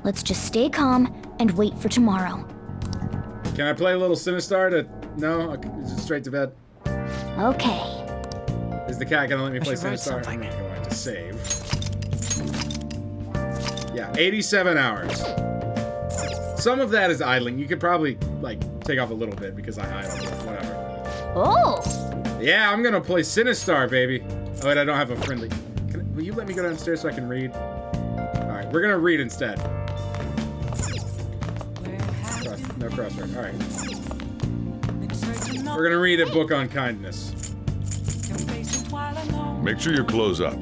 Let's just stay calm and wait for tomorrow. Can I play a little Sinistar to... No? Is it straight to bed? Okay. Is the cat gonna let me play should write Sinistar? something. I'm going to save. Yeah, 87 hours. Some of that is idling. You could probably, like, take off a little bit because I idle. Whatever. Oh! Yeah, I'm gonna play Sinistar, baby. Oh, wait, I don't have a friendly... Will you let me go downstairs so I can read? Alright, we're gonna read instead. No crossword. Alright. We're gonna read a book on kindness. Make sure you close up.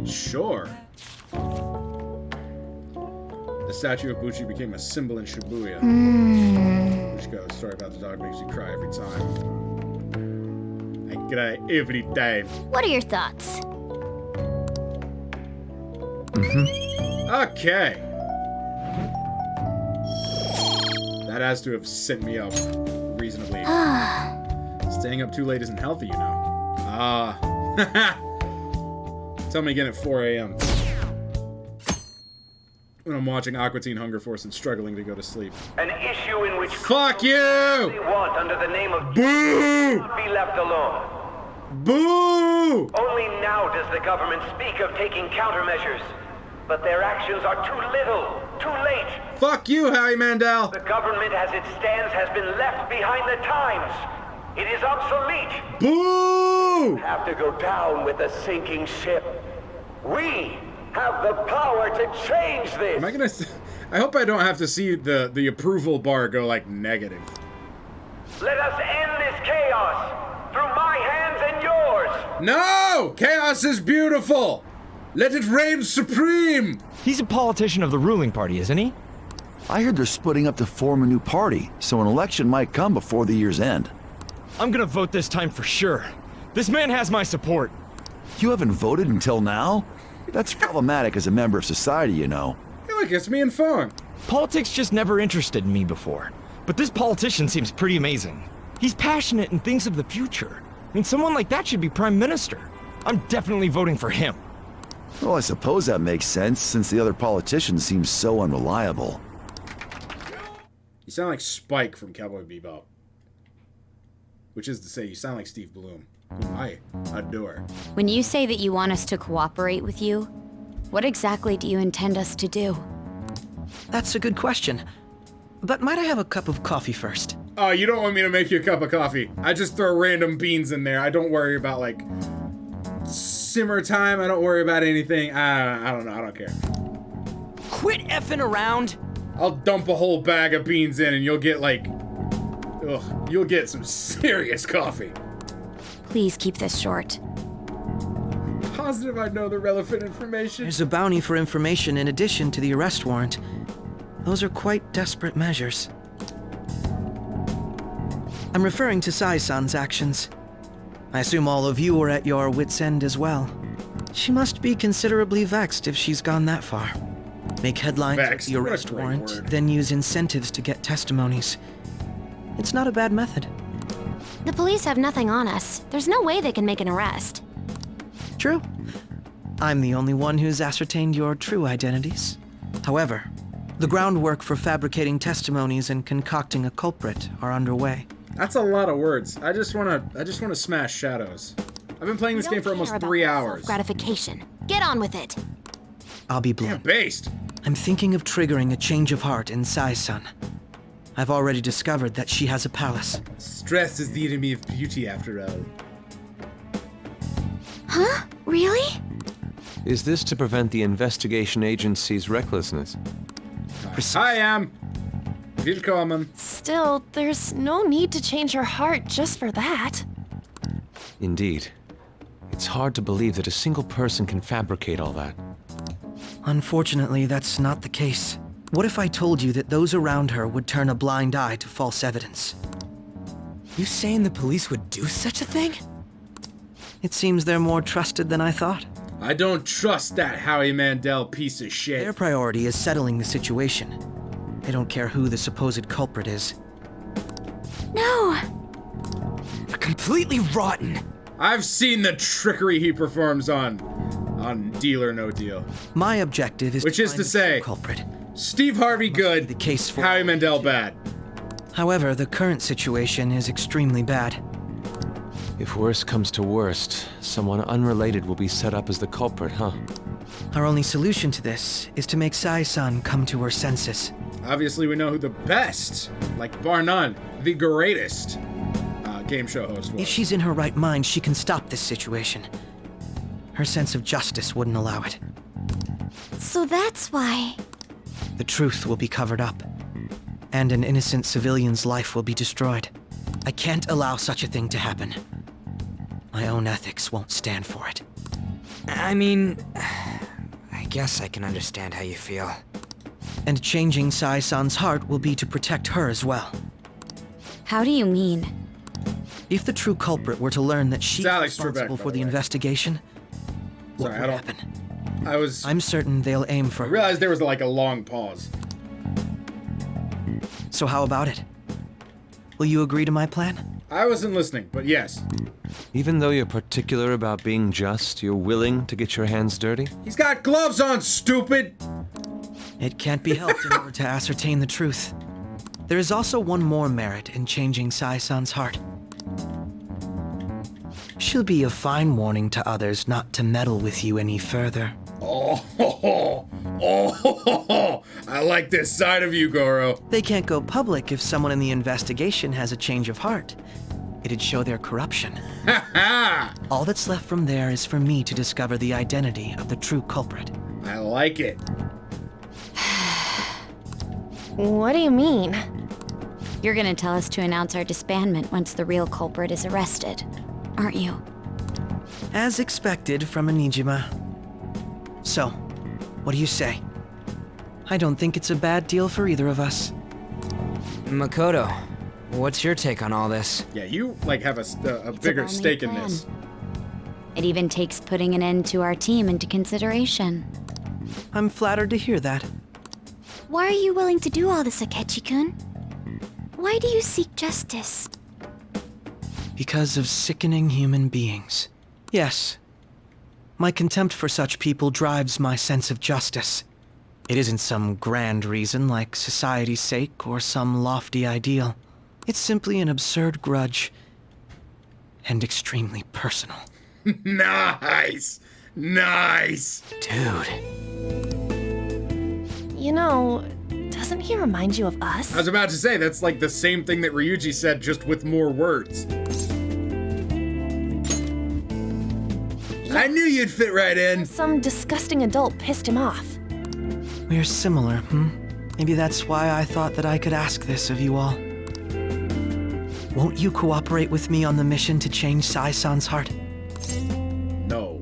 Sure. The statue of Buchi became a symbol in Shibuya. Which goes, story about the dog makes you cry every time. I cry every time. What are your thoughts? Okay. That has to have sent me up reasonably. Staying up too late isn't healthy, you know. Tell me again at 4 a.m. when I'm watching Aqua Teen Hunger Force and struggling to go to sleep. An issue in which Fuck you! they want under the name of Boo! not be left alone. Boo! Only now does the government speak of taking countermeasures, but their actions are too little, too late. Fuck you, Howie Mandel! The government as it stands has been left behind the times. It is obsolete. Boo! Have to go down with the sinking ship. We have the power to change this. Am I gonna... I hope I don't have to see the approval bar go, like, negative. Let us end this chaos through my hands and yours. No! Chaos is beautiful! Let it reign supreme! He's a politician of the ruling party, isn't he? I heard they're splitting up to form a new party, so an election might come before the year's end. I'm gonna vote this time for sure. This man has my support. You haven't voted until now? That's problematic as a member of society, you know. Hey, look, it's me and Fong. Politics just never interested me before. But this politician seems pretty amazing. He's passionate and thinks of the future. I mean, someone like that should be prime minister. I'm definitely voting for him. Well, I suppose that makes sense, since the other politicians seem so unreliable. You sound like Spike from Cowboy Bebop. which is to say you sound like Steve Bloom, whom I adore. When you say that you want us to cooperate with you, what exactly do you intend us to do? That's a good question. But might I have a cup of coffee first? Oh, you don't want me to make you a cup of coffee. I just throw random beans in there. I don't worry about, like, simmer time. I don't worry about anything. I don't know. I don't care. Quit effing around. I'll dump a whole bag of beans in and you'll get, like, you'll get some serious coffee. Please keep this short. Positive I know the relevant information. There's a bounty for information in addition to the arrest warrant. Those are quite desperate measures. I'm referring to Sai-san's actions. I assume all of you are at your wits' end as well. She must be considerably vexed if she's gone that far. Make headlines with the arrest warrant, then use incentives to get testimonies. It's not a bad method. The police have nothing on us. There's no way they can make an arrest. True. I'm the only one who's ascertained your true identities. However, the groundwork for fabricating testimonies and concocting a culprit are underway. That's a lot of words. I just wanna smash shadows. I've been playing this game for almost 3 hours. Gratification. Get on with it. I'll be blunt. Yeah, based. I'm thinking of triggering a change of heart in Sai-san. I've already discovered that she has a palace. Stress is the enemy of beauty, after all. Huh? Really? Is this to prevent the investigation agency's recklessness? I am. Willkommen. Still, there's no need to change her heart just for that. Indeed. It's hard to believe that a single person can fabricate all that. Unfortunately, that's not the case. What if I told you that those around her would turn a blind eye to false evidence? You saying the police would do such a thing? It seems they're more trusted than I thought. I don't trust that Howie Mandel piece of shit. Their priority is settling the situation. They don't care who the supposed culprit is. No! They're completely rotten. I've seen the trickery he performs on Deal or No Deal. My objective is to say, culprit. Steve Harvey good, the case for Howie Mandel bad. However, the current situation is extremely bad. If worst comes to worst, someone unrelated will be set up as the culprit, huh? Our only solution to this is to make Sai-san come to her senses. Obviously, we know who the best, like bar none, the greatest game show host was. If she's in her right mind, she can stop this situation. Her sense of justice wouldn't allow it. So that's why... The truth will be covered up, and an innocent civilian's life will be destroyed. I can't allow such a thing to happen. My own ethics won't stand for it. I mean, I guess I can understand how you feel. And changing Sai-san's heart will be to protect her as well. How do you mean? If the true culprit were to learn that she's responsible for the investigation, what would happen? I'm certain they'll aim for... I realized there was like a long pause. So how about it? Will you agree to my plan? I wasn't listening, but yes. Even though you're particular about being just, you're willing to get your hands dirty? He's got gloves on, stupid! It can't be helped in order to ascertain the truth. There is also one more merit in changing Sai-san's heart. She'll be a fine warning to others not to meddle with you any further. I like this side of you, Goro. They can't go public if someone in the investigation has a change of heart. It'd show their corruption. All that's left from there is for me to discover the identity of the true culprit. I like it. What do you mean? You're gonna tell us to announce our disbandment once the real culprit is arrested, aren't you? As expected from a Nijima. So, what do you say? I don't think it's a bad deal for either of us. Makoto, what's your take on all this? Yeah, you, like, have a bigger stake in this. It even takes putting an end to our team into consideration. I'm flattered to hear that. Why are you willing to do all this, Akechi-kun? Why do you seek justice? Because of sickening human beings. Yes. My contempt for such people drives my sense of justice. It isn't some grand reason like society's sake or some lofty ideal. It's simply an absurd grudge, and extremely personal. Nice! Nice! Dude. You know, doesn't he remind you of us? I was about to say, that's like the same thing that Ryuji said, just with more words. I knew you'd fit right in. Some disgusting adult pissed him off. We're similar, Maybe that's why I thought that I could ask this of you all. Won't you cooperate with me on the mission to change Sai-san's heart? No.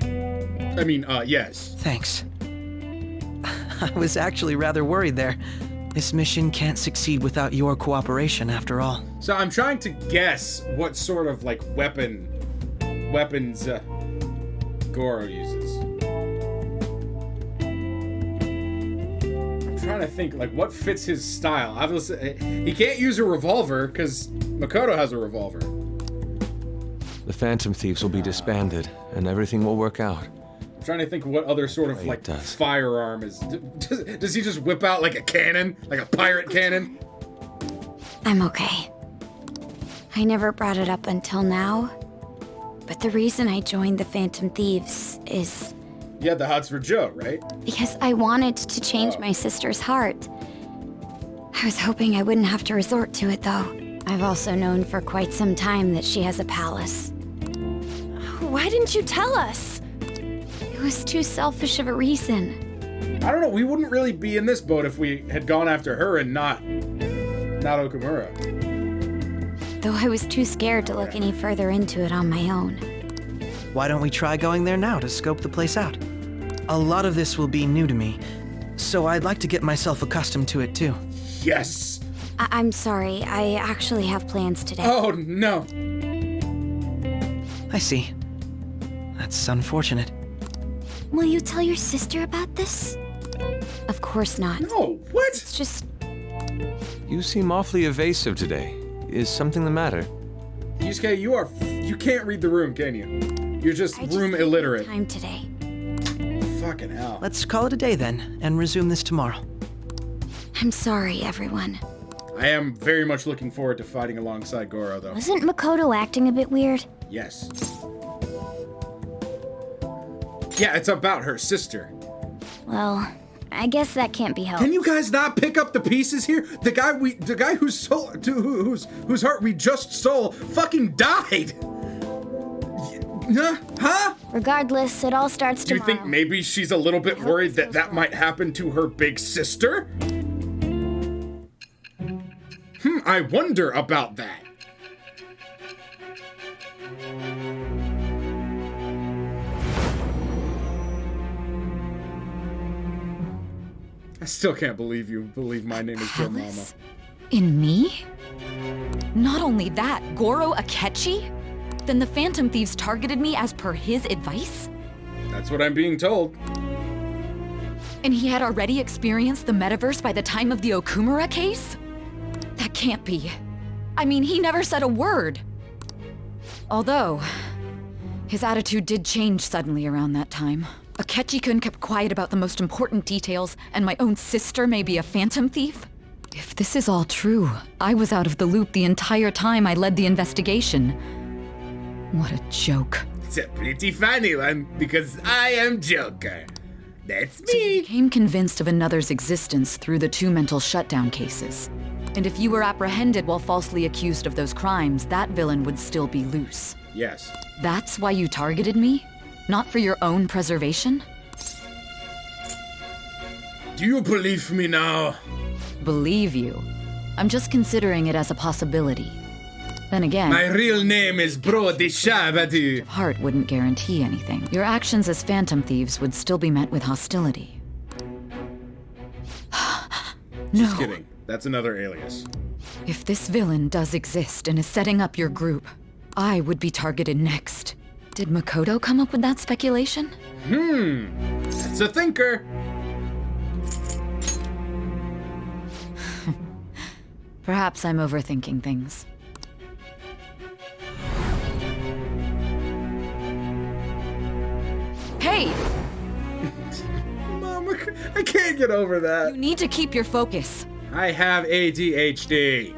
I mean, yes. Thanks. I was actually rather worried there. This mission can't succeed without your cooperation, after all. So I'm trying to guess what sort of, like, weapons, Goro uses. I'm trying to think, like, what fits his style. Obviously, he can't use a revolver, because Makoto has a revolver. The Phantom Thieves will be disbanded, and everything will work out. I'm trying to think what other sort of, like, firearm is... Does he just whip out, like, a cannon? Like a pirate cannon? I'm okay. I never brought it up until now, but the reason I joined the Phantom Thieves is... You had the hots for Joe, right? Because I wanted to change my sister's heart. I was hoping I wouldn't have to resort to it, though. I've also known for quite some time that she has a palace. Why didn't you tell us? It was too selfish of a reason. I don't know, we wouldn't really be in this boat if we had gone after her and not Okumura. Though I was too scared to look any further into it on my own. Why don't we try going there now to scope the place out? A lot of this will be new to me, so I'd like to get myself accustomed to it too. Yes! I'm sorry, I actually have plans today. Oh, no. I see. That's unfortunate. Will you tell your sister about this? Of course not. No, what? It's just... You seem awfully evasive today. Is something the matter? Yusuke, you can't read the room, can you? You're just room illiterate. Time today. Fucking hell. Let's call it a day then, and resume this tomorrow. I'm sorry, everyone. I am very much looking forward to fighting alongside Goro, though. Wasn't Makoto acting a bit weird? Yes. Yeah, it's about her sister. Well, I guess that can't be helped. Can you guys not pick up the pieces here? The guy whose heart we just stole fucking died. Huh? Regardless, it all starts tomorrow. Do you think maybe she's a little bit worried that that might happen to her big sister? I wonder about that. I still can't believe you believe my name is Joe Mama. In me? Not only that, Goro Akechi? Then the Phantom Thieves targeted me as per his advice? That's what I'm being told. And he had already experienced the metaverse by the time of the Okumura case? That can't be. I mean, he never said a word. Although, his attitude did change suddenly around that time. Akechi-kun kept quiet about the most important details, and my own sister may be a Phantom Thief? If this is all true, I was out of the loop the entire time I led the investigation. What a joke. It's a pretty funny one, because I am Joker. That's me. So you became convinced of another's existence through the 2 mental shutdown cases. And if you were apprehended while falsely accused of those crimes, that villain would still be loose. Yes. That's why you targeted me? Not for your own preservation? Do you believe me now? Believe you? I'm just considering it as a possibility. Then again... My real name is Brody Shabadu. Heart wouldn't guarantee anything. Your actions as Phantom Thieves would still be met with hostility. No. Just kidding. That's another alias. If this villain does exist and is setting up your group, I would be targeted next. Did Makoto come up with that speculation? That's a thinker. Perhaps I'm overthinking things. Hey! Mama, I can't get over that. You need to keep your focus. I have ADHD.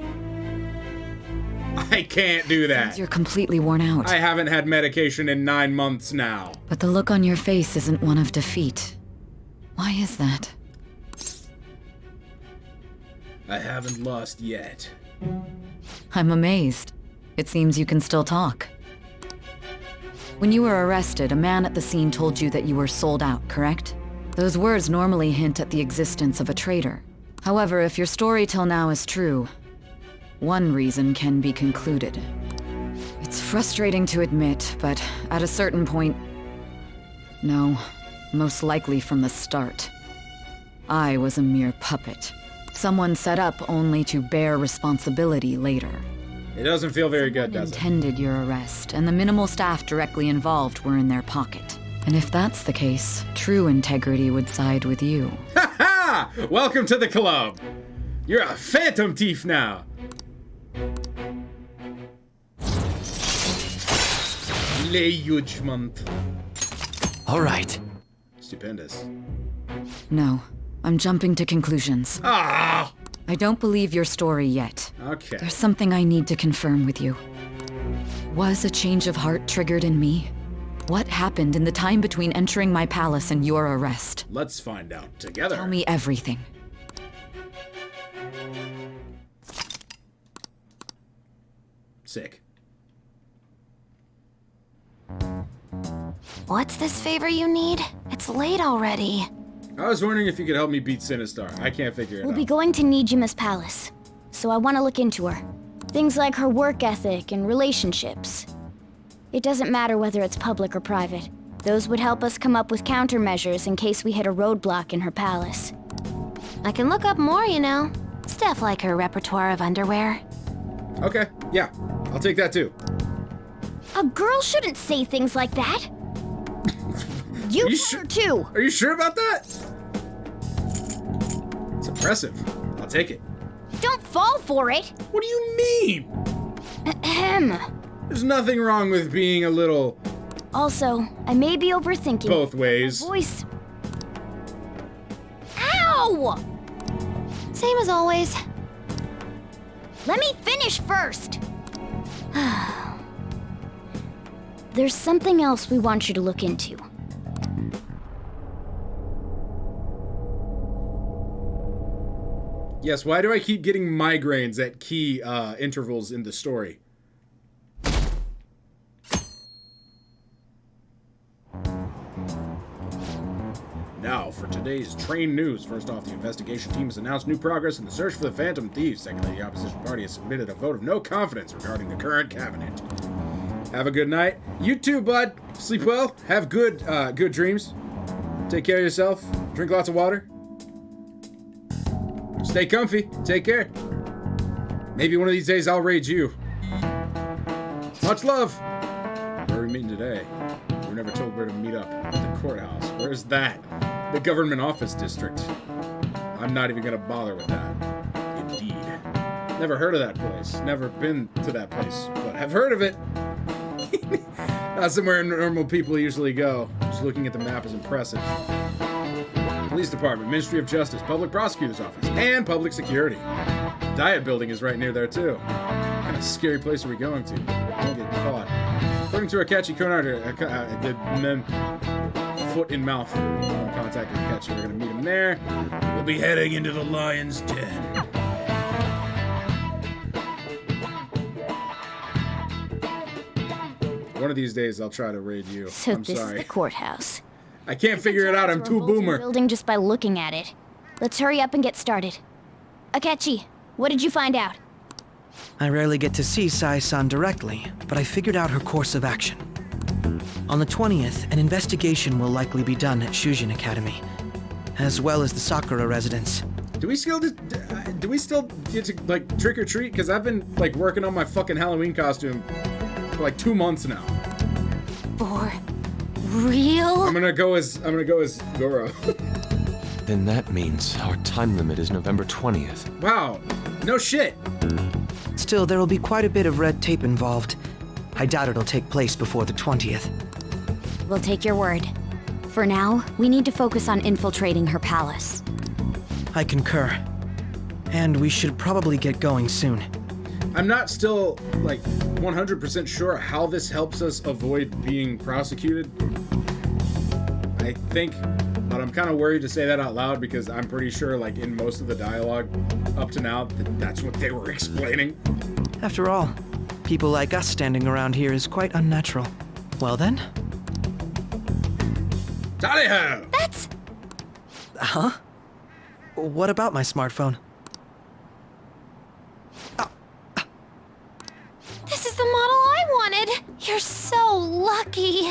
I can't do that. You're completely worn out. I haven't had medication in 9 months now. But the look on your face isn't one of defeat. Why is that? I haven't lost yet. I'm amazed. It seems you can still talk. When you were arrested, a man at the scene told you that you were sold out, correct? Those words normally hint at the existence of a traitor. However, if your story till now is true, one reason can be concluded. It's frustrating to admit, but at a certain point... No, most likely from the start. I was a mere puppet. Someone set up only to bear responsibility later. It doesn't feel very good, does it? Intended your arrest, and the minimal staff directly involved were in their pocket. And if that's the case, true integrity would side with you. Ha ha! Welcome to the club! You're a phantom thief now! Le judgment. All right. Stupendous. No, I'm jumping to conclusions. Ah! I don't believe your story yet. Okay. There's something I need to confirm with you. Was a change of heart triggered in me? What happened in the time between entering my palace and your arrest? Let's find out together. Tell me everything. Sick. What's this favor you need? It's late already. I was wondering if you could help me beat Sinistar. I can't figure it We'll out. be going to Nijima's palace, so I want to look into her. Things like her work ethic and relationships. It doesn't matter whether it's public or private. Those would help us come up with countermeasures in case we hit a roadblock in her palace. I can look up more, you know. Stuff like her repertoire of underwear. Okay, yeah. I'll take that too. A girl shouldn't say things like that. You better too. Are you sure about that? It's impressive. I'll take it. Don't fall for it. What do you mean? Ahem. There's nothing wrong with being a little... Also, I may be overthinking. Both ways. My voice... Ow! Same as always. Let me finish first. There's something else we want you to look into. Yes, why do I keep getting migraines at key intervals in the story? Now, for today's train news. First off, the investigation team has announced new progress in the search for the Phantom Thieves. Secondly, the opposition party has submitted a vote of no confidence regarding the current cabinet. Have a good night. You too, bud. Sleep well. Have good dreams. Take care of yourself. Drink lots of water. Stay comfy. Take care. Maybe one of these days I'll raid you. Much love. Where are we meeting today? We were never told where to meet up. At the courthouse. Where's that? The government office district. I'm not even gonna bother with that. Indeed. Never heard of that place. Never been to that place, but have heard of it. Not somewhere normal people usually go. Just looking at the map is impressive. Police Department, Ministry of Justice, Public Prosecutor's Office, and Public Security. Diet Building is right near there, too. What kind of scary place are we going to? Don't get caught. According to Akachi Konard, foot in mouth. Contact with Akachi. We're going to meet him there. We'll be heading into the Lion's Den. One of these days, I'll try to raid you. So I'm this sorry. is the courthouse. I can't figure it out. I'm too boomer. Building just by looking at it. Let's hurry up and get started. Akechi, what did you find out? I rarely get to see Sai-san directly, but I figured out her course of action. On the 20th, an investigation will likely be done at Shujin Academy, as well as the Sakura residence. Do we still get to like trick or treat? Because I've been like working on my fucking Halloween costume for like 2 months now. For real? I'm gonna go as Goro. Then that means our time limit is November 20th. Wow, no shit. Still, there will be quite a bit of red tape involved. I doubt it'll take place before the 20th. We'll take your word. For now, we need to focus on infiltrating her palace. I concur. And we should probably get going soon. I'm not still, like, 100% sure how this helps us avoid being prosecuted. I think, but I'm kind of worried to say that out loud because I'm pretty sure, like, in most of the dialogue up to now, that's what they were explaining. After all, people like us standing around here is quite unnatural. Well then? Tally-ho! That's... Huh? What about my smartphone? This is the model I wanted! You're so lucky!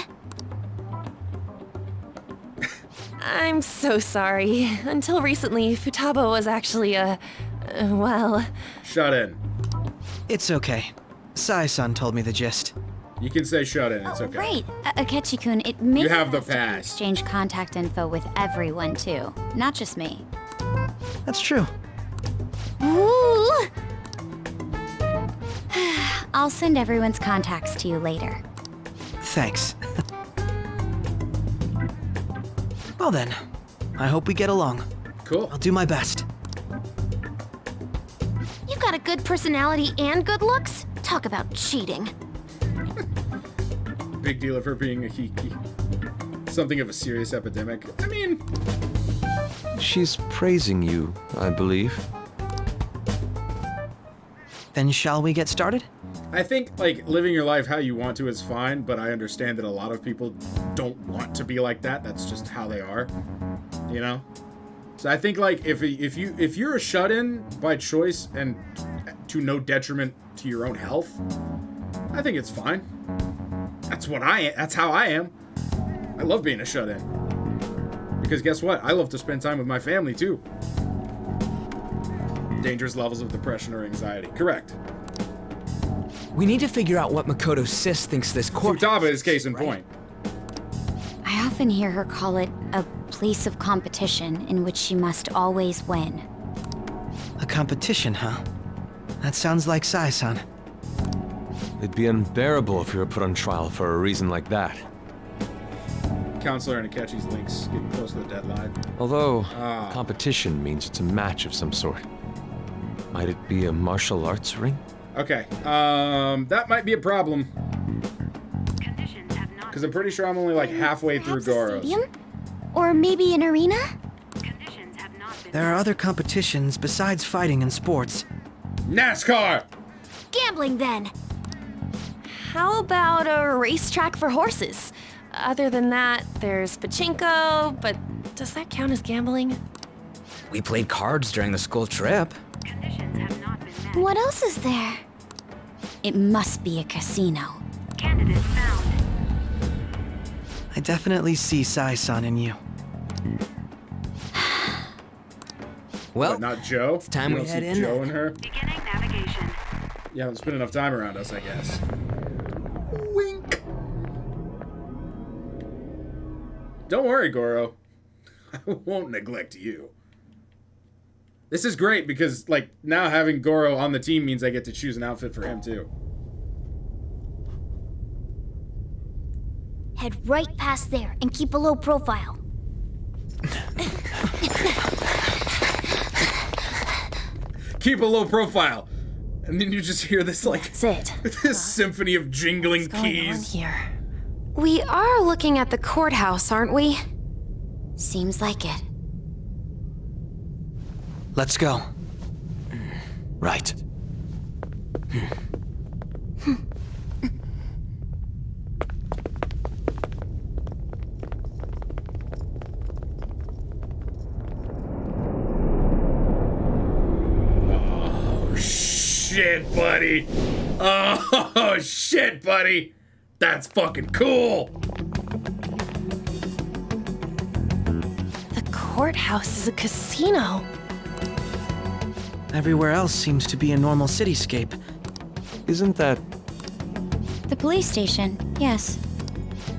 I'm so sorry. Until recently, Futaba was actually well... Shut in. It's okay. Sai-san told me the gist. You can say shut in, it's okay. Right, Akechi-kun, it may You have the best if you pass. exchange contact info with everyone too, not just me. That's true. Ooh! I'll send everyone's contacts to you later. Thanks. Well then, I hope we get along. Cool. I'll do my best. You got a good personality and good looks? Talk about cheating. Big deal of her being a hiki. Something of a serious epidemic. I mean... She's praising you, I believe. Then shall we get started? I think, like, living your life how you want to is fine, but I understand that a lot of people don't want to be like that. That's just how they are, you know? So I think, like, if you're a shut-in by choice and to no detriment to your own health, I think it's fine. That's how I am. I love being a shut-in. Because guess what? I love to spend time with my family, too. Dangerous levels of depression or anxiety. Correct. We need to figure out what Makoto's sis thinks this court... Futaba is case in point. I often hear her call it a place of competition in which she must always win. A competition, huh? That sounds like Sai-san. It'd be unbearable if you were put on trial for a reason like that. Counselor and Akechi's links getting close to the deadline. Although, competition means it's a match of some sort. Might it be a martial arts ring? Okay, that might be a problem. Because I'm pretty sure I'm only like halfway through Goro's. Stadium? Or maybe an arena? There are other competitions besides fighting and sports. NASCAR! Gambling then! How about a racetrack for horses? Other than that, there's pachinko, but does that count as gambling? We played cards during the school trip. What else is there? It must be a casino. I definitely see Sai-san in you. Well, what, not Joe? It's time you we don't head see in. Joe and her? Beginning navigation. You haven't spent enough time around us, I guess. Wink. Don't worry, Goro. I won't neglect you. This is great because, like, now having Goro on the team means I get to choose an outfit for him, too. Head right past there and keep a low profile. Keep a low profile. And then you just hear this, like... That's it. this symphony of jingling What's going keys. on here? We are looking at the courthouse, aren't we? Seems like it. Let's go. Right. Oh, shit, buddy. Oh, shit, buddy. That's fucking cool. The courthouse is a casino. Everywhere else seems to be a normal cityscape. Isn't that... The police station, yes.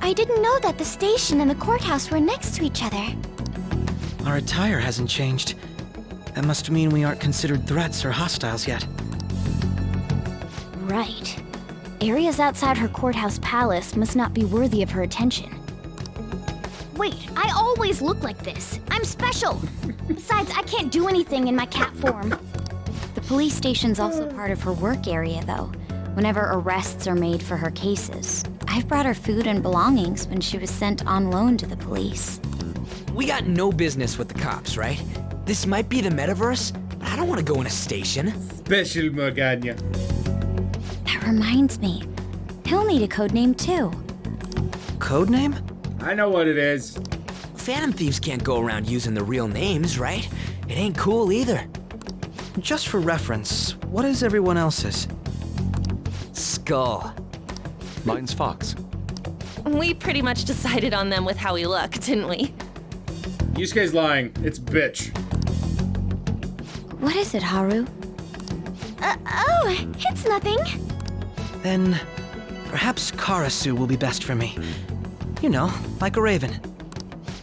I didn't know that the station and the courthouse were next to each other. Our attire hasn't changed. That must mean we aren't considered threats or hostiles yet. Right. Areas outside her courthouse palace must not be worthy of her attention. Wait, I always look like this. I'm special. Besides, I can't do anything in my cat form. The police station's also part of her work area, though, whenever arrests are made for her cases. I've brought her food and belongings when she was sent on loan to the police. We got no business with the cops, right? This might be the metaverse, but I don't want to go in a station. Special Maganya. That reminds me. He'll need a code name too. Code name? I know what it is. Phantom thieves can't go around using the real names, right? It ain't cool either. Just for reference, what is everyone else's? Skull. Mine's Fox. We pretty much decided on them with how we look, didn't we? Yusuke's lying. It's bitch. What is it, Haru? Oh, it's nothing. Then, perhaps Karasu will be best for me. You know, like a raven.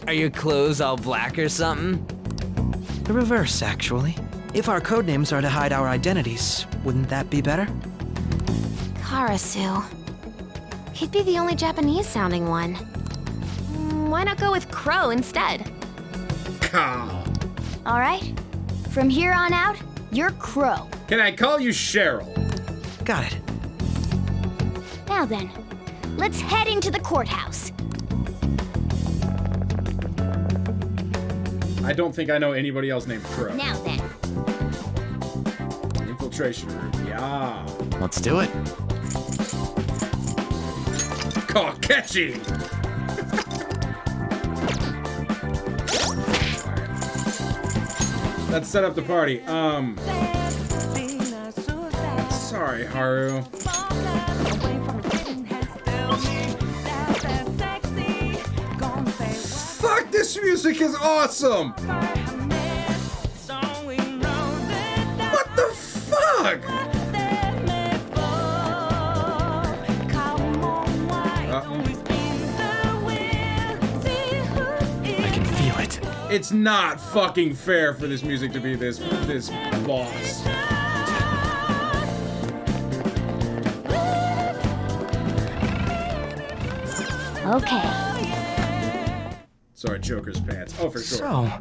Are your clothes all black or something? The reverse, actually. If our codenames are to hide our identities, wouldn't that be better? Karasu. He'd be the only Japanese-sounding one. Why not go with Crow instead? Ka. All right. From here on out, you're Crow. Can I call you Cheryl? Got it. Now then, let's head into the courthouse. I don't think I know anybody else named Crow. Now then. Infiltration room. Yeah. Let's do it. Catchy. Let's set up the party. Sorry, Haru. Fuck, this music is awesome! What the fuck? I can feel it. It's not fucking fair for this music to be this boss. Okay. Sorry, Joker's pants. Oh, for sure. So,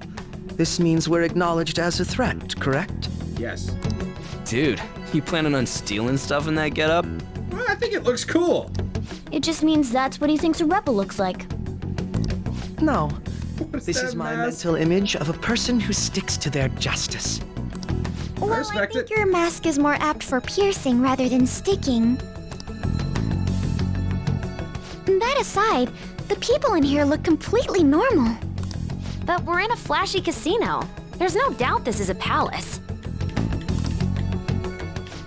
this means we're acknowledged as a threat, correct? Yes. Dude, you planning on stealing stuff in that getup? Well, I think it looks cool. It just means that's what he thinks a rebel looks like. No. This is my mental image of a person who sticks to their justice. Well, I think your mask is more apt for piercing rather than sticking. That aside, the people in here look completely normal. But we're in a flashy casino. There's no doubt this is a palace.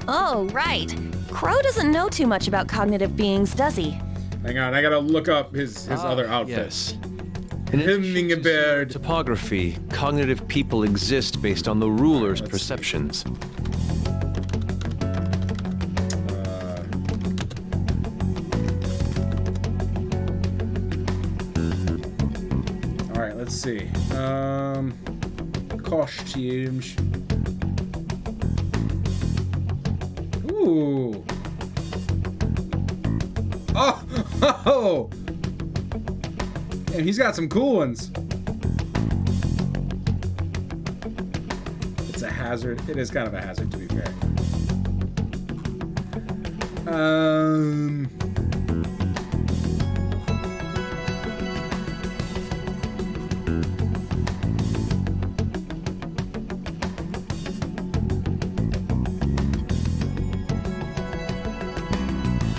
Oh, right. Crow doesn't know too much about cognitive beings, does he? Hang on, I gotta look up his other outfits. Yes. In addition to topography, cognitive people exist based on the ruler's perceptions. All right, let's see. Costumes. Ooh. Oh! And he's got some cool ones. It's a hazard. It is kind of a hazard, to be fair.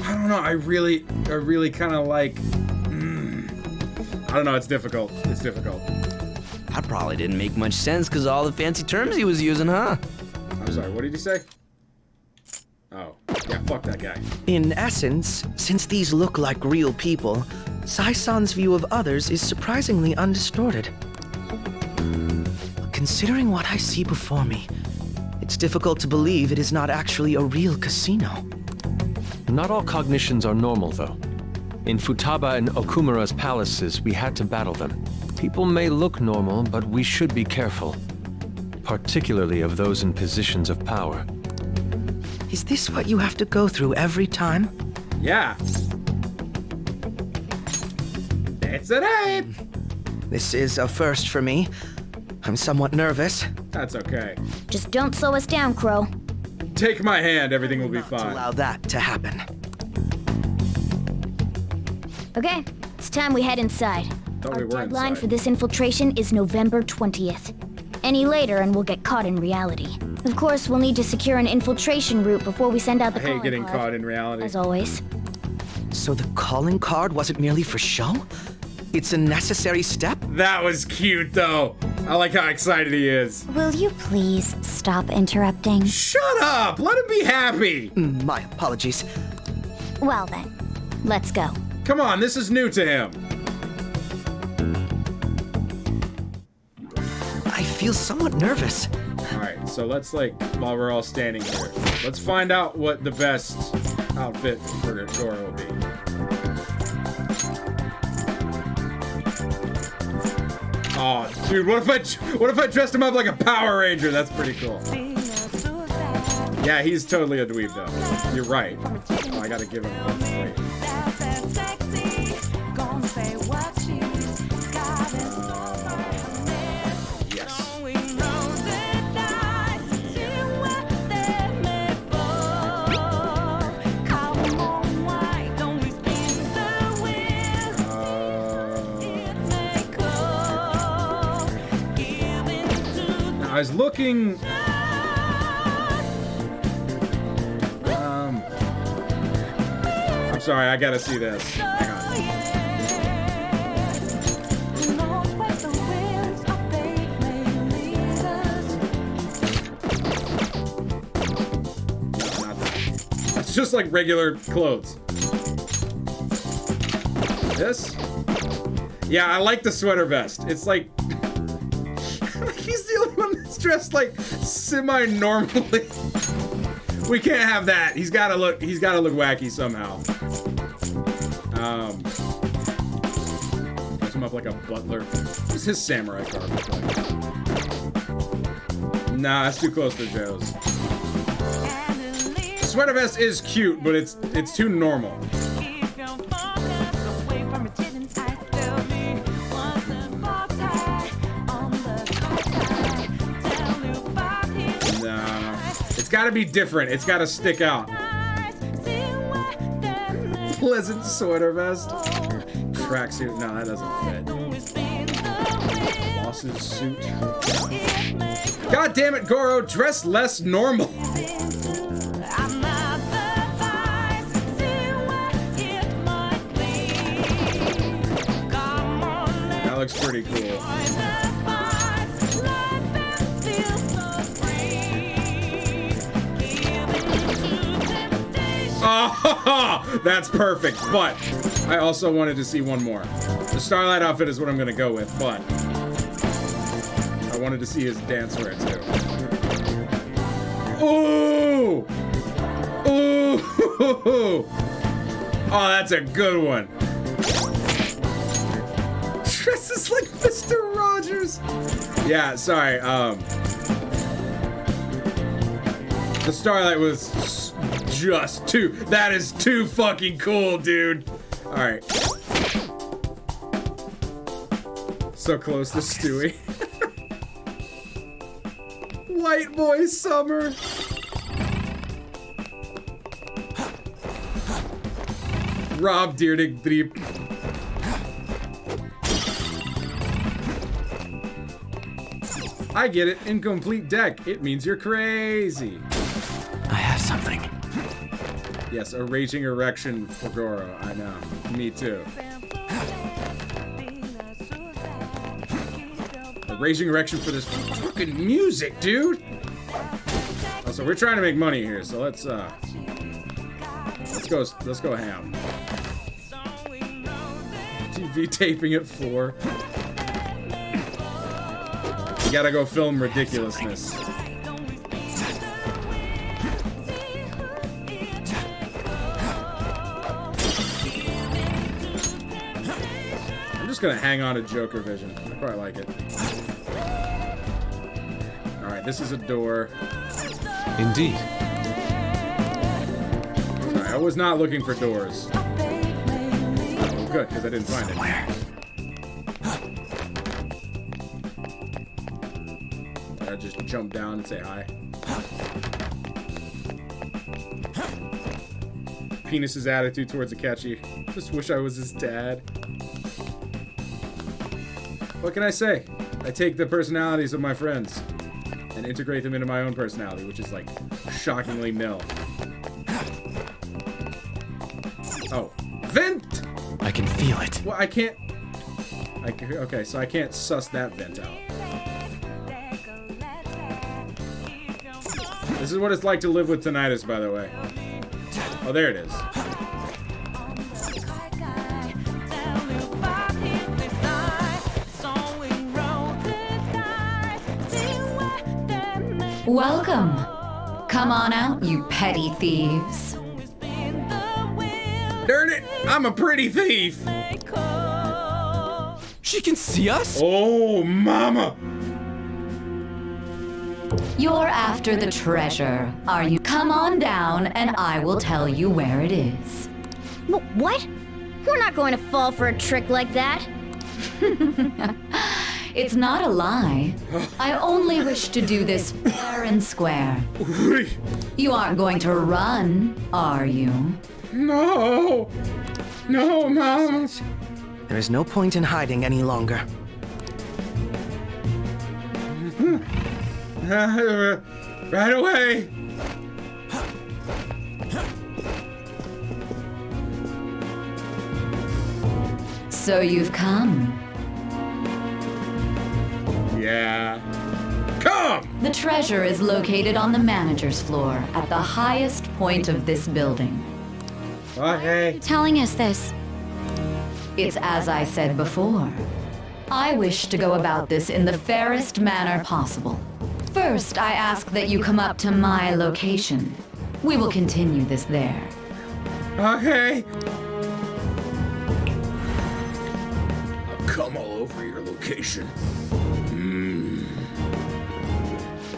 I don't know. I really kind of like. I don't know, it's difficult. It's difficult. That probably didn't make much sense because all the fancy terms he was using, huh? I'm sorry, what did he say? Oh, yeah, fuck that guy. In essence, since these look like real people, Sai-san's view of others is surprisingly undistorted. Considering what I see before me, it's difficult to believe it is not actually a real casino. Not all cognitions are normal, though. In Futaba and Okumura's palaces, we had to battle them. People may look normal, but we should be careful. Particularly of those in positions of power. Is this what you have to go through every time? Yeah. That's it. This is a first for me. I'm somewhat nervous. That's okay. Just don't slow us down, Crow. Take my hand, everything will be fine. Allow that to happen. Okay, it's time we head inside. Thought Our we were deadline inside. for this infiltration is November 20th. Any later and we'll get caught in reality. Of course, we'll need to secure an infiltration route before we send out the I hate calling getting card, caught in reality. as always. So the calling card wasn't merely for show? It's a necessary step? That was cute, though. I like how excited he is. Will you please stop interrupting? Shut up! Let him be happy! My apologies. Well then, let's go. Come on, this is new to him. I feel somewhat nervous. Alright, so let's, like, while we're all standing here, let's find out what the best outfit for Goro will be. Oh, dude, what if I dressed him up like a Power Ranger? That's pretty cool. Yeah, he's totally a dweeb, though. You're right. Oh, I gotta give him a wait. Yes. I was looking. I'm sorry, I gotta see this. Hang on. Not that. It's just like regular clothes. This? Yeah, I like the sweater vest. It's like. He's the only one that's dressed like semi-normally. We can't have that. He's gotta look wacky somehow. Dress him up like a butler. What's his samurai garb look like? Nah, that's too close to Joe's. The sweater vest is cute, but it's too normal. Gotta be different. It's gotta stick out. Pleasant sweater vest. Tracksuit. No, that doesn't fit. Boss's suit. God damn it, Goro. Dress less normal. That looks pretty cool. Oh, that's perfect, but I also wanted to see one more. The Starlight outfit is what I'm gonna go with, but I wanted to see his dance wear too. Ooh! Ooh! Oh, that's a good one. Dresses like Mr. Rogers. Yeah, sorry, the Starlight was just too. That is too fucking cool, dude. All right. So close to Stewie. White boy summer. Rob Deerdig Dreep. I get it. Incomplete deck. It means you're crazy. I have something. Yes, a raging erection for Goro. I know. Me too. A raging erection for this fucking music, dude. Also, we're trying to make money here, so let's go ham. TV taping at 4. You gotta go film ridiculousness. Gonna hang on to Joker Vision. I quite like it. Alright, this is a door. Indeed. Sorry, I was not looking for doors. Oh, good, because I didn't find it. just jump down and say hi. Penis's attitude towards Akechi. Just wish I was his dad. What can I say? I take the personalities of my friends and integrate them into my own personality, which is like shockingly nil. Oh, vent! I can feel it. Well, I can't. Okay, so I can't suss that vent out. This is what it's like to live with tinnitus, by the way. Oh, there it is. Welcome. Come on out, you petty thieves. Darn it, I'm a pretty thief. She can see us? Oh, mama. You're after the treasure, are you? Come on down and I will tell you where it is. What? We're not going to fall for a trick like that. It's not a lie. I only wish to do this fair and square. You aren't going to run, are you? No. No, Mom. There is no point in hiding any longer. Right away. So you've come. Yeah. Come! The treasure is located on the manager's floor at the highest point of this building. Okay. Telling us this. It's as I said before. I wish to go about this in the fairest manner possible. First, I ask that you come up to my location. We will continue this there. Okay. I'll come all over your location.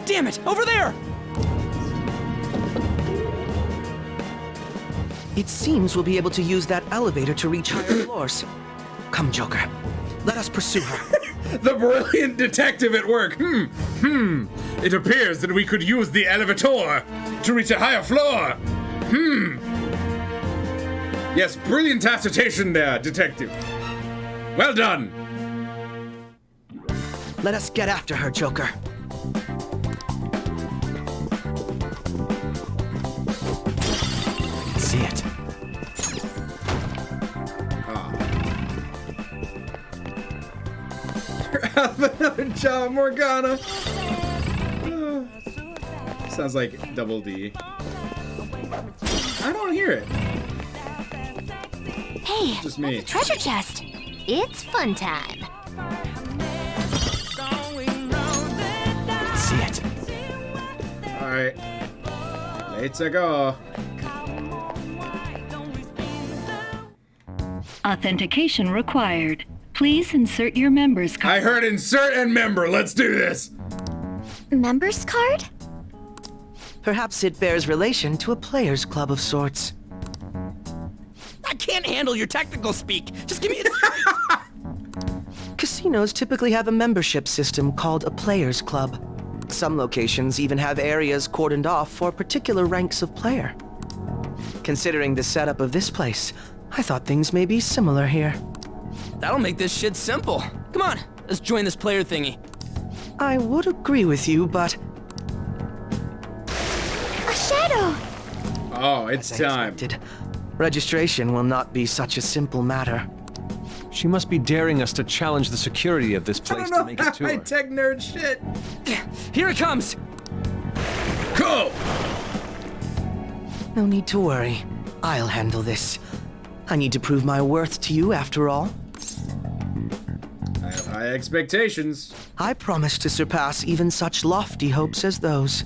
Damn it! Over there! It seems we'll be able to use that elevator to reach higher floors. Come, Joker. Let us pursue her. The brilliant detective at work. It appears that we could use the elevator to reach a higher floor. Yes, brilliant tactitation there, detective. Well done. Let us get after her, Joker. I can see it. Another job, Morgana. Sounds like Double D. I don't hear it. Hey, Just me. the treasure chest. It's fun time. See it. All right. Let's go. Authentication required. Please insert your member's card. I heard insert and member. Let's do this. Member's card? Perhaps it bears relation to a players' club of sorts. I can't handle your technical speak. Just give me it straight. Casinos typically have a membership system called a players' club. Some locations even have areas cordoned off for particular ranks of player. Considering the setup of this place, I thought things may be similar here. That'll make this shit simple. Come on, let's join this player thingy. I would agree with you, but... A shadow! Oh, it's time. Registration will not be such a simple matter. She must be daring us to challenge the security of this place to make it to her. Tech nerd shit. Here it comes. Go! No need to worry. I'll handle this. I need to prove my worth to you after all. I have high expectations. I promise to surpass even such lofty hopes as those.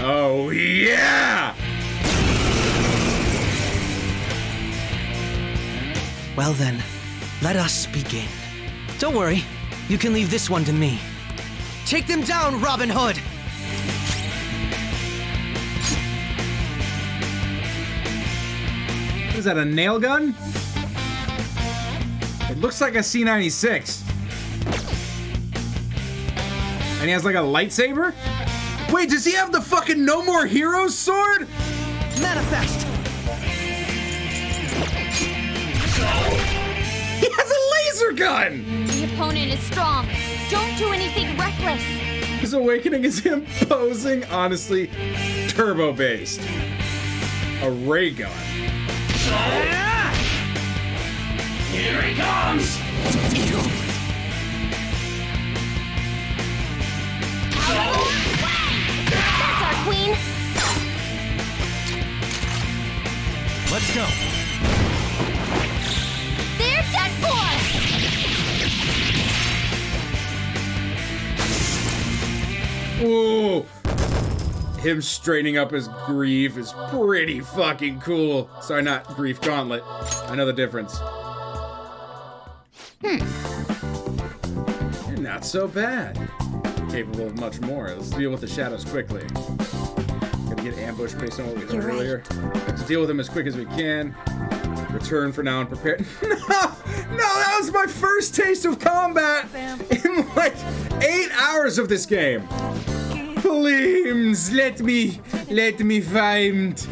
Oh, yeah! Well then, let us begin. Don't worry, you can leave this one to me. Take them down, Robin Hood! Is that a nail gun? It looks like a C96. And he has like a lightsaber? Wait, does he have the fucking No More Heroes sword? Manifest! He has a laser gun! The opponent is strong. Don't do anything reckless. His awakening is him posing, honestly, turbo-based. A ray gun. Here he comes! That's our queen. Let's go. They're done for. Whoa! Him straightening up his Grief is pretty fucking cool. Sorry, not Grief Gauntlet. I know the difference. You're not so bad. Capable of much more. Let's deal with the shadows quickly. Gotta get ambushed based on what we heard earlier. Let's deal with them as quick as we can. Return for now and prepare. No! That was my first taste of combat in like 8 hours of this game. Please, let me find.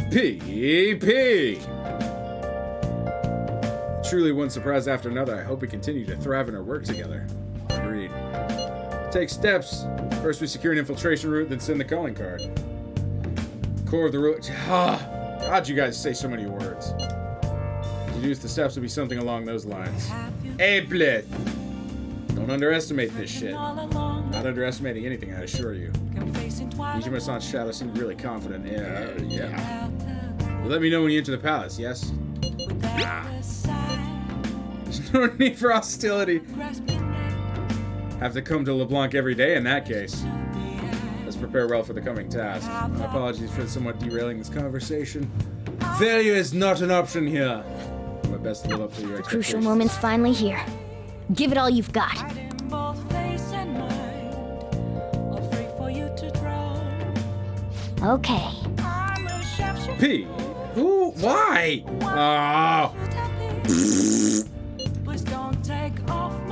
P. Truly one surprise after another. I hope we continue to thrive in our work together. Agreed. Take steps. First we secure an infiltration route, then send the calling card. Core of the route. God, you guys say so many words. To use the steps would be something along those lines. Ablet. Don't underestimate this shit. Not underestimating anything, I assure you. Ichima-san's shadow seemed really confident. Yeah. Well, let me know when you enter the palace, yes? There's no need for hostility. Have to come to LeBlanc every day in that case. Let's prepare well for the coming task. My apologies for somewhat derailing this conversation. Failure is not an option here. My best to live up to your expectations. Crucial moment's finally here. Give it all you've got. Okay. P. Who? Why? Oh.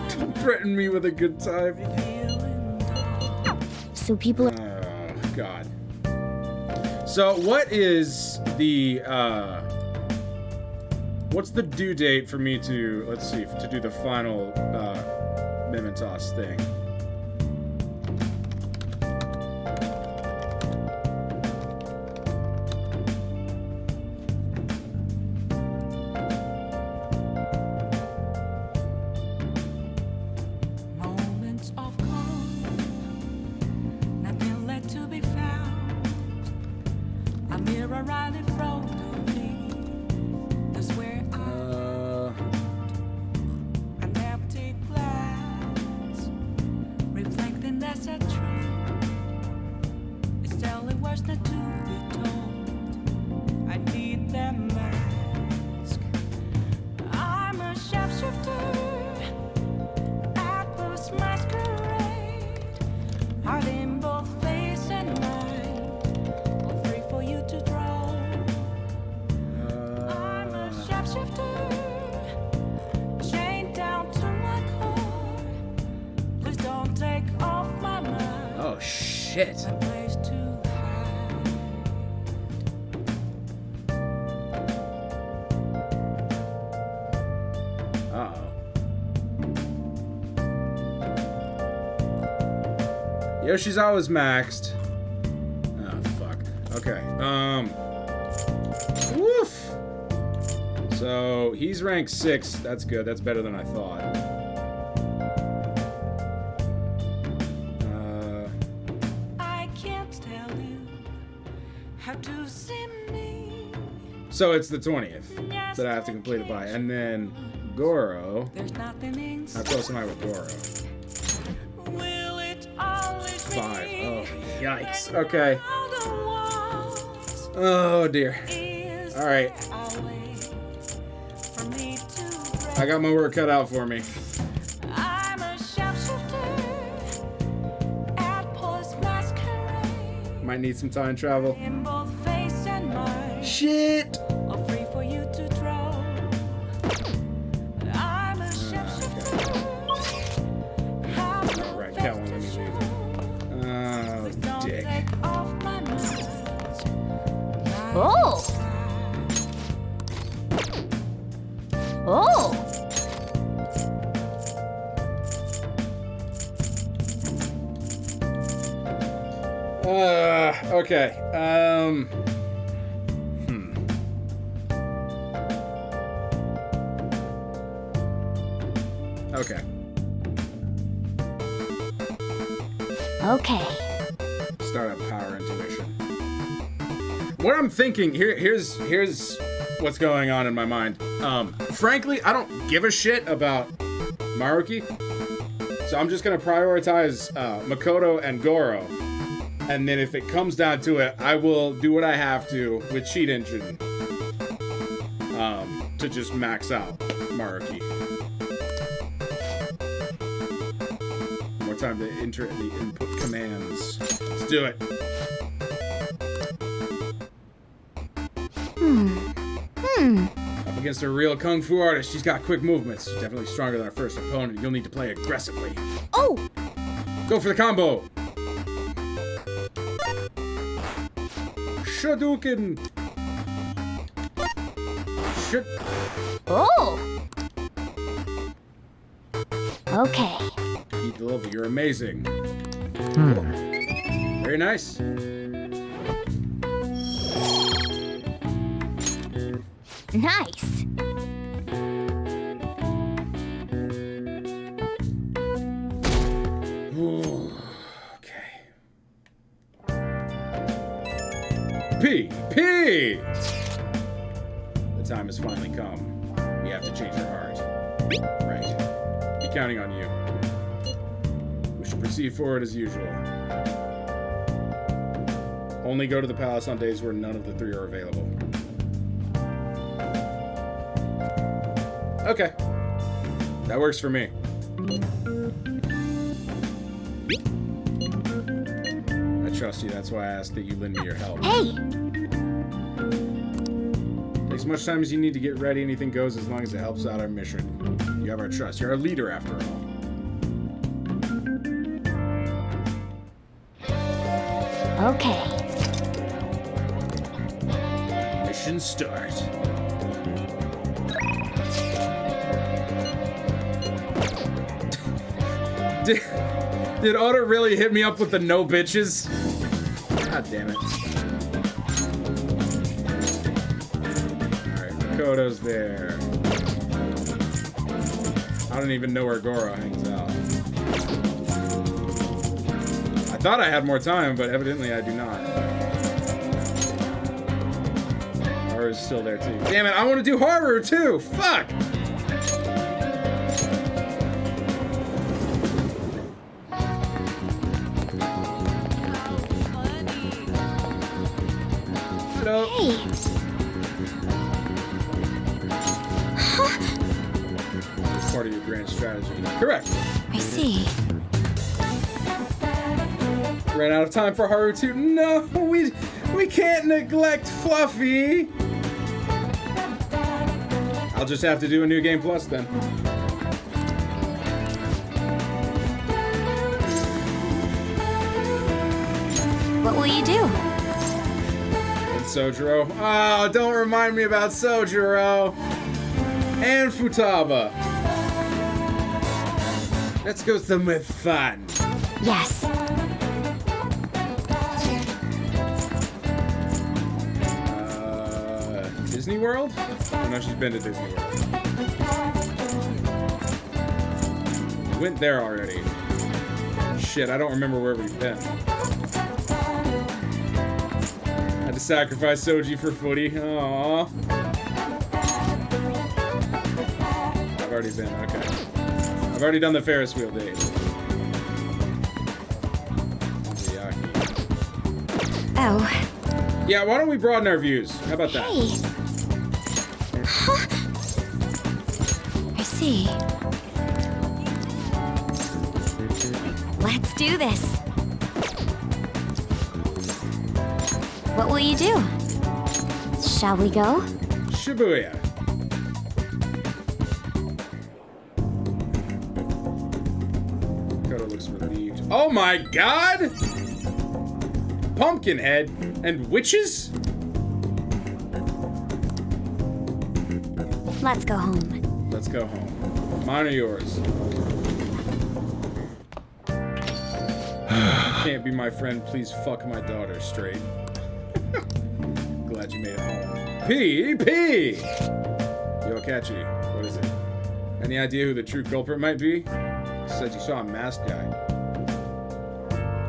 Don't threaten me with a good time. So people are... Oh, God. So, what is the, what's the due date for me to, let's see, to do the final, Mimitos thing? Oh, shit. Uh-oh. Yoshizawa's maxed. Oh, fuck. Okay, woof! So, he's rank 6. That's good. That's better than I thought. So it's the 20th that I have to complete it by. And then Goro. How close am I with Goro? 5. Oh, yikes. Okay. Oh, dear. Alright. I got my work cut out for me. Might need some time travel. In both face and mind. Shit! Are free for you to draw. I'm a shapeshifter. Alright, Cat won't let me leave. Oh, dick. Oh! Oh! Okay. Okay. Okay. Start up power intuition. What I'm thinking here's what's going on in my mind. Frankly, I don't give a shit about Maruki, so I'm just gonna prioritize Makoto and Goro, and then if it comes down to it, I will do what I have to with Cheat Engine to just max out Maruki. More time to enter the input commands. Let's do it. Up against a real kung fu artist, she's got quick movements. She's definitely stronger than our first opponent. You'll need to play aggressively. Oh! Go for the combo! Shadouken! Shit. Oh! Okay. Eat the level, you're amazing. Very nice. Nice. Ooh, okay. P! The time has finally come. We have to change your heart. Right. Be counting on you. We should proceed forward as usual. Only go to the palace on days where none of the three are available. Okay. That works for me. I trust you, that's why I asked that you lend me your help. Hey! Take as much time as you need to get ready, anything goes as long as it helps out our mission. You have our trust. You're our leader, after all. Okay. Mission start. Did Oda really hit me up with the no bitches? God damn it. Alright, Makoto's there. I don't even know where Goro hangs out. I thought I had more time, but evidently I do not. Haru's still there too. Damn it, I want to do Haru too! Fuck! Hey. It's part of your grand strategy. Correct. I see. Ran out of time for Haru too. No, we can't neglect Fluffy. I'll just have to do a new game plus then. What will you do? Sojiro. Oh, don't remind me about Sojiro. And Futaba. Let's go somewhere fun. Yes. Disney World? Oh no, she's been to Disney World. We went there already. Shit, I don't remember where we've been. Had to sacrifice Soji for footy. Aww. I've already been, okay. I've already done the Ferris wheel date. Oh. Yeah, why don't we broaden our views? How about that? Hey. Huh. I see. Let's do this. What will you do? Shall we go? Shibuya. Kodo looks relieved. Oh my god! Pumpkinhead and witches? Let's go home. Let's go home. Mine or yours? Can't be my friend. Please fuck my daughter straight. Glad you made it home. P.E.P. Yo, Catchy. What is it? Any idea who the true culprit might be? Said you saw a masked guy.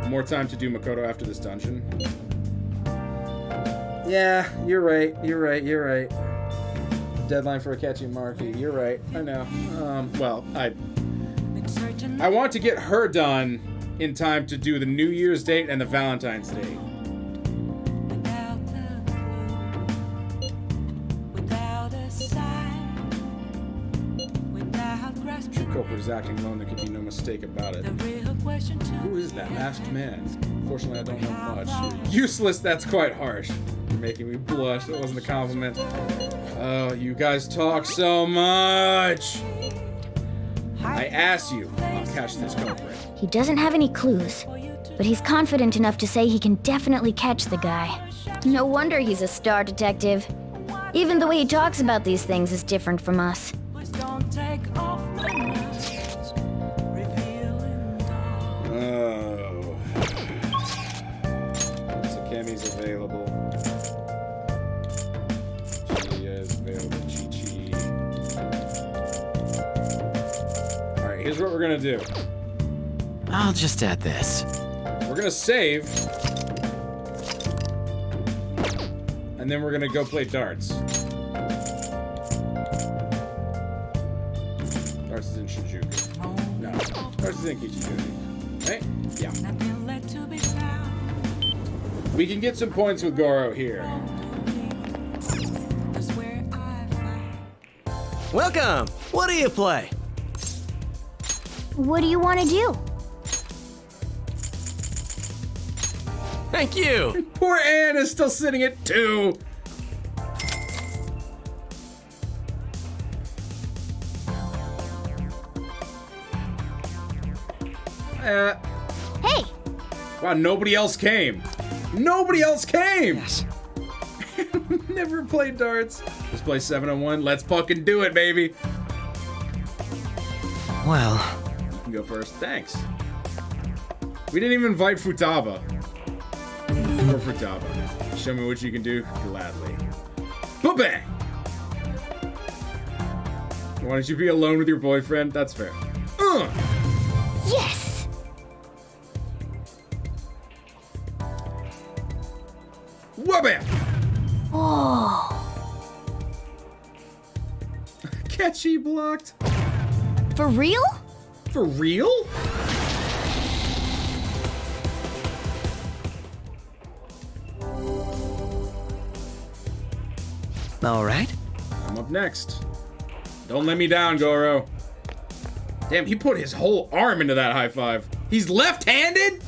More time to do Makoto after this dungeon. Yeah, you're right. You're right. Deadline for a Catchy Marky. You're right. I know. Well, I want to get her done in time to do the New Year's date and the Valentine's date. True culprit is acting alone. There can be no mistake about it. Who is that masked man? Unfortunately, I don't know much. Useless. That's quite harsh. You're making me blush. That wasn't a compliment. Oh, you guys talk so much. I ask you, I'll catch this culprit. He doesn't have any clues, but he's confident enough to say he can definitely catch the guy. No wonder he's a star detective. Even the way he talks about these things is different from us. Oh. Sakemi's available. Julia is available. Chi-Chi. Alright, here's what we're gonna do. I'll just add this. We're gonna save. And then we're gonna go play darts. Darts is in Shinjuku. No, darts is in Kichijuku. Right? Yeah. We can get some points with Goro here. Welcome! What do you play? What do you want to do? Thank you! Poor Anne is still sitting at 2. Hey! Wow, nobody else came. Nobody else came! Yes. Never played darts. Let's play 7-on-1. Let's fucking do it, baby. Well. You can go first. Thanks. We didn't even invite Futaba. Or Futaba. Show me what you can do. Gladly. Ba-bang! Why don't you be alone with your boyfriend? That's fair. Yes! Wha-bam! Oh. Catchy blocked. For real? For real? All right. I'm up next. Don't let me down, Goro. Damn, he put his whole arm into that high five. He's left-handed?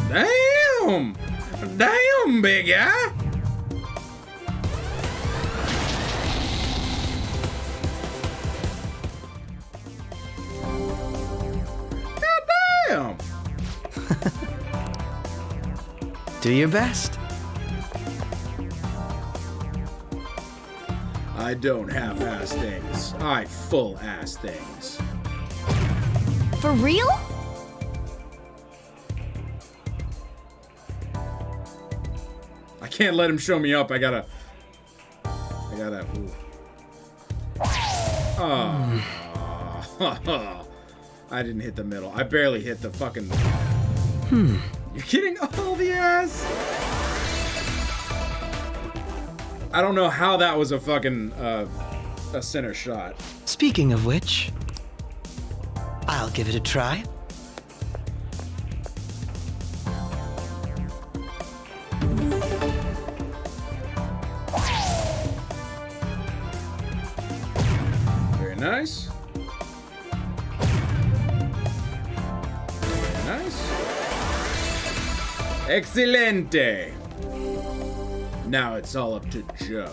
Damn! Damn, big guy! God damn! Do your best. I don't half-ass things. I full-ass things. For real? I can't let him show me up. I gotta. Ooh. Oh. I didn't hit the middle. I barely hit the fucking. You're kidding? Oh, the ass. I don't know how that was a fucking a center shot. Speaking of which, I'll give it a try. Very nice. nice. Excelente. Now it's all up to Joe.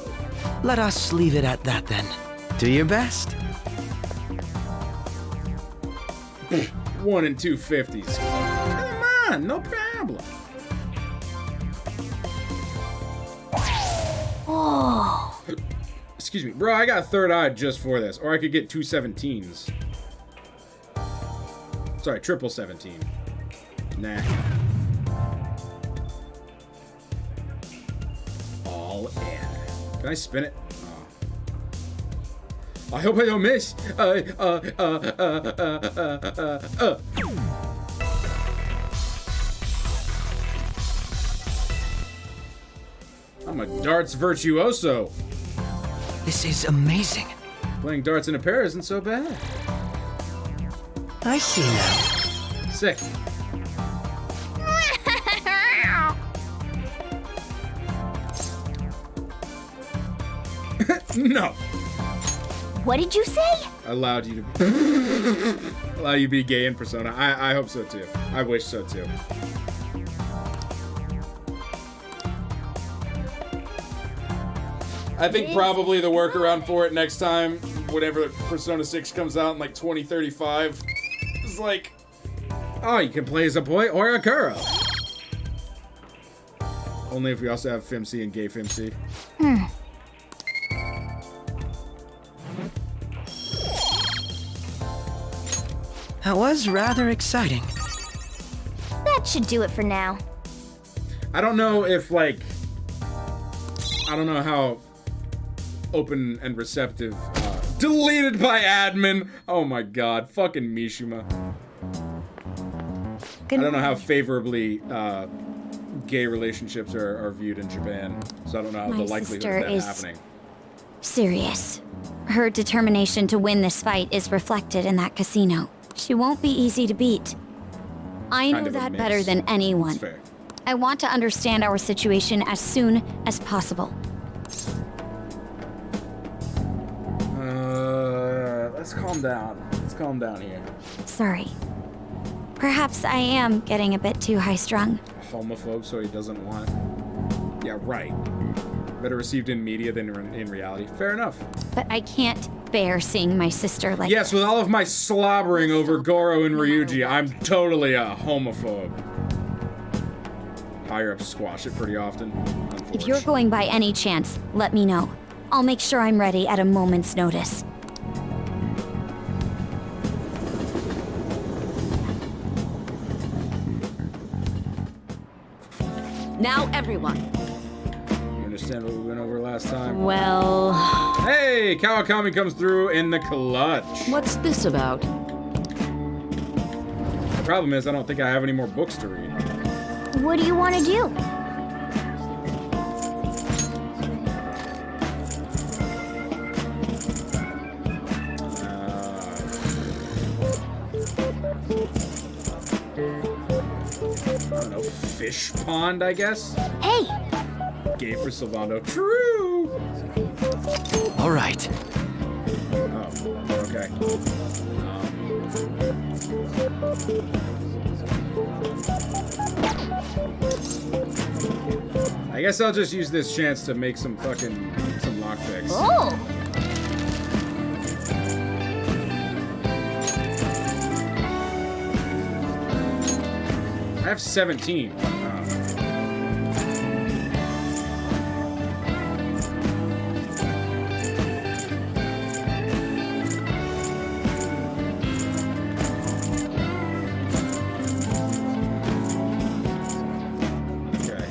Let us leave it at that then. Do your best. 1 and 250s. Come on, no problem. Oh. Excuse me, bro, I got third eye just for this. Or I could get 2 17s. Sorry, triple 17. Nah. All in. Can I spin it? Oh. I hope I don't miss. I'm a darts virtuoso. This is amazing. Playing darts in a pair isn't so bad. I see now. Sick. No. What did you say? Allowed you to allow you to be gay in Persona. I hope so too. I wish so too. I think probably the workaround for it next time, whenever Persona 6 comes out in like 2035, is like, oh, you can play as a boy or a girl. Only if we also have FemC and gay FemC. That was rather exciting. That should do it for now. I don't know if, like, I don't know how open and receptive. Deleted by admin. Oh my god, fucking Mishima. I don't know how favorably gay relationships are viewed in Japan, so I don't know how the likelihood of that happening. Serious. Her determination to win this fight is reflected in that casino. She won't be easy to beat. I know that better than anyone. That's fair. I want to understand our situation as soon as possible. Let's calm down. Let's calm down here. Sorry. Perhaps I am getting a bit too high-strung. Homophobe, so he doesn't want. Yeah, right. Better received in media than in reality. Fair enough. But I can't bear seeing my sister like Yes, with all of my slobbering over Goro and Ryuji, I'm totally a homophobe. Higher ups squash it pretty often. If you're going by any chance, let me know. I'll make sure I'm ready at a moment's notice. Now, everyone. You understand what we went over last time? Well... Hey, Kawakami comes through in the clutch. What's this about? The problem is I don't think I have any more books to read. What do you want to do? I don't know, fish pond, I guess? Hey! Gay for Silvando. True! All right. Oh, okay. I guess I'll just use this chance to make some lockpicks. Oh! I have 17. Okay.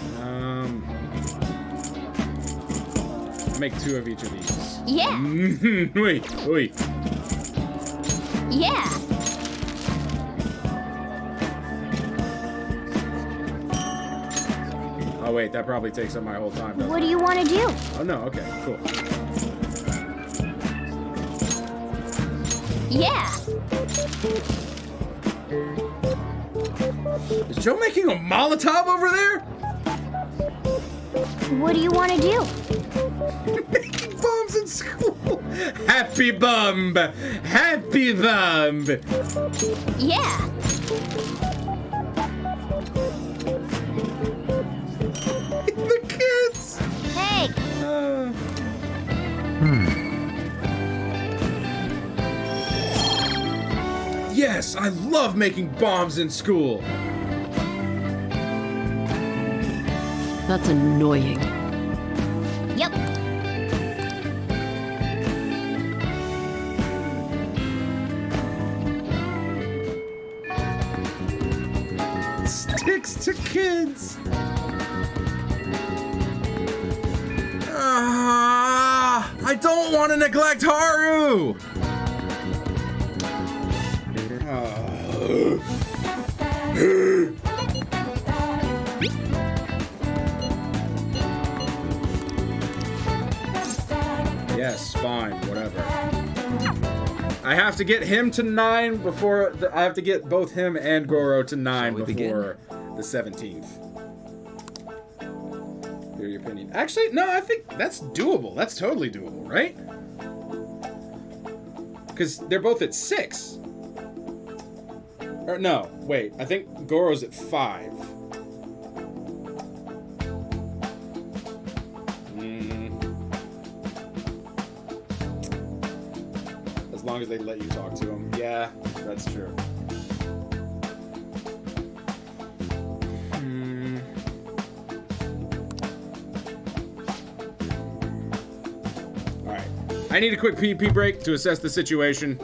Make 2 of each of these. Yeah. Wait. Yeah. Oh wait, that probably takes up my whole time, doesn't What it? do you want to do? Oh no, okay, cool. Yeah. Is Joe making a Molotov over there? What do you want to do? Making bombs in school. Happy bumb. Happy bumb. Yeah. Yes, I love making bombs in school. That's annoying. Yep. Sticks to kids. I don't want to neglect Haru. Yes, fine, whatever. I have to get him to 9 before... I have to get both him and Goro to 9 before the 17th. Hear your opinion. Actually, no, I think that's doable. That's totally doable, right? Because they're both at 6. Or no, wait. I think Goro's at 5. As long as they let you talk to him. Yeah, that's true. Alright. I need a quick pee break to assess the situation.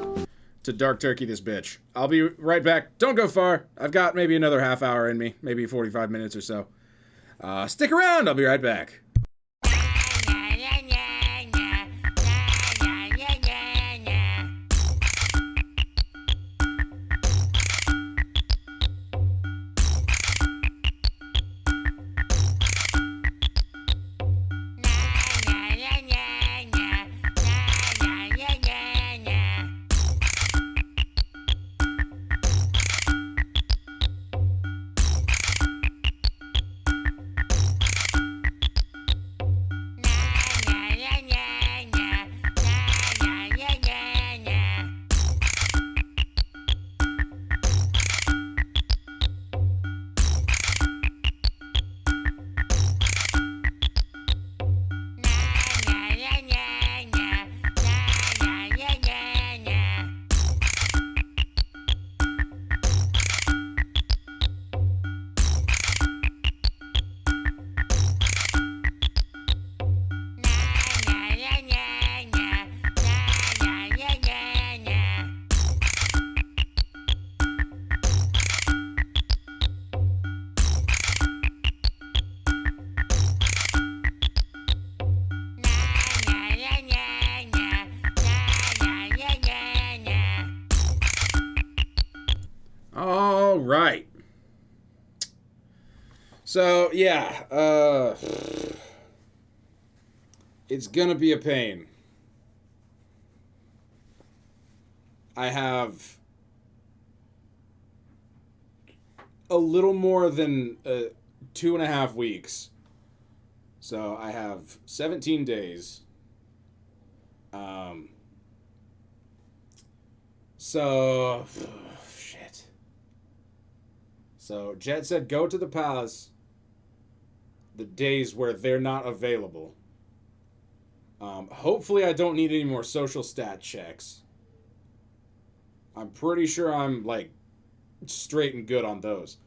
To dark turkey this bitch. I'll be right back. Don't go far. I've got maybe another half hour in me. Maybe 45 minutes or so. Stick around. I'll be right back. All right. So, yeah, it's gonna be a pain. I have a little more than 2.5 weeks. So I have 17 days. Shit. So Jet said go to the palace the days where they're not available. Hopefully I don't need any more social stat checks. I'm pretty sure I'm, like, straight and good on those.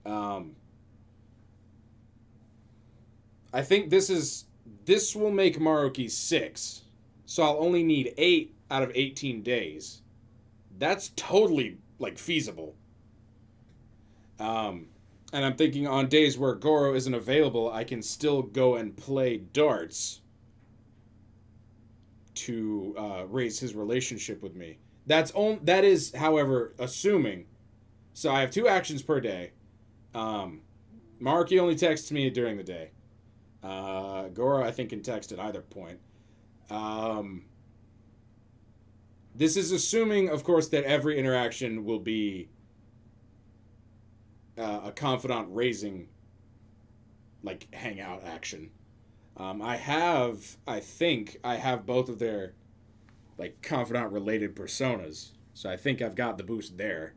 I think this will make Maruki 6. So I'll only need 8 out of 18 days. That's totally, like, feasible. And I'm thinking on days where Goro isn't available, I can still go and play darts to raise his relationship with me. That is, however, assuming. So I have 2 actions per day. Maruki only texts me during the day. Goro, I think, can text at either point. This is assuming, of course, that every interaction will be a confidant raising, like, hangout action. I think I have both of their, like, confidant related personas. So I think I've got the boost there.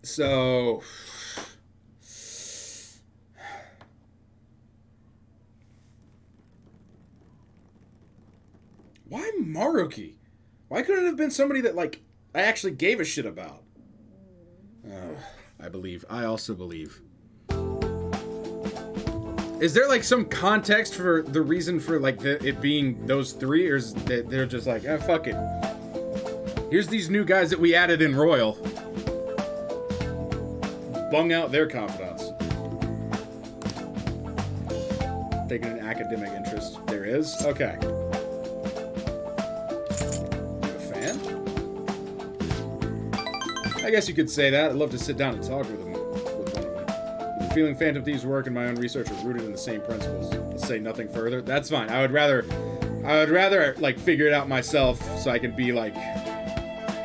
So Why Maruki? Why couldn't it have been somebody that, like, I actually gave a shit about? I believe. I also believe. Is there, like, some context for the reason for, like, it being those three? Or is that they're just like, eh, fuck it. Here's these new guys that we added in Royal. Bung out their confidants. Taking an academic interest. There is? Okay. I guess you could say that. I'd love to sit down and talk with one of them. The feeling Phantom Thieves' work and my own research are rooted in the same principles. Let's say nothing further. That's fine. I would rather like figure it out myself so I can be like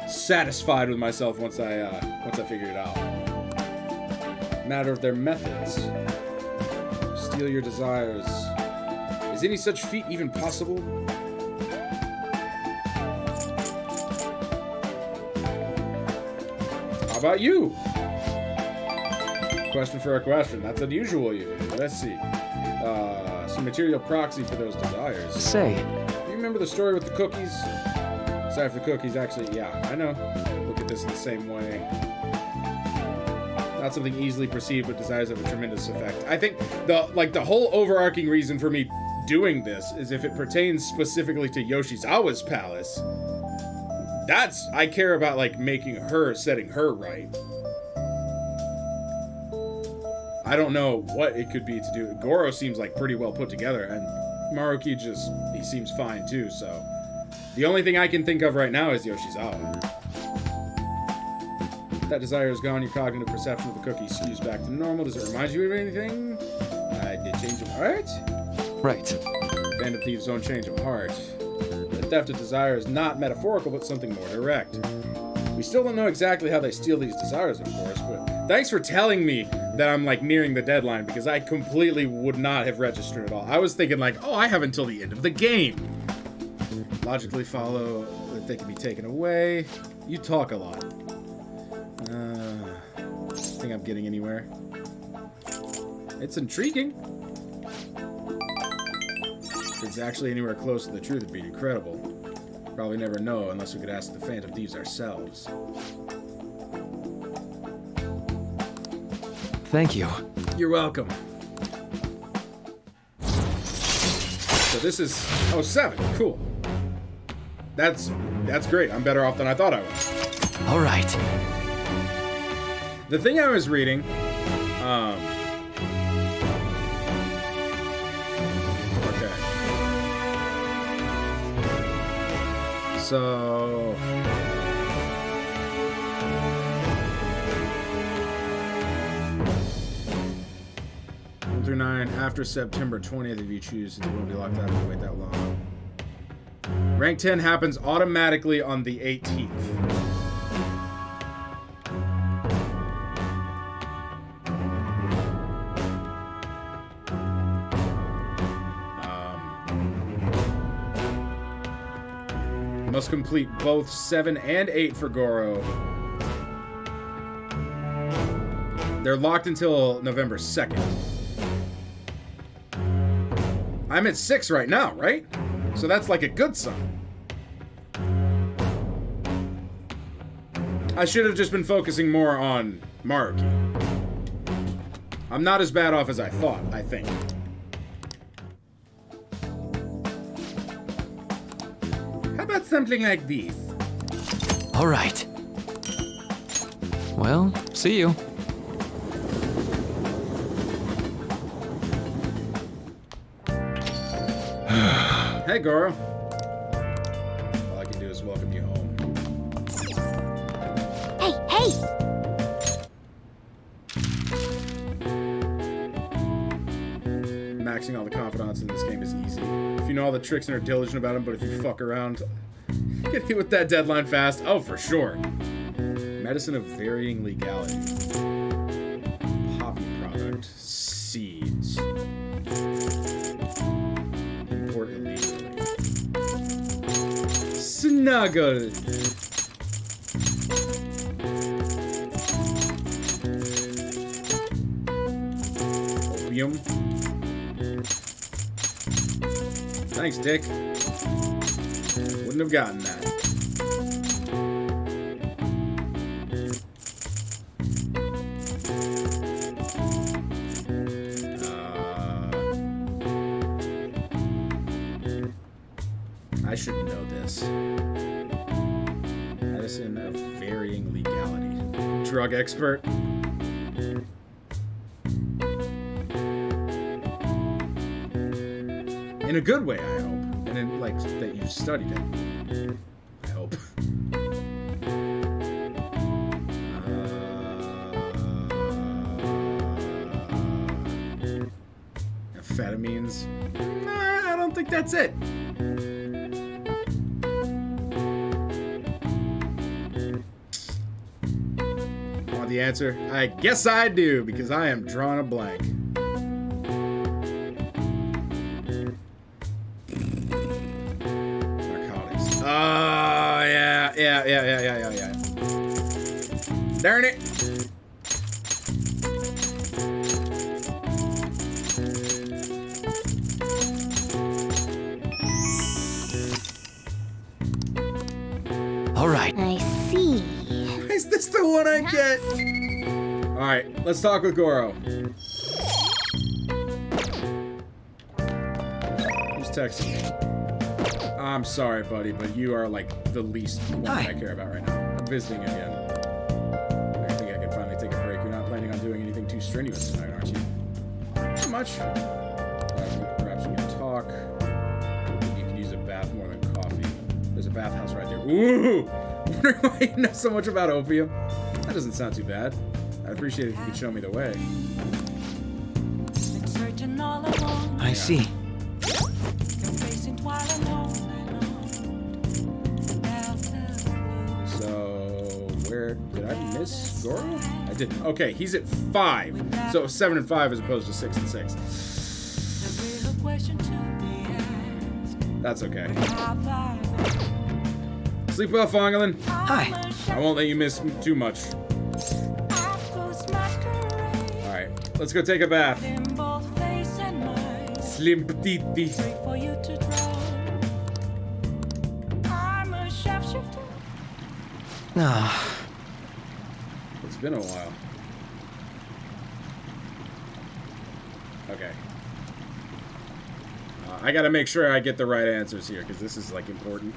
satisfied with myself once I figure it out. Matter of their methods. Steal your desires. Is any such feat even possible? How about you? Question for a question. That's unusual, you. Let's see. Some material proxy for those desires. Say. Do you remember the story with the cookies? Sorry for the cookies, actually. Yeah, I know. Look at this in the same way. Not something easily perceived, but desires have a tremendous effect. I think the whole overarching reason for me doing this is if it pertains specifically to Yoshizawa's palace. I care about, like, setting her right. I don't know what it could be to do. Goro seems, like, pretty well put together, and Maruki he seems fine, too, so. The only thing I can think of right now is Yoshizawa. That desire is gone, your cognitive perception of the cookie skews back to normal. Does it remind you of anything? Did change of heart? Right. Phantom Thieves' own change of heart. The theft of desire is not metaphorical, but something more direct. We still don't know exactly how they steal these desires, of course, but thanks for telling me that I'm, like, nearing the deadline, because I completely would not have registered at all. I was thinking, like, oh, I have until the end of the game. Logically follow that they can be taken away. You talk a lot. Think I'm getting anywhere. It's intriguing. If it's actually anywhere close to the truth, it'd be incredible. Probably never know unless we could ask the Phantom Thieves ourselves. Thank you. You're welcome. So this is 07. Cool. That's great. I'm better off than I thought I was. All right. The thing I was reading, okay. So, 1 through 9, after September 20th, if you choose, and you won't be locked out if you wait that long. Rank 10 happens automatically on the 18th. Must complete both 7 and 8 for Goro. They're locked until November 2nd. I'm at 6 right now, right? So that's like a good sign. I should have just been focusing more on Maruki. I'm not as bad off as I thought, I think. How about something like this? All right. Well, see you. Hey, Goro. All I can do is welcome you home. Hey! Maxing all the confidants in this game is easy. If you know all the tricks and are diligent about them, but if you fuck around, get hit with that deadline fast. Oh, for sure. Medicine of varying legality. Poppy product. Seeds. Import illegally. Snuggle. Opium. Thanks, Dick. Wouldn't have gotten that. I should know this. Medicine of varying legality. Drug expert. In a good way, I hope. And in, like, that you studied it. I hope. Amphetamines? Nah, I don't think that's it. Want the answer? I guess I do, because I am drawing a blank. Oh, yeah. Darn it. All right. I see. Is this the one I get? All right, let's talk with Goro. Who's texting me? I'm sorry, buddy, but you are like the least one I care about right now. I'm visiting again. I think I can finally take a break. You're not planning on doing anything too strenuous tonight, aren't you? Not much. Perhaps we can talk. You can use a bath more than coffee. There's a bathhouse right there. Ooh! Wondering why you know so much about opium. That doesn't sound too bad. I'd appreciate it if you could show me the way. I see. Where did I miss Goro? I didn't. Okay, he's at 5. So 7 and 5 as opposed to 6 and 6. That's okay. Sleep well, Fongelin. Hi. I won't let you miss too much. Alright, let's go take a bath. Slim petite. No. It's been a while. Okay. I gotta make sure I get the right answers here, because this is, like, important.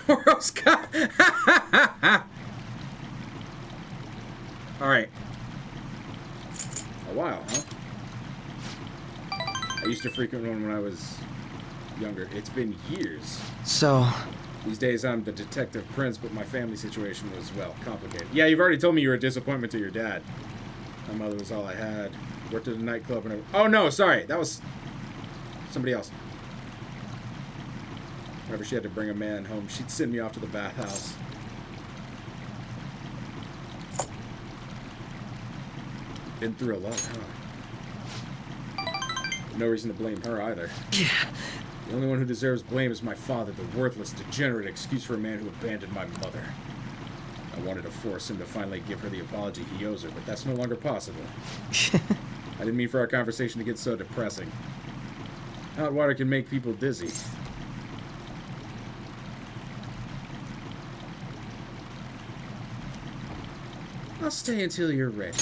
Goro's got... Alright. A while, huh? I used to frequent one when I was younger. It's been years. So... These days I'm the detective prince, but my family situation was, well, complicated. Yeah, you've already told me you were a disappointment to your dad. My mother was all I had. Worked at a nightclub and... Oh, no, sorry. That was somebody else. Whenever she had to bring a man home, she'd send me off to the bathhouse. Been through a lot, huh? No reason to blame her either. Yeah. The only one who deserves blame is my father, the worthless, degenerate excuse for a man who abandoned my mother. I wanted to force him to finally give her the apology he owes her, but that's no longer possible. I didn't mean for our conversation to get so depressing. Hot water can make people dizzy. I'll stay until you're ready.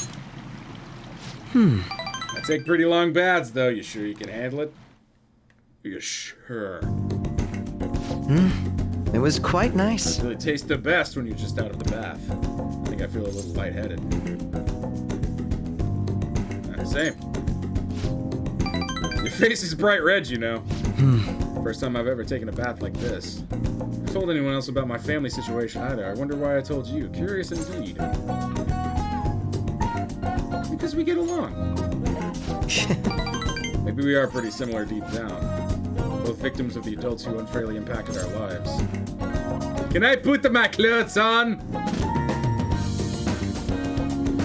I take pretty long baths, though. You sure you can handle it? Are you sure? It was quite nice. It really tastes the best when you're just out of the bath. I think I feel a little lightheaded. Same. Your face is bright red, you know. First time I've ever taken a bath like this. I told anyone else about my family situation either. I wonder why I told you. Curious indeed. Because we get along. Maybe we are pretty similar deep down. Both victims of the adults who unfairly impacted our lives. Can I put my clothes on?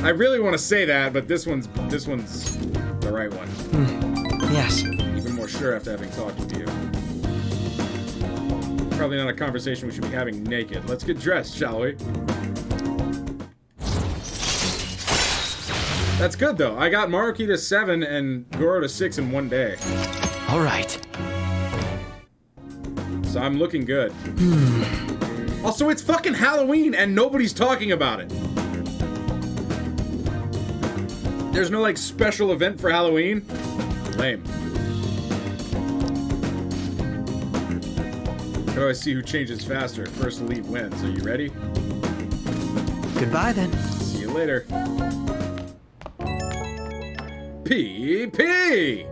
I really want to say that, but this one's the right one. Yes. Even more sure after having talked with you. Probably not a conversation we should be having naked. Let's get dressed, shall we? That's good, though. I got Maruki to 7 and Goro to 6 in one day. All right. So I'm looking good. Also, it's fucking Halloween and nobody's talking about it. There's no, like, special event for Halloween? Lame. How do I see who changes faster? First to leave wins. Are you ready? Goodbye, then. See you later. PP!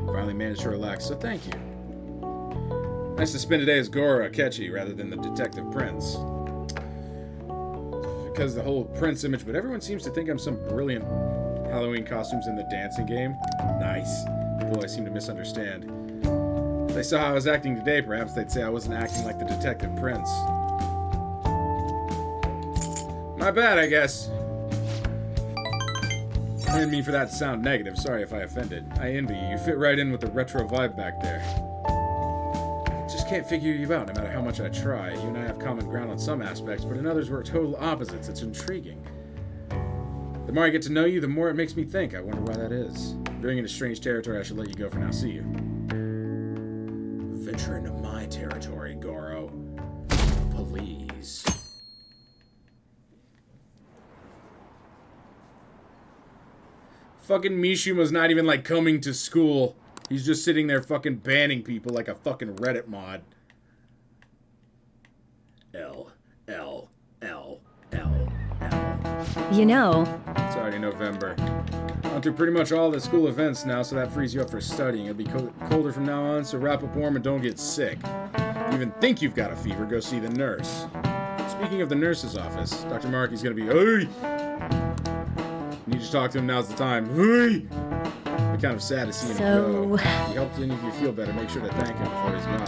Finally managed to relax, so thank you. Nice to spend a day as Goro Akechi rather than the Detective Prince. Because the whole Prince image, but everyone seems to think I'm some brilliant Halloween costumes in the dancing game. Nice. People I seem to misunderstand. If they saw how I was acting today, perhaps they'd say I wasn't acting like the Detective Prince. My bad, I guess. I didn't mean for that to sound negative. Sorry if I offended. I envy you. You fit right in with the retro vibe back there. Just can't figure you out no matter how much I try. You and I have common ground on some aspects, but in others we're total opposites. It's intriguing. The more I get to know you, the more it makes me think. I wonder why that is. Veering into strange territory, I should let you go for now. See you. Venture into my territory, Goro. Please. Fucking Mishuma's not even, like, coming to school. He's just sitting there fucking banning people like a fucking Reddit mod. L. You know... It's already November. Gone through pretty much all the school events now, so that frees you up for studying. It'll be colder from now on, so wrap up warm and don't get sick. If you even think you've got a fever, go see the nurse. Speaking of the nurse's office, Dr. Maruki's gonna be... Hey! Need to talk to him, now's the time. Hey! Be kind of sad to see him go. If he helped any of you feel better, make sure to thank him before he's gone.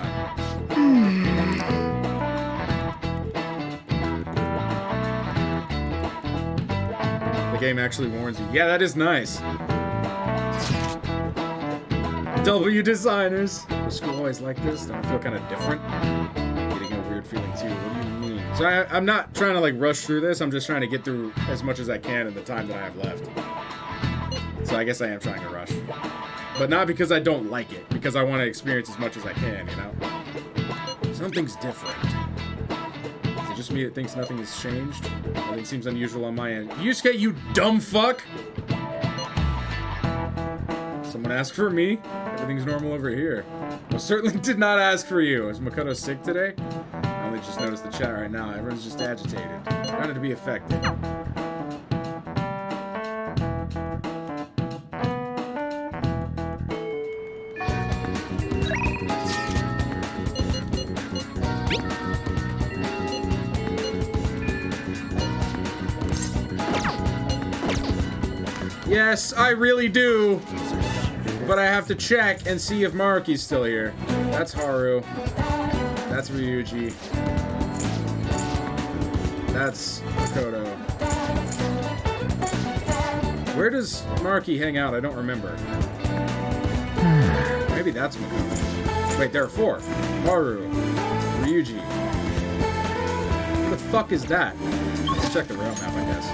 The game actually warns you. Yeah, that is nice. W designers. Was school always like this? Don't I feel kind of different? Getting a weird feeling too. What do you mean? So I'm not trying to like rush through this. I'm just trying to get through as much as I can in the time that I have left. So I guess I am trying to rush. But not because I don't like it. Because I want to experience as much as I can, you know? Something's different. Is it just me that thinks nothing has changed? Nothing seems unusual on my end. Yusuke, you dumb fuck! Someone asked for me? Everything's normal over here. Well, certainly did not ask for you. Is Makoto sick today? I only just noticed the chat right now. Everyone's just agitated. Trying to be affected. Yes, I really do. But I have to check and see if Maruki's still here. That's Haru. That's Ryuji. That's Makoto. Where does Maruki hang out? I don't remember. Maybe that's Makoto. Wait, there are 4. Haru. Ryuji. What the fuck is that? Let's check the rail map, I guess.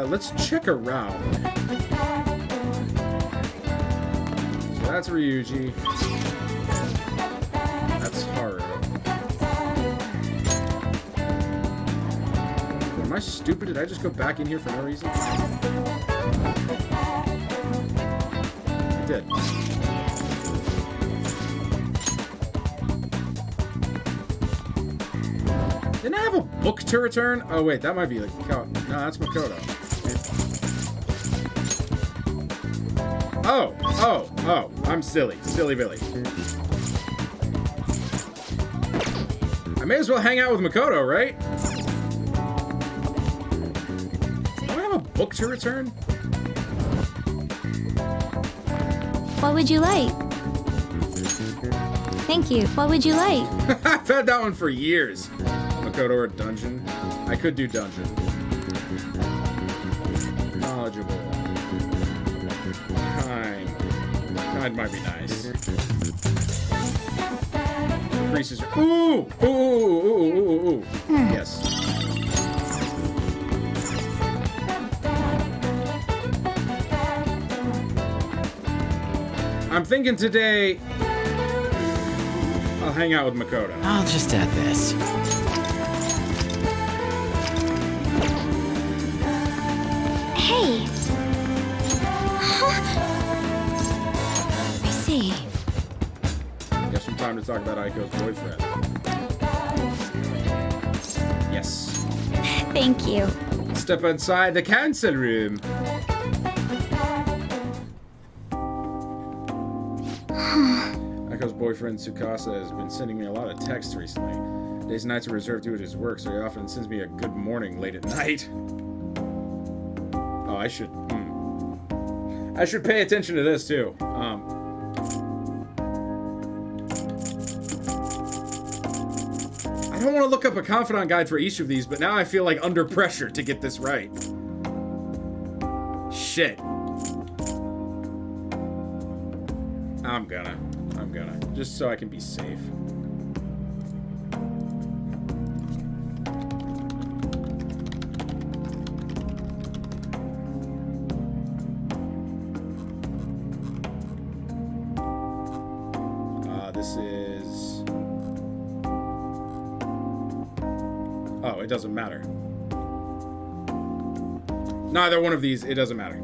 Let's check around. So that's Ryuji. That's Haru. Am I stupid? Did I just go back in here for no reason? I did. Didn't I have a book to return? Oh wait, that might be like... No, that's Makoto. Oh, I'm silly. Silly Billy. I may as well hang out with Makoto, right? Do I have a book to return? What would you like? Thank you. What would you like? I've had that one for years. Makoto or dungeon? I could do dungeon. Knowledgeable. Kind. Kind might be nice. Increases. Ooh! Ooh! Ooh! Ooh! Ooh! Ooh! Yes. I'm thinking today I'll hang out with Makoto. I'll just add this. Hey. I see. Got some time to talk about Aiko's boyfriend. Yes. Thank you. Step inside the council room. Aiko's boyfriend Tsukasa has been sending me a lot of texts recently. Days and nights are reserved to his work, so he often sends me a good morning late at night. Oh, I should pay attention to this too. I don't want to look up a confidant guide for each of these, but now I feel like under pressure to get this right. Shit. I'm gonna. Just so I can be safe. This is... Oh, it doesn't matter. Neither one of these, it doesn't matter.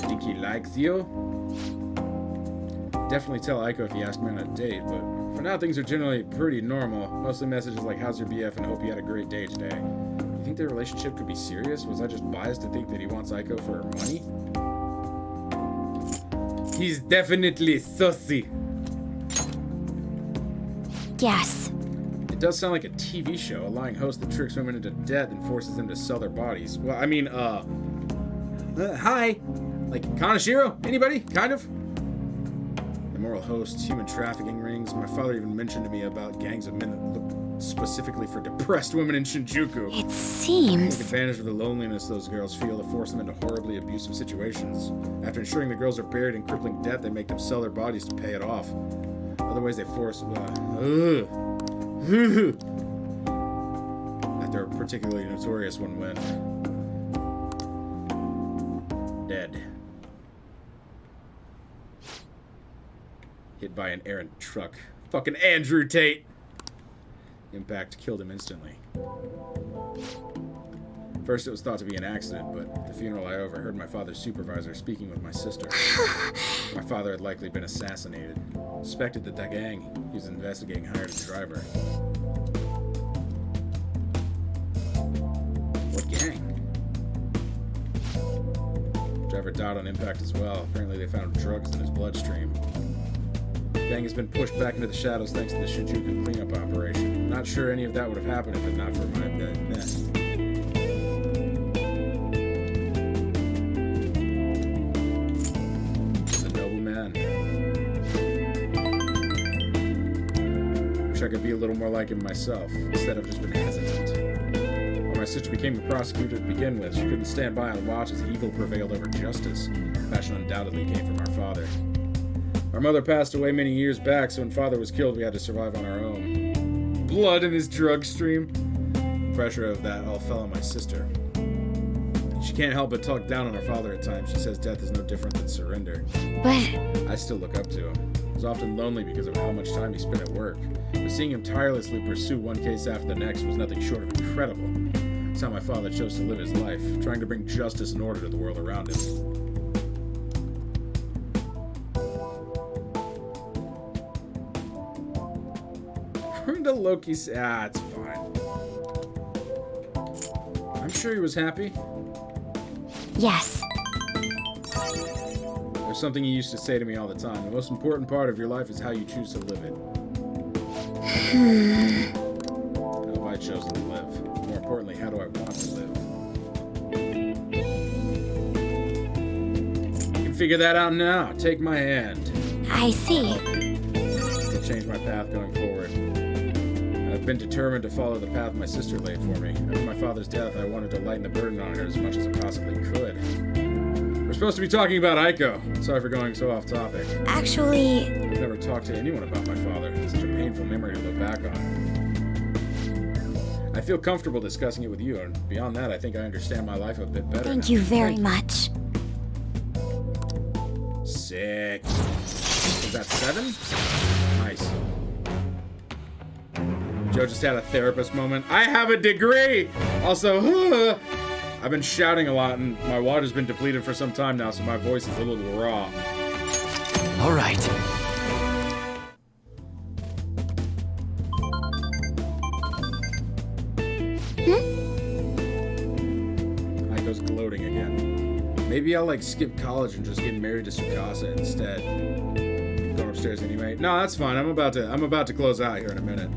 Think he likes you? Definitely tell Aiko if he asked me on a date, but for now things are generally pretty normal. Mostly messages like, how's your BF and hope you had a great day today. You think their relationship could be serious? Was I just biased to think that he wants Aiko for her money? He's definitely sussy. Yes. It does sound like a TV show, a lying host that tricks women into debt and forces them to sell their bodies. Well, I mean, hi. Like, Kanashiro? Anybody? Kind of? Immoral hosts, human trafficking rings. My father even mentioned to me about gangs of men that look specifically for depressed women in Shinjuku. It seems... Take advantage of the loneliness those girls feel to force them into horribly abusive situations. After ensuring the girls are buried in crippling debt, they make them sell their bodies to pay it off. Other ways they force... After a particularly notorious one went... dead. Hit by an errant truck. Fucking Andrew Tate! Impact killed him instantly. First, it was thought to be an accident, but at the funeral I overheard my father's supervisor speaking with my sister. My father had likely been assassinated. Suspected that gang he was investigating hired a driver. What gang? Driver died on impact as well. Apparently they found drugs in his bloodstream. Gang has been pushed back into the shadows thanks to the Shinjuku cleanup operation. Not sure any of that would have happened if it not for my mess. He's a noble man. Wish I could be a little more like him myself, instead of just been hesitant. When my sister became a prosecutor to begin with, she couldn't stand by and watch as evil prevailed over justice. Passion undoubtedly came from our father. Our mother passed away many years back, so when father was killed, we had to survive on our own. Blood in his drug stream. The pressure of that all fell on my sister. She can't help but talk down on her father at times. She says death is no different than surrender. But... I still look up to him. He was often lonely because of how much time he spent at work. But seeing him tirelessly pursue one case after the next was nothing short of incredible. That's how my father chose to live his life, trying to bring justice and order to the world around him. To Loki's... it's fine. I'm sure he was happy. Yes. There's something he used to say to me all the time. The most important part of your life is how you choose to live it. How have I chosen to live? More importantly, how do I want to live? can figure that out now. Take my hand. I see. It'll change my path going forward. I've been determined to follow the path my sister laid for me. After my father's death, I wanted to lighten the burden on her as much as I possibly could. We're supposed to be talking about Aiko. Sorry for going so off topic. Actually... I've never talked to anyone about my father. It's such a painful memory to look back on. I feel comfortable discussing it with you, and beyond that, I think I understand my life a bit better. Thank you very much. Sick. Is that 7? Nice. Joe just had a therapist moment. I have a degree! Also, I've been shouting a lot, and my water's been depleted for some time now, so my voice is a little raw. All right. Aiko's gloating again. Maybe I'll, like, skip college and just get married to Tsukasa instead. Going upstairs anyway. No, that's fine. I'm about to close out here in a minute.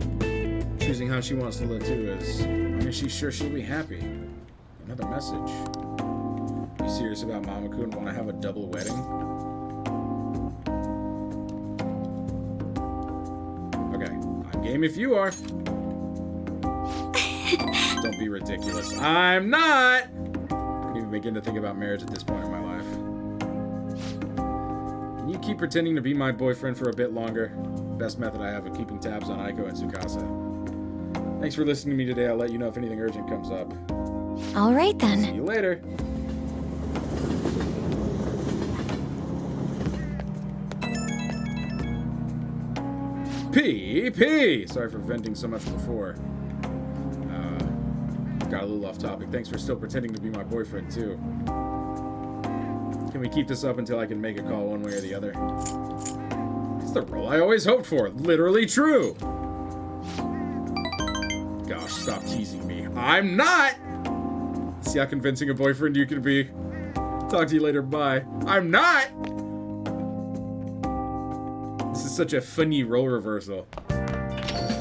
Choosing how she wants to live too is, I mean, she's sure she'll be happy. Another message. You serious about Mamaku and want to have a double wedding? Okay, I'm game if you are. Don't be ridiculous. I'm not! I can't even begin to think about marriage at this point in my life. Can you keep pretending to be my boyfriend for a bit longer? Best method I have of keeping tabs on Aiko and Tsukasa. Thanks for listening to me today. I'll let you know if anything urgent comes up. All right, then. See you later. P. Sorry for venting so much before. Got a little off topic. Thanks for still pretending to be my boyfriend, too. Can we keep this up until I can make a call one way or the other? It's the role I always hoped for. Literally true. Gosh, stop teasing me. I'm not! See how convincing a boyfriend you can be? Talk to you later, bye. I'm not! This is such a funny role reversal.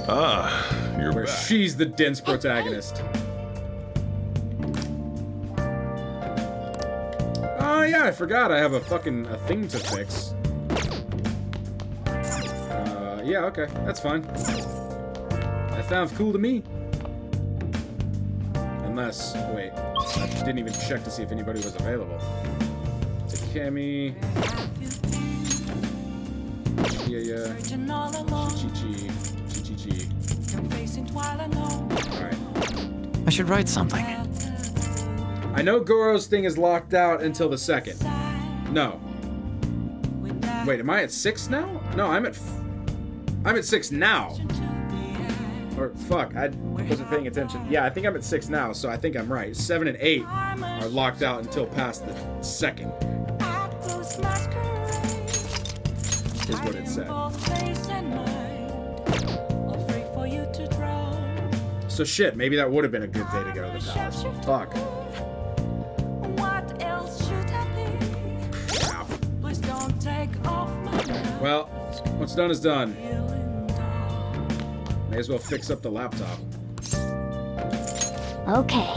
Ah, you're where back. She's the dense protagonist. Oh yeah, I forgot I have a thing to fix. Yeah, okay, that's fine. That sounds cool to me. Unless, wait, I didn't even check to see if anybody was available. Takemi. Yeah. Alright. I should write something. I know Goro's thing is locked out until the 2nd. No. Wait, am I at 6 now? No, I'm at 6 now. Or, fuck, I wasn't paying attention. Yeah, I think I'm at 6 now, so I think I'm right. 7 and 8 are locked out until past the 2nd. Is what it said. So shit, maybe that would have been a good day to go to the palace. Fuck. Well, what's done is done. May as well fix up the laptop. Okay.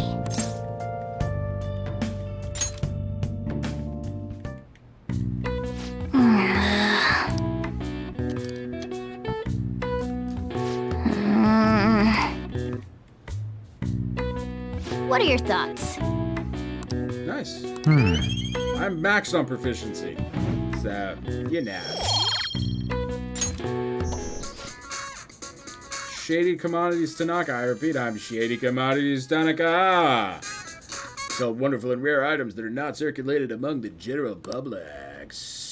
What are your thoughts? Nice. I'm maxed on proficiency. So, you know. Shady Commodities Tanaka. I repeat, I'm Shady Commodities Tanaka. Sell wonderful and rare items that are not circulated among the general public.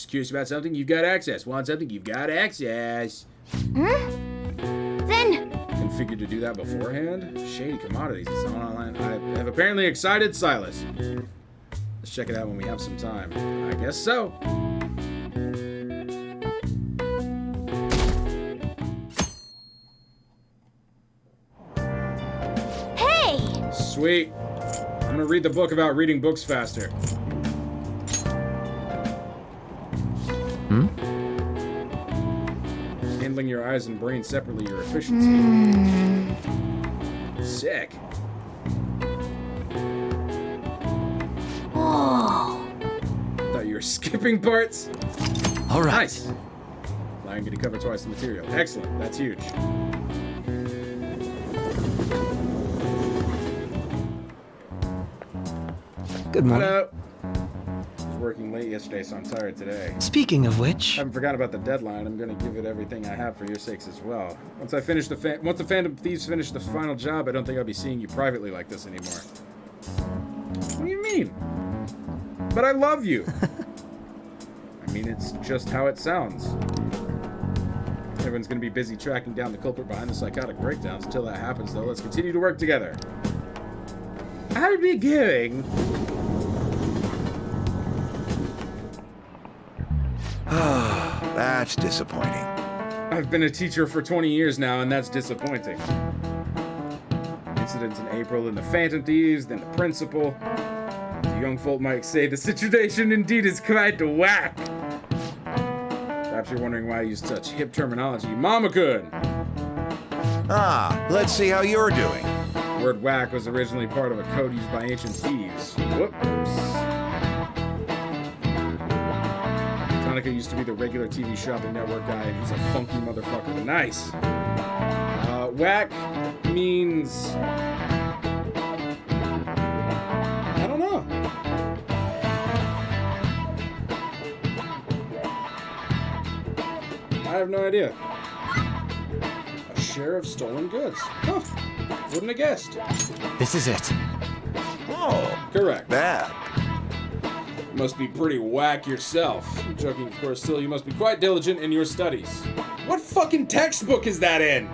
Curious about something? You've got access. Want something? You've got access. Then... Configured to do that beforehand? Shady Commodities. It's on online. I have apparently excited Silas. Let's check it out when we have some time. I guess so. Hey! Sweet. I'm gonna read the book about reading books faster. Handling your eyes and brain separately, your efficiency. Sick. Whoa. Thought you you're skipping parts. All right. Nice. Allowing you to cover twice the material. Excellent. That's huge. Good morning. Hello. I was working late yesterday, so I'm tired today. Speaking of which, I haven't forgotten about the deadline. I'm gonna give it everything I have for your sakes as well. Once the Phantom Thieves finish the final job, I don't think I'll be seeing you privately like this anymore. What do you mean? But I love you. I mean, it's just how it sounds. Everyone's gonna be busy tracking down the culprit behind the psychotic breakdowns. Until that happens, though, let's continue to work together. I'll be going. That's disappointing. I've been a teacher for 20 years now, and that's disappointing. Incidents in April and the Phantom Thieves, then the principal. The young folk might say the situation indeed is quite whack. Perhaps you're wondering why I use such hip terminology. Mama-kun! Ah, let's see how you're doing. The word whack was originally part of a code used by ancient thieves. Whoops. Tonica used to be the regular TV shopping network guy, and he's a funky motherfucker. Nice. Whack means... I don't know. I have no idea. A share of stolen goods. Huh. Wouldn't have guessed. This is it. Oh, correct. Bad. You must be pretty whack yourself. I'm joking, of course. Still, you must be quite diligent in your studies. What fucking textbook is that in?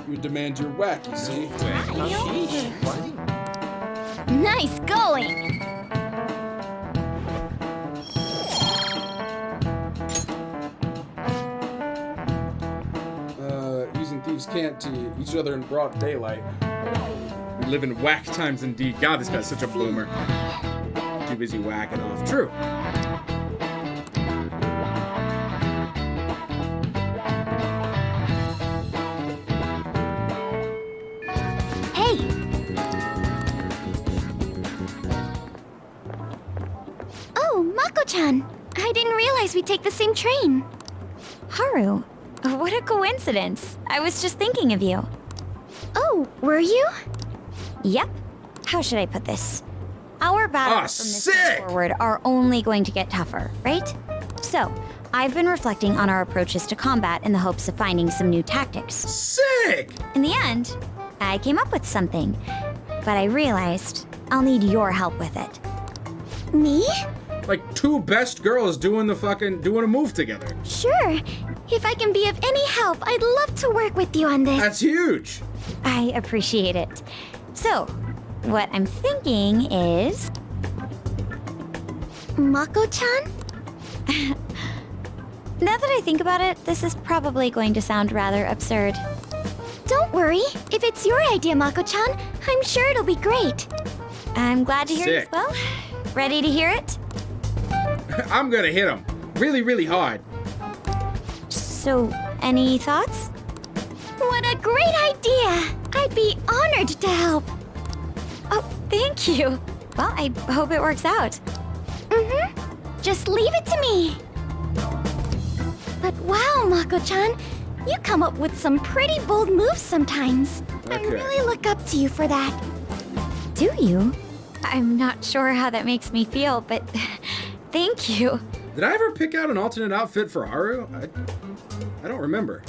You demand your whack, you see. Nice going! Using thieves can't to each other in broad daylight. We live in whack times indeed. God, this guy's such a boomer. Too busy whacking off. True. Hey! Oh, Mako-chan! I didn't realize we'd take the same train. Haru, what a coincidence. I was just thinking of you. Oh, were you? Yep. How should I put this? Our battles from this point forward are only going to get tougher, right? So, I've been reflecting on our approaches to combat in the hopes of finding some new tactics. Sick! In the end, I came up with something, but I realized I'll need your help with it. Me? Like two best girls doing a move together. Sure. If I can be of any help, I'd love to work with you on this. That's huge. I appreciate it. So, what I'm thinking is... Mako-chan? Now that I think about it, this is probably going to sound rather absurd. Don't worry. If it's your idea, Mako-chan, I'm sure it'll be great. I'm glad to hear it as well. Ready to hear it? I'm gonna hit him. Really, really hard. So, any thoughts? What a great idea! I'd be honored to help. Oh, thank you. Well, I hope it works out. Mm-hmm. Just leave it to me. But wow, Mako-chan, you come up with some pretty bold moves sometimes. I really look up to you for that. Do you? I'm not sure how that makes me feel, but thank you. Did I ever pick out an alternate outfit for Haru? I don't remember.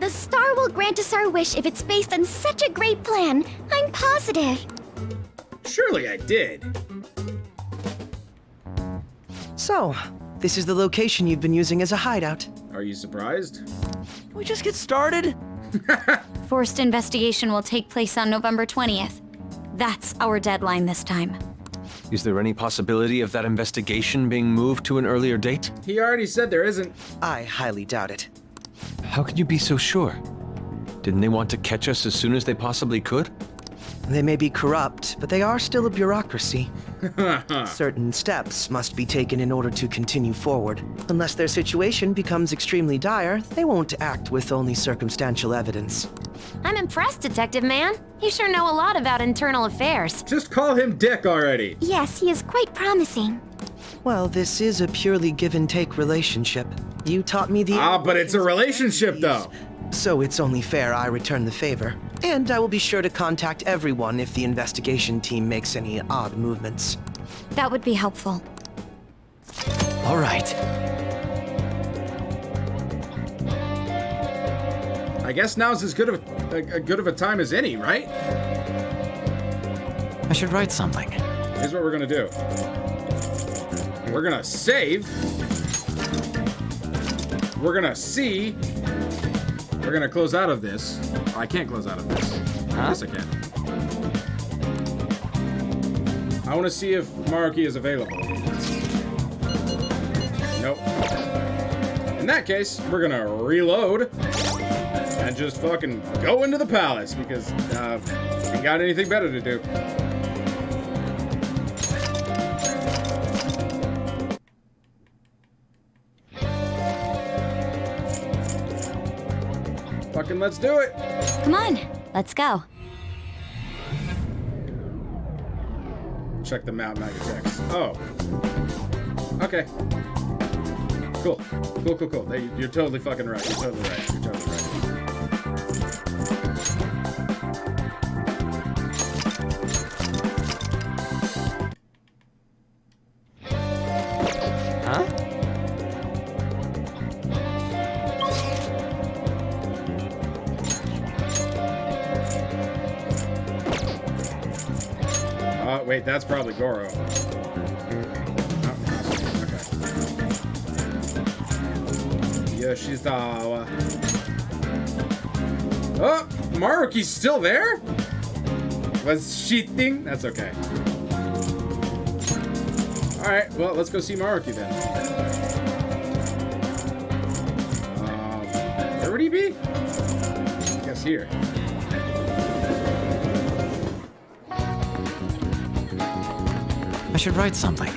The star will grant us our wish if it's based on such a great plan. I'm positive. Surely I did. So, this is the location you've been using as a hideout. Are you surprised? Can we just get started? Forced investigation will take place on November 20th. That's our deadline this time. Is there any possibility of that investigation being moved to an earlier date? He already said there isn't. I highly doubt it. How can you be so sure? Didn't they want to catch us as soon as they possibly could? They may be corrupt, but they are still a bureaucracy. Certain steps must be taken in order to continue forward. Unless their situation becomes extremely dire, they won't act with only circumstantial evidence. I'm impressed, Detective Man. You sure know a lot about internal affairs. Just call him Dick already. Yes, he is quite promising. Well, this is a purely give-and-take relationship. You taught me the... But it's a relationship, though. So it's only fair I return the favor. And I will be sure to contact everyone if the investigation team makes any odd movements. That would be helpful. All right. I guess now's as good of a time as any, right? I should write something. Here's what we're gonna do. We're gonna save. We're gonna see. We're gonna close out of this. Oh, I can't close out of this. Huh? Yes, I can. I want to see if Maruki is available. Nope. In that case, we're gonna reload and just fucking go into the palace because ain't got anything better to do. Fucking let's do it. Come on, let's go. Check the map, Magatex. Oh. Okay. Cool. Cool. You're totally fucking right. You're totally right. Huh? Wait, that's probably Goro. Oh, okay. Yoshizawa. Oh, Maruki's still there? Was cheating? That's okay. Alright, well, let's go see Maruki then. Where would he be? I guess here. I should write something.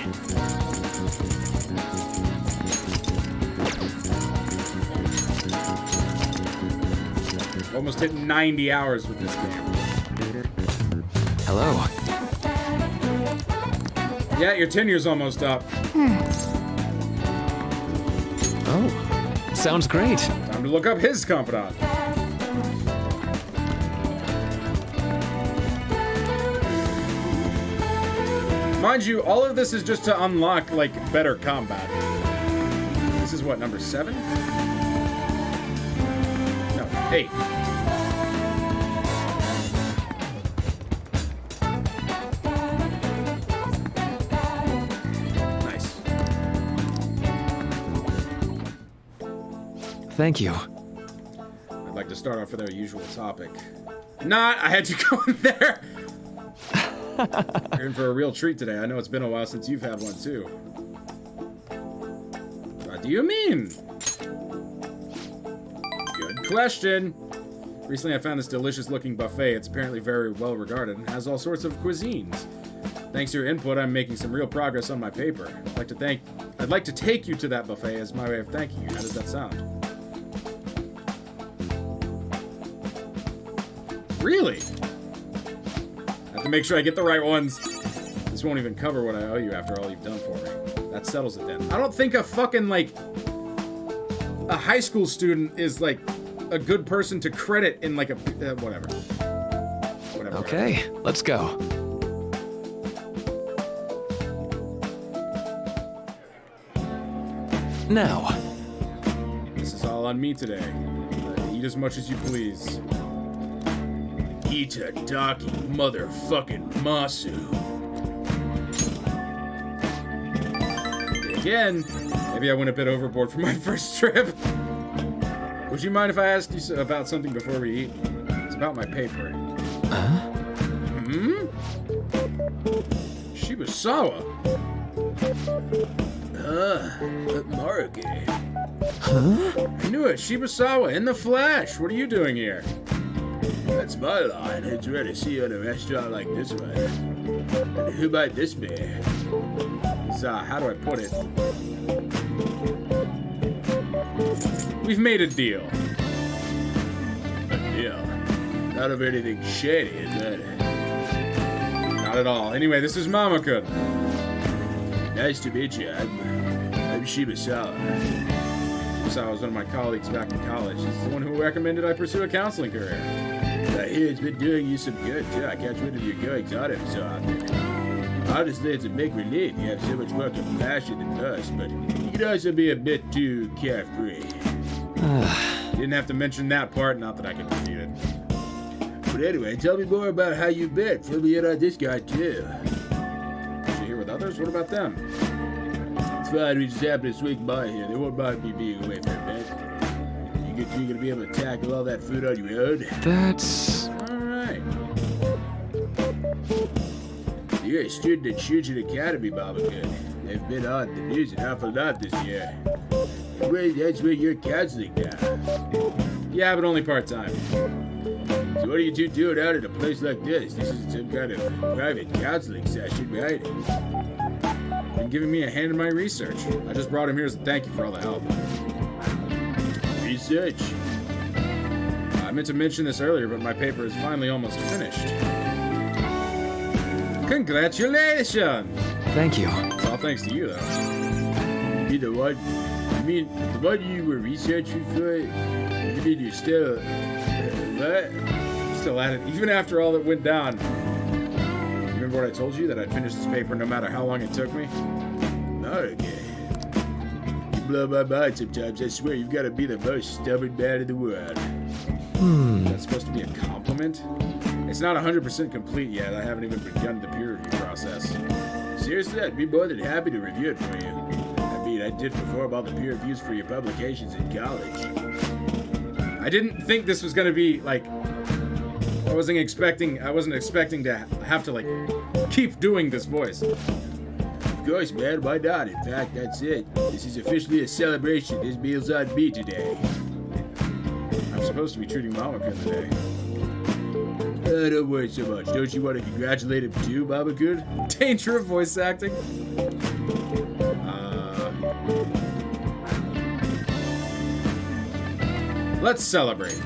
Almost hit 90 hours with this game. Hello. Yeah, your tenure's almost up. Oh, sounds great. Time to look up his confidant. Mind you, all of this is just to unlock, like, better combat. This is what, number 7? No, 8. Nice. Thank you. I'd like to start off with our usual topic. Not, I had to go in there. You're in for a real treat today. I know it's been a while since you've had one, too. What do you mean? Good question. Recently, I found this delicious-looking buffet. It's apparently very well-regarded and has all sorts of cuisines. Thanks to your input, I'm making some real progress on my paper. I'd like to take you to that buffet as my way of thanking you. How does that sound? Really? To make sure I get the right ones. This won't even cover what I owe you after all you've done for me. That settles it then. I don't think a fucking, like, a high school student is, like, a good person to credit in, like, a, whatever. Okay, let's go. Now. This is all on me today. Eat as much as you please. Itadaki motherfucking Masu. Again, maybe I went a bit overboard for my first trip. Would you mind if I asked you about something before we eat? It's about my paper. Shibusawa. Maruki. Huh? I knew it. Shibusawa in the flesh. What are you doing here? That's my line. It's rare to see you in a restaurant like this one. And who might this be? How do I put it? We've made a deal. A deal? Not of anything shady, is it? Not at all. Anyway, this is Mama-kun. Nice to meet you. I'm Shibasawa. Shibasawa was one of my colleagues back in college. He's the one who recommended I pursue a counseling career. I hear it's been doing you some good, too. I catch wind of your goings on it so often. Honestly, it's a big relief. You have so much more compassion than us, but you can also be a bit too carefree. Didn't have to mention that part, not that I can repeat it. But anyway, tell me more about how you been. Fill me in on this guy, too. Is you here with others? What about them? It's fine, we just happened to swing by here. They won't mind me being away for a bit. You gonna be able to tackle all that food on your own? That's... Alright. You're a student at Shujin Academy, Mama-kun. They've been on the news an awful lot this year. That's where you're counseling now. Yeah, but only part-time. So what are you two doing out at a place like this? This isn't some kind of private counseling session, right? Been giving me a hand in my research. I just brought him here as a thank you for all the help. Research? I meant to mention this earlier, but my paper is finally almost finished. Congratulations! Thank you. It's all thanks to you, though. You the one you were researching for? You mean you're still... what? Still at it, even after all that went down. Remember what I told you? That I'd finish this paper no matter how long it took me? Okay. You blow my mind sometimes. I swear you've got to be the most stubborn man in the world. That's supposed to be a compliment? It's not 100% complete yet. I haven't even begun the peer review process. Seriously, I'd be more than happy to review it for you. I mean, I did perform all the peer reviews for your publications in college. I didn't think this was gonna be like... I wasn't expecting to have to like keep doing this voice. Of course, man. Why not? In fact, that's it. This is officially a celebration. This meal's on me today. I'm supposed to be treating Mama-kun today. Don't worry so much. Don't you want to congratulate him too, Mama-kun? Danger of voice acting. Let's celebrate.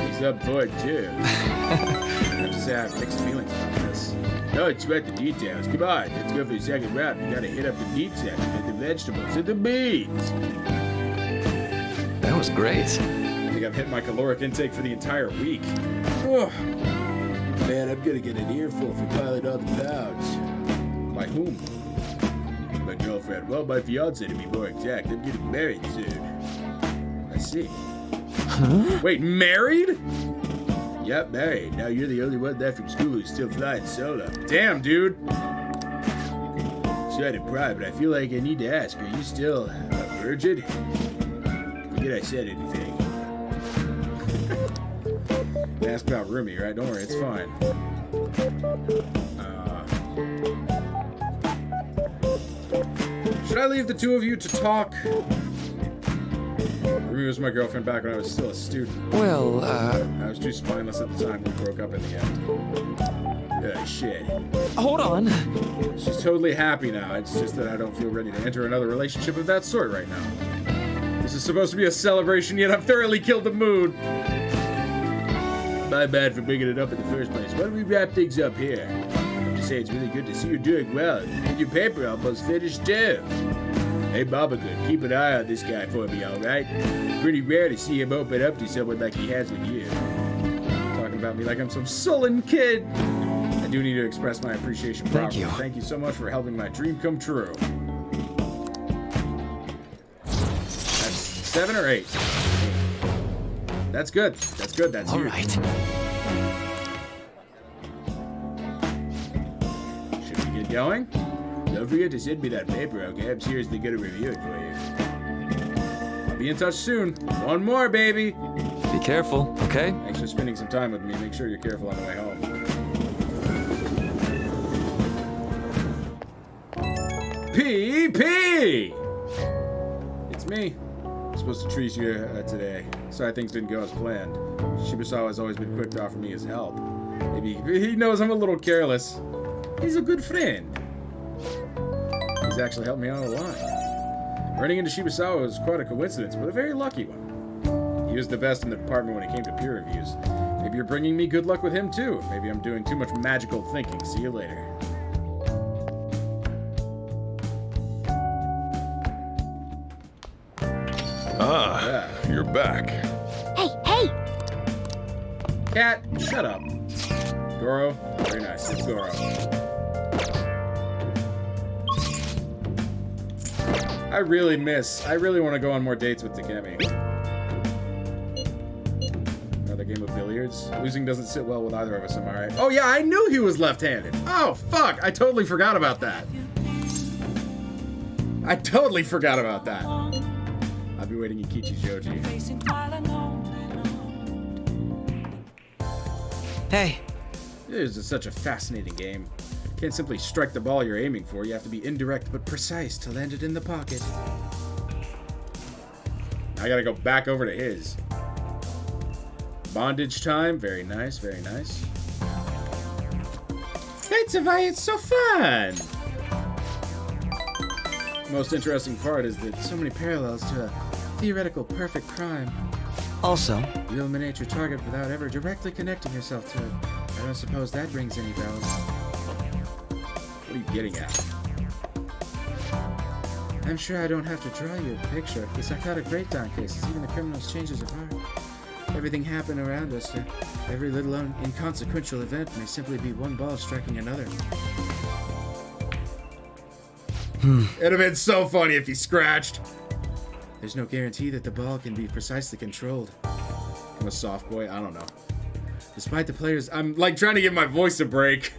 He's up for it too. I have to say I have mixed feelings about this. Don't sweat the details. Come on, let's go for the second round. We gotta hit up the meat section and the vegetables and the beans. That was great. I think I've hit my caloric intake for the entire week. Oh. Man, I'm gonna get an earful for piling all the pounds. By whom? My girlfriend. Well, my fiance to be more exact. I'm getting married soon. I see. Huh? Wait, married? Yep, married. Now you're the only one left from school who's still flying solo. Damn, dude. Sorry to pry, but I feel like I need to ask. Are you still a virgin? Forget I said anything. Ask about Rumi, right? Don't worry, it's fine. Should I leave the two of you to talk? Rumi was my girlfriend back when I was still a student. Well, I was too spineless at the time. We broke up in the end. Shit. Hold on. She's totally happy now. It's just that I don't feel ready to enter another relationship of that sort right now. This is supposed to be a celebration, yet I've thoroughly killed the mood. My bad for bringing it up in the first place. Why don't we wrap things up here? I have to say it's really good to see you doing well. And your paper almost finished too. Hey, Mama-kun, keep an eye on this guy for me, alright? Pretty rare to see him open up to someone like he has with you. Talking about me like I'm some sullen kid. I do need to express my appreciation properly. Thank you. Thank you so much for helping my dream come true. That's 7 or 8. That's good. That's good. That's all huge. Right. Should we get going? Don't forget to send me that paper, okay? I'm seriously gonna review it for you. I'll be in touch soon. One more, baby. Be careful, okay? Thanks for spending some time with me. Make sure you're careful on the way home. PP! It's me. Supposed to treat you today. Sorry things didn't go as planned. Shibusawa has always been quick to offer me his help. Maybe he knows I'm a little careless. He's a good friend. He's actually helped me out a lot. Running into Shibusawa was quite a coincidence, but a very lucky one. He was the best in the department when it came to peer reviews. Maybe you're bringing me good luck with him too. Maybe I'm doing too much magical thinking. See you later. Ah, you're back. Hey, hey! Cat, shut up. Goro, very nice. It's Goro. I really want to go on more dates with Takemi. Another game of billiards. Losing doesn't sit well with either of us, am I right? Oh yeah, I knew he was left-handed. Oh, fuck. I totally forgot about that. I'll be waiting in Kichi Joji. Hey. This is such a fascinating game. You can't simply strike the ball you're aiming for. You have to be indirect but precise to land it in the pocket. I gotta go back over to his. Bondage time. Very nice, very nice. Hey, Tavai, it's so fun! The most interesting part is that so many parallels to a theoretical perfect crime. Also, you eliminate your target without ever directly connecting yourself to it. I don't suppose that rings any bells. What are you getting at? I'm sure I don't have to draw you a picture. The psychotic breakdown cases, even the criminal's changes of heart. Everything happened around us. Every little inconsequential event may simply be one ball striking another. It'd have been so funny if he scratched. There's no guarantee that the ball can be precisely controlled. I'm a soft boy, I don't know. Despite the players, I'm like trying to give my voice a break.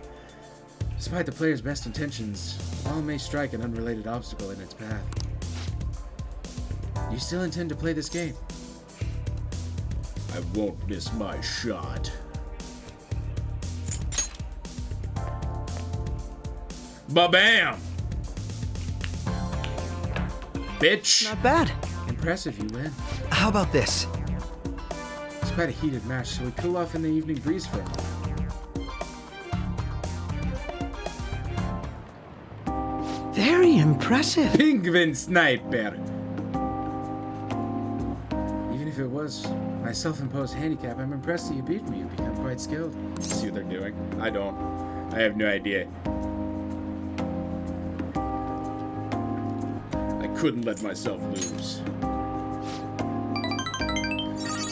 Despite the player's best intentions, the ball may strike an unrelated obstacle in its path. You still intend to play this game? I won't miss my shot. Ba-bam! Bitch! Not bad. Impressive, you win. How about this? It's quite a heated match. Shall we cool off in the evening breeze for a moment? Very impressive. Penguin sniper. Even if it was my self-imposed handicap, I'm impressed that you beat me. You've become quite skilled. See what they're doing? I don't. I have no idea. I couldn't let myself lose.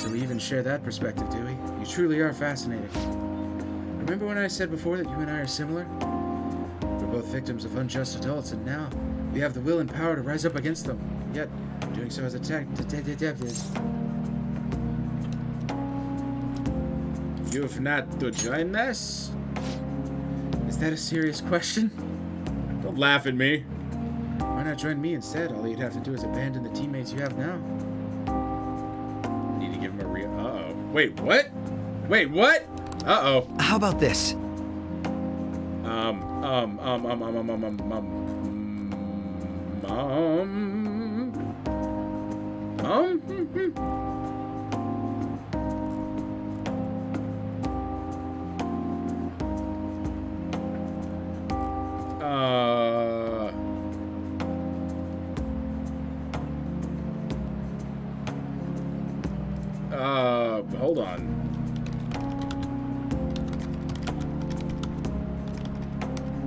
So we even share that perspective, do we? You truly are fascinating. Remember when I said before that you and I are similar? We're both victims of unjust adults, and now we have the will and power to rise up against them. Yet, doing so as a You have not to join us? Is that a serious question? Don't laugh at me. Why not join me instead? All you'd have to do is abandon the teammates you have now. Need to give him a real... Uh-oh. Wait, what? Wait, what? Uh-oh. How about this? Hold on.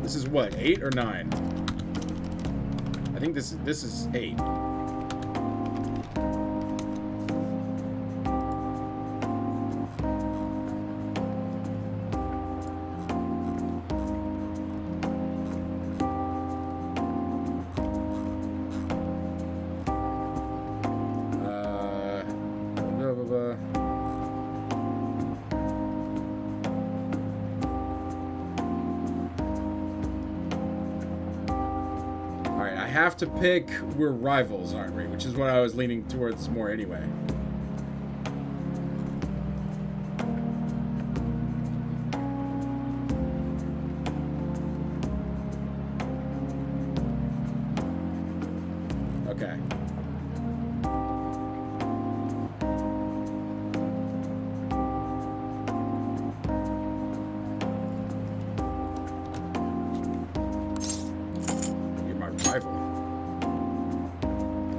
This is what, 8 or 9? I think this is 8. Have to pick, we're rivals, aren't we? Which is what I was leaning towards more anyway. Okay.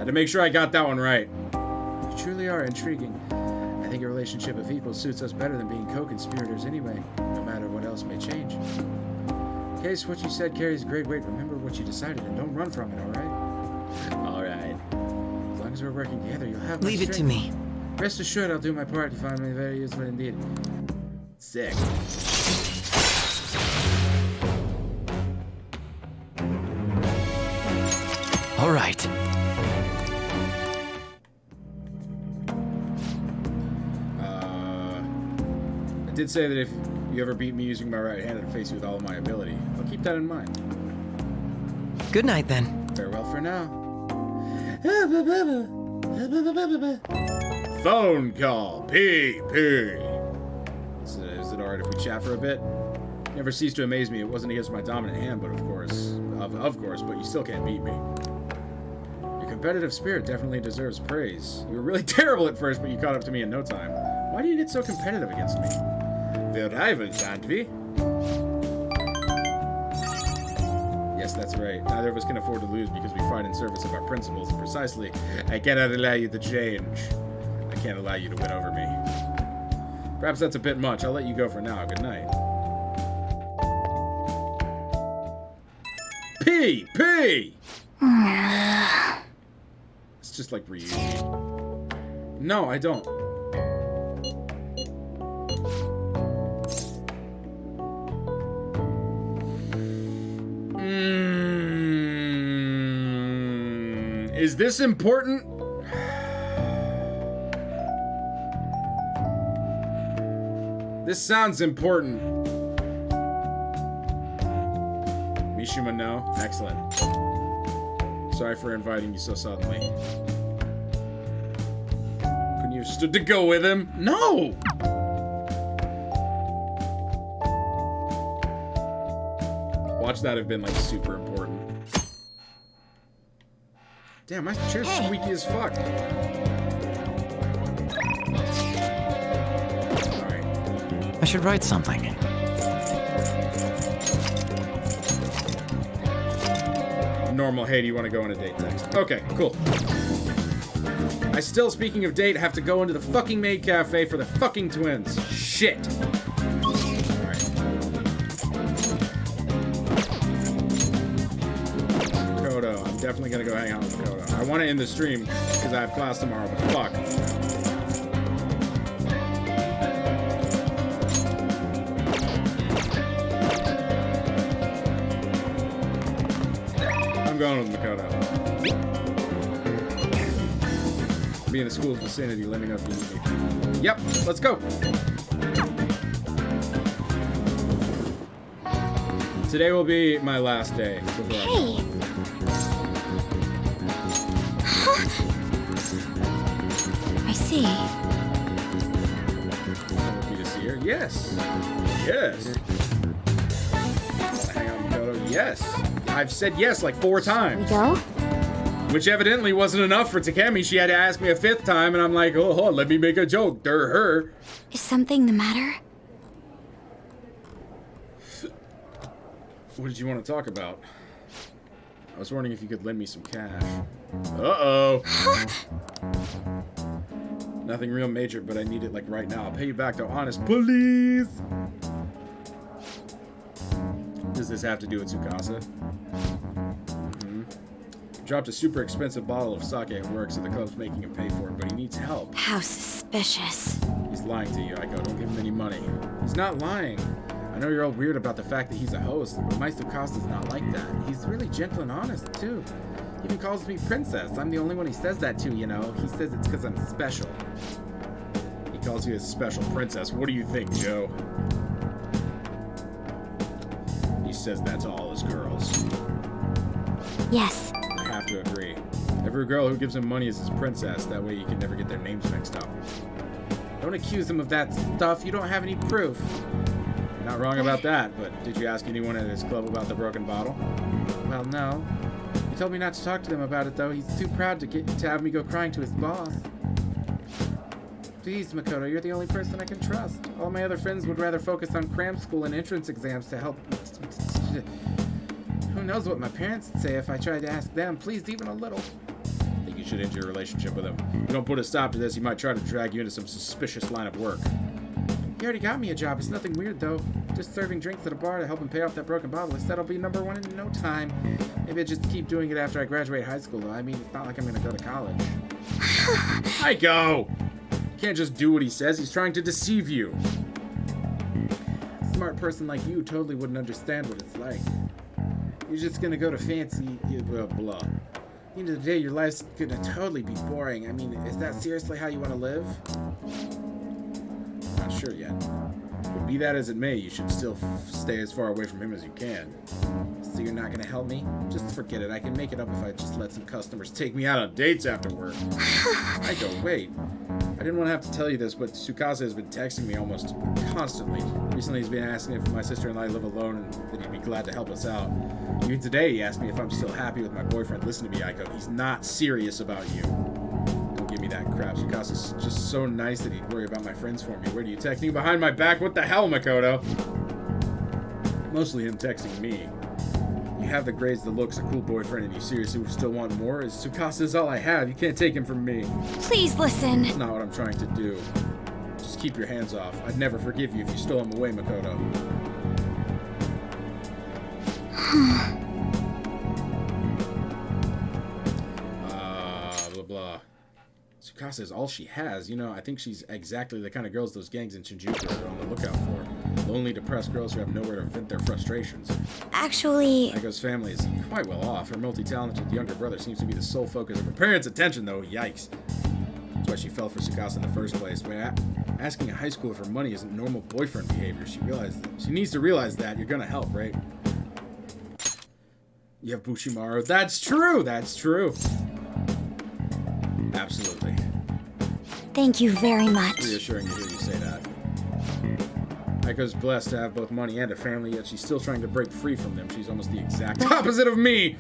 Had to make sure I got that one right. You truly are intriguing. I think a relationship of equals suits us better than being co-conspirators anyway, no matter what else may change. In case what you said carries great weight, remember what you decided and don't run from it, alright? Alright. As long as we're working together, you'll have my Leave it to me. Rest assured I'll do my part to find me very useful indeed. Sick. All right. I did say that if you ever beat me using my right hand, I'd face you with all of my ability. I'll keep that in mind. Good night, then. Farewell for now. Phone call. PP. Is it alright if we chat for a bit? Never ceased to amaze me. It wasn't against my dominant hand, but of course, but you still can't beat me. Your competitive spirit definitely deserves praise. You were really terrible at first, but you caught up to me in no time. Why do you get so competitive against me? We're rivals, aren't we? Yes, that's right. Neither of us can afford to lose because we fight in service of our principles, and precisely, I cannot allow you to change. I can't allow you to win over me. Perhaps that's a bit much. I'll let you go for now. Good night. P! It's just like Ryuji. No, I don't. Is this important? This sounds important. Mishima, no? Excellent. Sorry for inviting you so suddenly. Couldn't you have stood to go with him? No! Watch that have been, like, super important. Damn, my chair's squeaky as fuck. I should write something. Normal, hey, do you want to go on a date text? Okay, cool. I still, speaking of date, have to go into the fucking maid cafe for the fucking twins. Shit. Alright. Kodo. I'm definitely gonna go hang out with Kodo. I want to end the stream because I have class tomorrow, but fuck. I'm going with Makoto. Be in the school's vicinity, let me know if you need me. Yep, let's go. Today will be my last day. Hey. I see. Want me to see her? Yes. Yes. Hang on, Makoto. Yes. I've said yes like 4 times. We go? Which evidently wasn't enough for Takemi. She had to ask me a 5th time, and I'm like, oh, let me make a joke. Her. Is something the matter? What did you want to talk about? I was wondering if you could lend me some cash. Uh-oh. Nothing real major, but I need it like right now. I'll pay you back though, honest, please. Does this have to do with Tsukasa? Dropped a super expensive bottle of sake at work, so the club's making him pay for it, but he needs help. How suspicious. He's lying to you, Aiko. Don't give him any money. He's not lying. I know you're all weird about the fact that he's a host, but my Tsukasa's not like that. He's really gentle and honest, too. He even calls me princess. I'm the only one he says that to, you know. He says it's because I'm special. He calls you a special princess. What do you think, Joe? He says that to all his girls. Yes. I have to agree. Every girl who gives him money is his princess. That way you can never get their names mixed up. Don't accuse him of that stuff. You don't have any proof. You're not wrong about that, but did you ask anyone at his club about the broken bottle? Well, no. He told me not to talk to them about it, though. He's too proud to have me go crying to his boss. Please, Makoto, you're the only person I can trust. All my other friends would rather focus on cram school and entrance exams to help... Who knows what my parents would say if I tried to ask them, please, even a little. I think you should end your relationship with him. If you don't put a stop to this, he might try to drag you into some suspicious line of work. He already got me a job. It's nothing weird, though. Just serving drinks at a bar to help him pay off that broken bottle. That'll be #1 in no time. Maybe I just keep doing it after I graduate high school, though. I mean, it's not like I'm gonna go to college. I go! You can't just do what he says. He's trying to deceive you. A smart person like you totally wouldn't understand what it's like. You're just gonna go to fancy, blah, blah. At the end of the day, your life's gonna totally be boring. I mean, is that seriously how you want to live? Not sure yet. But be that as it may, you should still stay as far away from him as you can. So you're not gonna help me? Just forget it. I can make it up if I just let some customers take me out on dates after work. I go, wait. I didn't want to have to tell you this, but Tsukasa has been texting me almost constantly. Recently, he's been asking if my sister and I live alone and that he'd be glad to help us out. Even today, he asked me if I'm still happy with my boyfriend. Listen to me, Aiko. He's not serious about you. Don't give me that crap. Tsukasa's just so nice that he'd worry about my friends for me. Where do you text me? Behind my back? What the hell, Makoto? Mostly him texting me. You have the grades, the looks, a cool boyfriend, and you seriously would still want more? Tsukasa is all I have. You can't take him from me. Please listen. That's not what I'm trying to do. Just keep your hands off. I'd never forgive you if you stole him away, Makoto. Blah, blah. Tsukasa is all she has. You know, I think she's exactly the kind of girls those gangs in Shinjuku are on the lookout for. Lonely, depressed girls who have nowhere to vent their frustrations. Actually... Aiko's family is quite well off. Her multi-talented younger brother seems to be the sole focus of her parents' attention, though. Yikes. That's why she fell for Tsukasa in the first place. When asking a high schooler for money isn't normal boyfriend behavior. She needs to realize that. You're gonna help, right? You have Bushimaru. That's true! That's true. Absolutely. Thank you very much. Reassuring to hear you say that. Aiko's blessed to have both money and a family, yet she's still trying to break free from them. She's almost the exact opposite of me!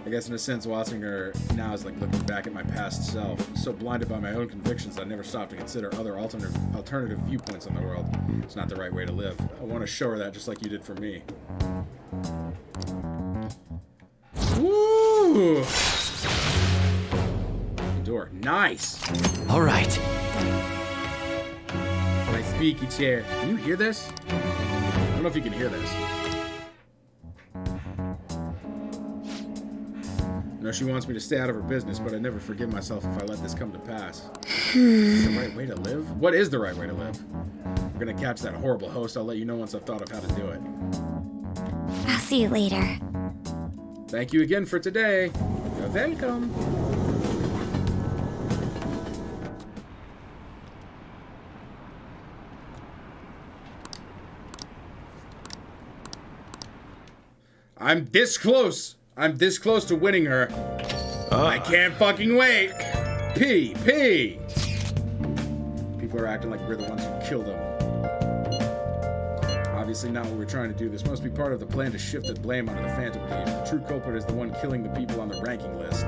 I guess in a sense, watching her now is like looking back at my past self. So blinded by my own convictions, I never stopped to consider other alternative viewpoints on the world. It's not the right way to live. I want to show her that just like you did for me. Woo! Door. Nice! Alright. My squeaky chair. Can you hear this? I don't know if you can hear this. No, she wants me to stay out of her business, but I never forgive myself if I let this come to pass. Is this the right way to live? What is the right way to live? I'm gonna catch that horrible host. I'll let you know once I've thought of how to do it. I'll see you later. Thank you again for today. You're welcome. I'm this close. I'm this close to winning her. I can't fucking wait. P. People are acting like we're the ones who killed him. Obviously not what we're trying to do. This must be part of the plan to shift the blame onto the Phantom Thieves. The true culprit is the one killing the people on the ranking list.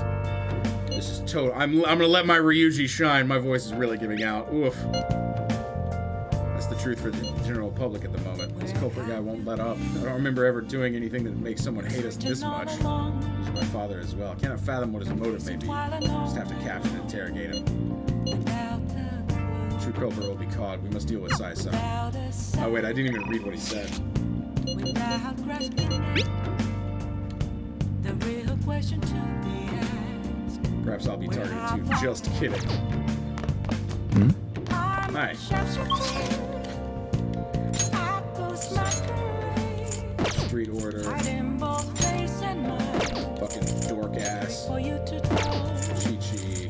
This is total. I'm gonna let my Ryuji shine. My voice is really giving out. Oof. That's the truth for the general public at the moment. This culprit guy won't let up. I don't remember ever doing anything that makes someone hate us this much. He's my father as well. I cannot fathom what his motive may be. Just have to capture and interrogate him. True culprit will be caught. We must deal with Sai-san. Oh wait, I didn't even read what he said. Perhaps I'll be targeted too. Just kidding. Hi. Street order. Fucking dork ass. Chi-Chi.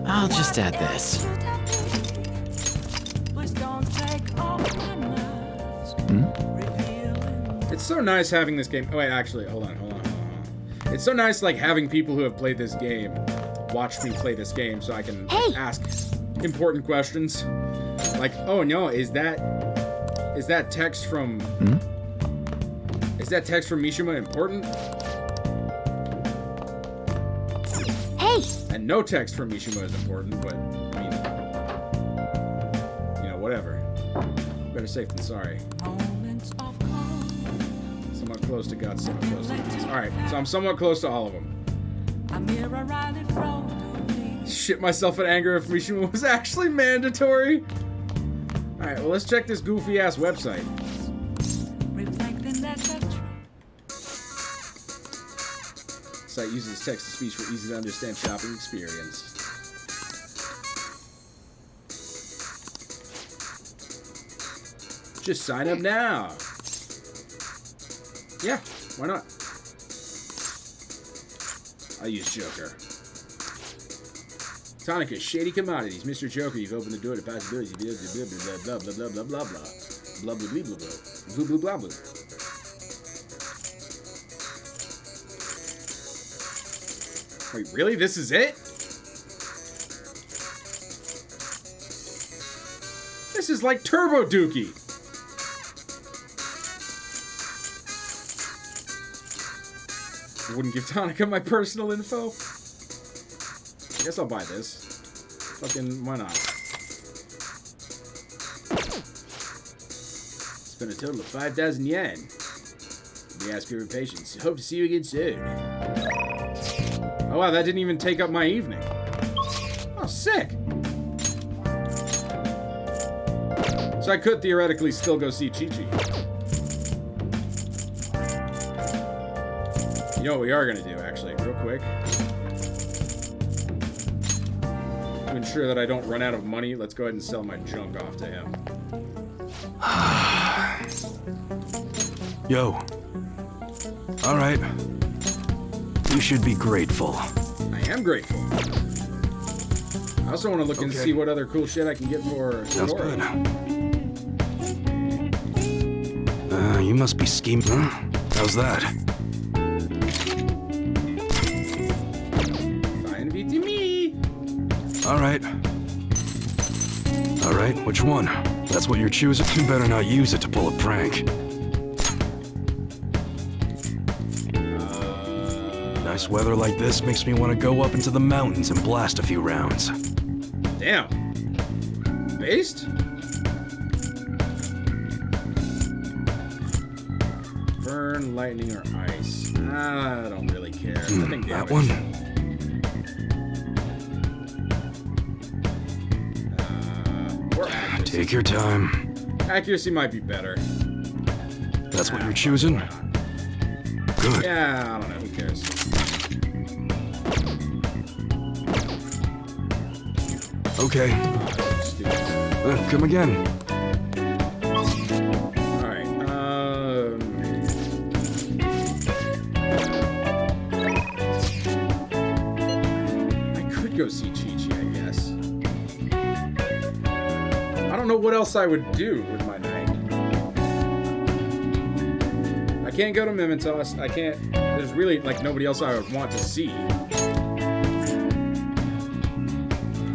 I'll just add this. It's so nice having this game. Oh wait, actually, hold on. It's so nice, like, having people who have played this game watch me play this game so I can ask important questions. Like, oh no, is that text from Is that text from Mishima important? Hey! And no text from Mishima is important, but I mean, you know, whatever. Better safe than sorry. Somewhat close to God, somewhat close to the Alright, so I'm somewhat close to all of them. Shit myself in anger if Mishima was actually mandatory. Alright, well, let's check this goofy ass website. Site uses text-to-speech for easy to understand shopping experience. Just sign up now. Yeah, why not? I use Joker. Tonica, shady commodities. Mr. Joker, you've opened the door to possibilities. Blah, blah, blah, blah, blah, blah, blah, blah. Blah, blah, blah, blah, blah. Blah, blah, blah, blah. Wait, really? This is it? This is like Turbo Dookie. I wouldn't give Tonica my personal info. I guess I'll buy this. Fucking, why not? Spent a total of 5,000 yen. We ask for your patience. Hope to see you again soon. Oh wow, that didn't even take up my evening. Oh, sick. So I could theoretically still go see Chi-Chi. You know what we are gonna do, actually, real quick. To ensure that I don't run out of money, let's go ahead and sell my junk off to him. Yo. Alright. You should be grateful. I am grateful. I also want to look and see what other cool shit I can get for Sounds Sora. good. You must be scheming, huh? How's that? Fine to me. Alright. Alright, which one? That's what you're choosing? You better not use it to pull a prank. Nice weather like this makes me want to go up into the mountains and blast a few rounds. Damn. Based? Burn, lightning, or ice? I don't really care. I think that damage. one? Or accuracy. Take your time. Accuracy might be better. That's what you're choosing? Good. Yeah, I don't know. Who cares? Okay. Come again. Alright, I could go see Chi-Chi, I guess. I don't know what else I would do with my night. I can't go to Mimitos. I can't... There's really, like, nobody else I would want to see.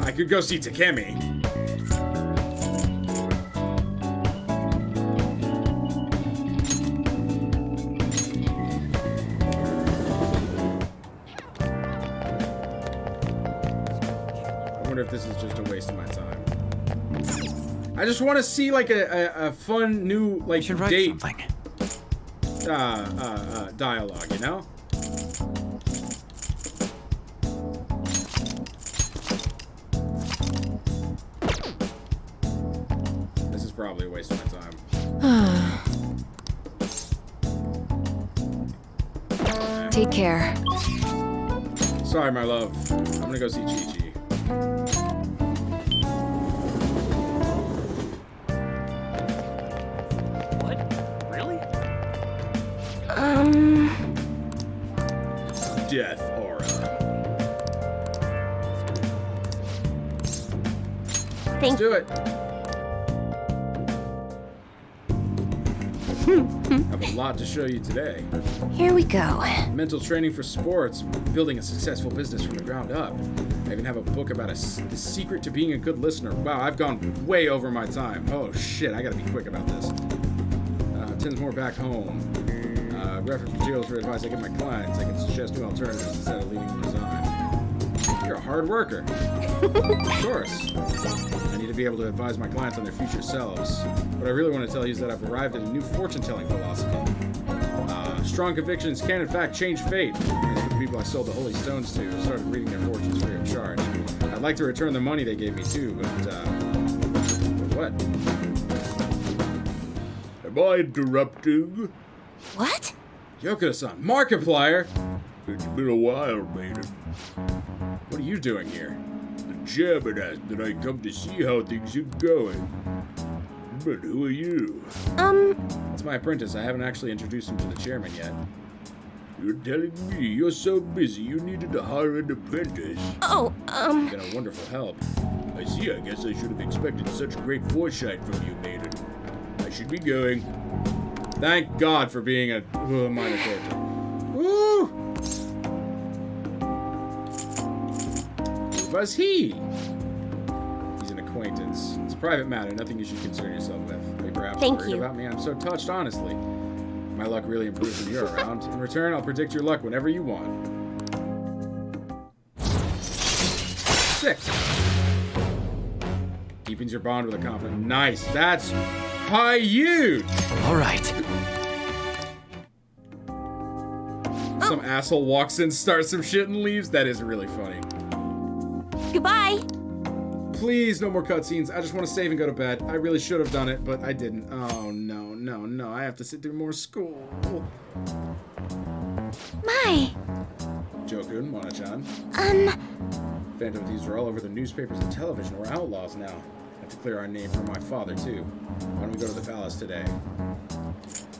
I could go see Takemi. I wonder if this is just a waste of my time. I just want to see like a fun new like date dialogue, you know? This is probably a waste of my time. Take care. Sorry, my love. I'm gonna go see Chi-Chi. Death aura. Let's do it. I have a lot to show you today. Here we go. Mental training for sports, building a successful business from the ground up. I even have a book about the secret to being a good listener. Wow, I've gone way over my time. Oh shit, I gotta be quick about this. 10 more back home. Reference materials for advice I give my clients. I can suggest new alternatives instead of leading the design. You're a hard worker. Of course. I need to be able to advise my clients on their future selves. What I really want to tell you is that I've arrived at a new fortune-telling philosophy. Strong convictions can, in fact, change fate. The people I sold the holy stones to started reading their fortunes free of charge. I'd like to return the money they gave me, too, but, what? Am I interrupting? What? Yokota-san, Markiplier! It's been a while, maiden. What are you doing here? The chairman asked that I come to see how things are going. But who are you? It's my apprentice. I haven't actually introduced him to the chairman yet. You're telling me you're so busy you needed to hire an apprentice? Been a wonderful help. I see. I guess I should have expected such great foresight from you, maiden. I should be going. Thank God for being a minor character. Woo! Who was he? He's an acquaintance. It's a private matter, nothing you should concern yourself with. Are you perhaps worried about me? I'm so touched, honestly. My luck really improves when you're around. In return, I'll predict your luck whenever you want. 6. Deepens your bond with a confidant. Nice. That's huge. All right. Some asshole walks in, starts some shit, and leaves. That is really funny. Goodbye. Please, no more cutscenes. I just want to save and go to bed. I really should have done it, but I didn't. Oh, no. I have to sit through more school. My. Jokun, Mona-chan. Phantom thieves are all over the newspapers and television. We're outlaws now. I have to clear our name from my father, too. Why don't we go to the palace today?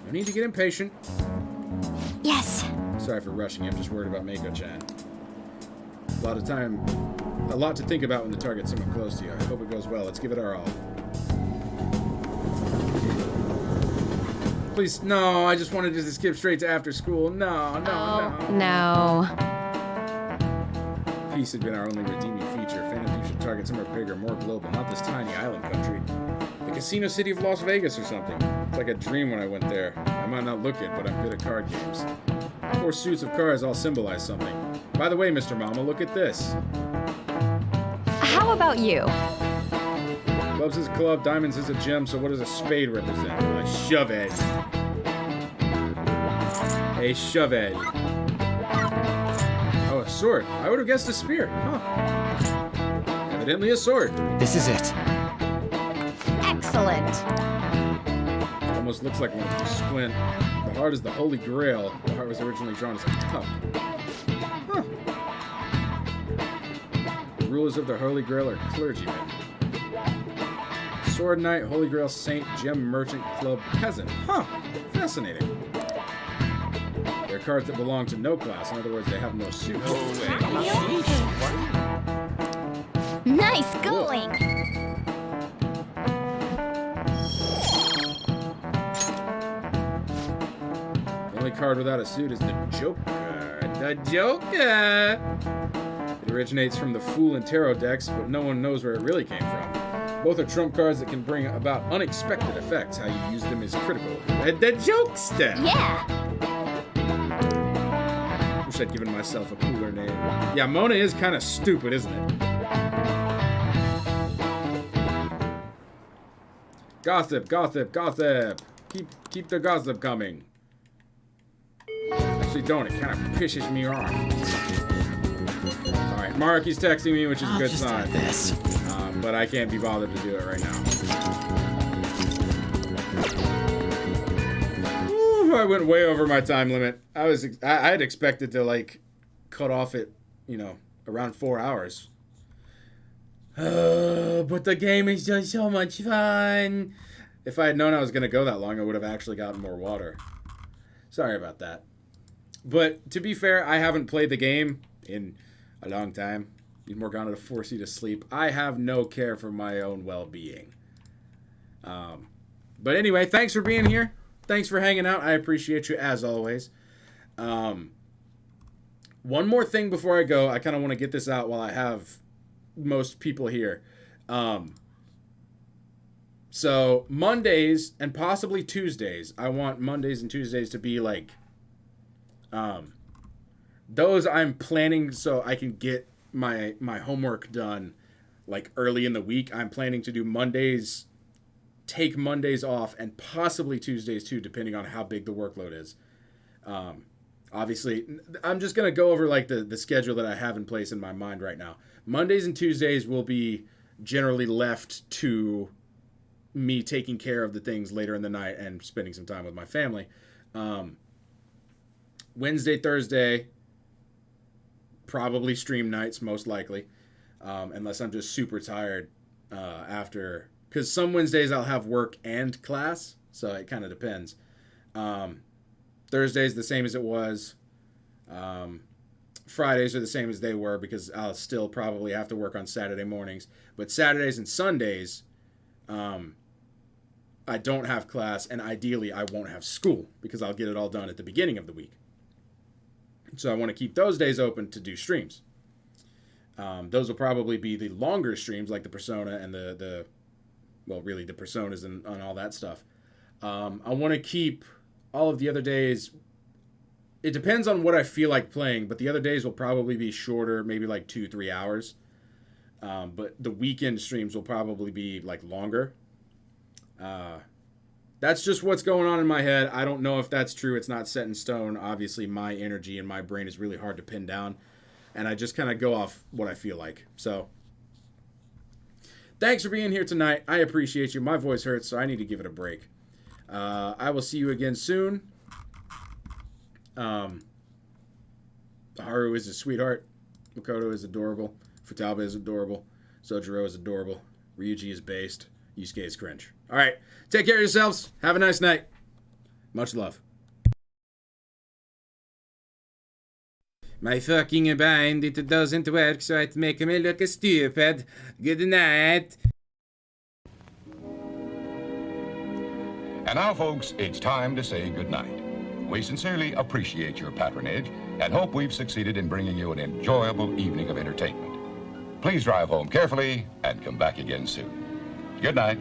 No need to get impatient. Yes. Sorry for rushing. I'm just worried about Mako-chan. A lot to think about when the target's someone close to you. I hope it goes well. Let's give it our all. Please, no, I just wanted to skip straight to after school. No. Peace had been our only redeeming feature. Phantom Thieves should target somewhere bigger, more global, not this tiny island country. The casino city of Las Vegas or something. It's like a dream when I went there. I might not look it, but I'm good at card games. 4 suits of cards all symbolize something. By the way, Mr. Mama, look at this. How about you? Clubs is a club, diamonds is a gem, so what does a spade represent? Well, a shove-head. A shove-head. Oh, a sword. I would have guessed a spear. Huh. Evidently a sword. This is it. Excellent. Almost looks like one if you squint. The heart is the Holy Grail. The heart was originally drawn as a cup. Huh. The rulers of the Holy Grail are clergymen. Sword Knight, Holy Grail Saint, Gem Merchant, Club Peasant. Huh. Fascinating. They're cards that belong to no class. In other words, they have no suit. Nice going. The only card without a suit is the Joker. The Joker! It originates from the Fool and Tarot decks, but no one knows where it really came from. Both are trump cards that can bring about unexpected effects. How you use them is critical. The Jokester! Yeah! Wish I'd given myself a cooler name. Yeah, Mona is kind of stupid, isn't it? Gossip. Keep the gossip coming. Actually, don't. It kind of pisses me off. Alright, Mark, he's texting me, which is a good sign. But I can't be bothered to do it right now. Ooh, I went way over my time limit. I had expected to, like, cut off at, around 4 hours. But the game is just so much fun. If I had known I was going to go that long, I would have actually gotten more water. Sorry about that. But to be fair, I haven't played the game in a long time. Need Morgana to force you to sleep. I have no care for my own well-being. But anyway, thanks for being here. Thanks for hanging out. I appreciate you as always. One more thing before I go. I kind of want to get this out while I have most people here. So Mondays and possibly Tuesdays. I want Mondays and Tuesdays to be like those I'm planning so I can get my homework done like early in the week. I'm planning to do Mondays, take Mondays off, and possibly Tuesdays too, depending on how big the workload is. Obviously, I'm just going to go over like the schedule that I have in place in my mind right now. Mondays and Tuesdays will be generally left to me taking care of the things later in the night and spending some time with my family. Wednesday, Thursday, probably stream nights, most likely, unless I'm just super tired after. Because some Wednesdays I'll have work and class, so it kind of depends. Thursdays the same as it was. Fridays are the same as they were because I'll still probably have to work on Saturday mornings. But Saturdays and Sundays, I don't have class, and ideally I won't have school because I'll get it all done at the beginning of the week. So I want to keep those days open to do streams. Those will probably be the longer streams, like the Persona and well, really the Personas and all that stuff. I want to keep all of the other days. It depends on what I feel like playing, but the other days will probably be shorter, maybe like 2-3 hours. But the weekend streams will probably be like longer. That's just what's going on in my head. I don't know if that's true. It's not set in stone. Obviously, my energy and my brain is really hard to pin down, and I just kind of go off what I feel like. So, thanks for being here tonight. I appreciate you. My voice hurts, so I need to give it a break. I will see you again soon. Haru is a sweetheart. Makoto is adorable. Futaba is adorable. Sojiro is adorable. Ryuji is based. Yusuke is cringe. All right. Take care of yourselves. Have a nice night. Much love. My fucking bind, it doesn't work, so I make me look stupid. Good night. And now, folks, it's time to say goodnight. We sincerely appreciate your patronage and hope we've succeeded in bringing you an enjoyable evening of entertainment. Please drive home carefully and come back again soon. Good night.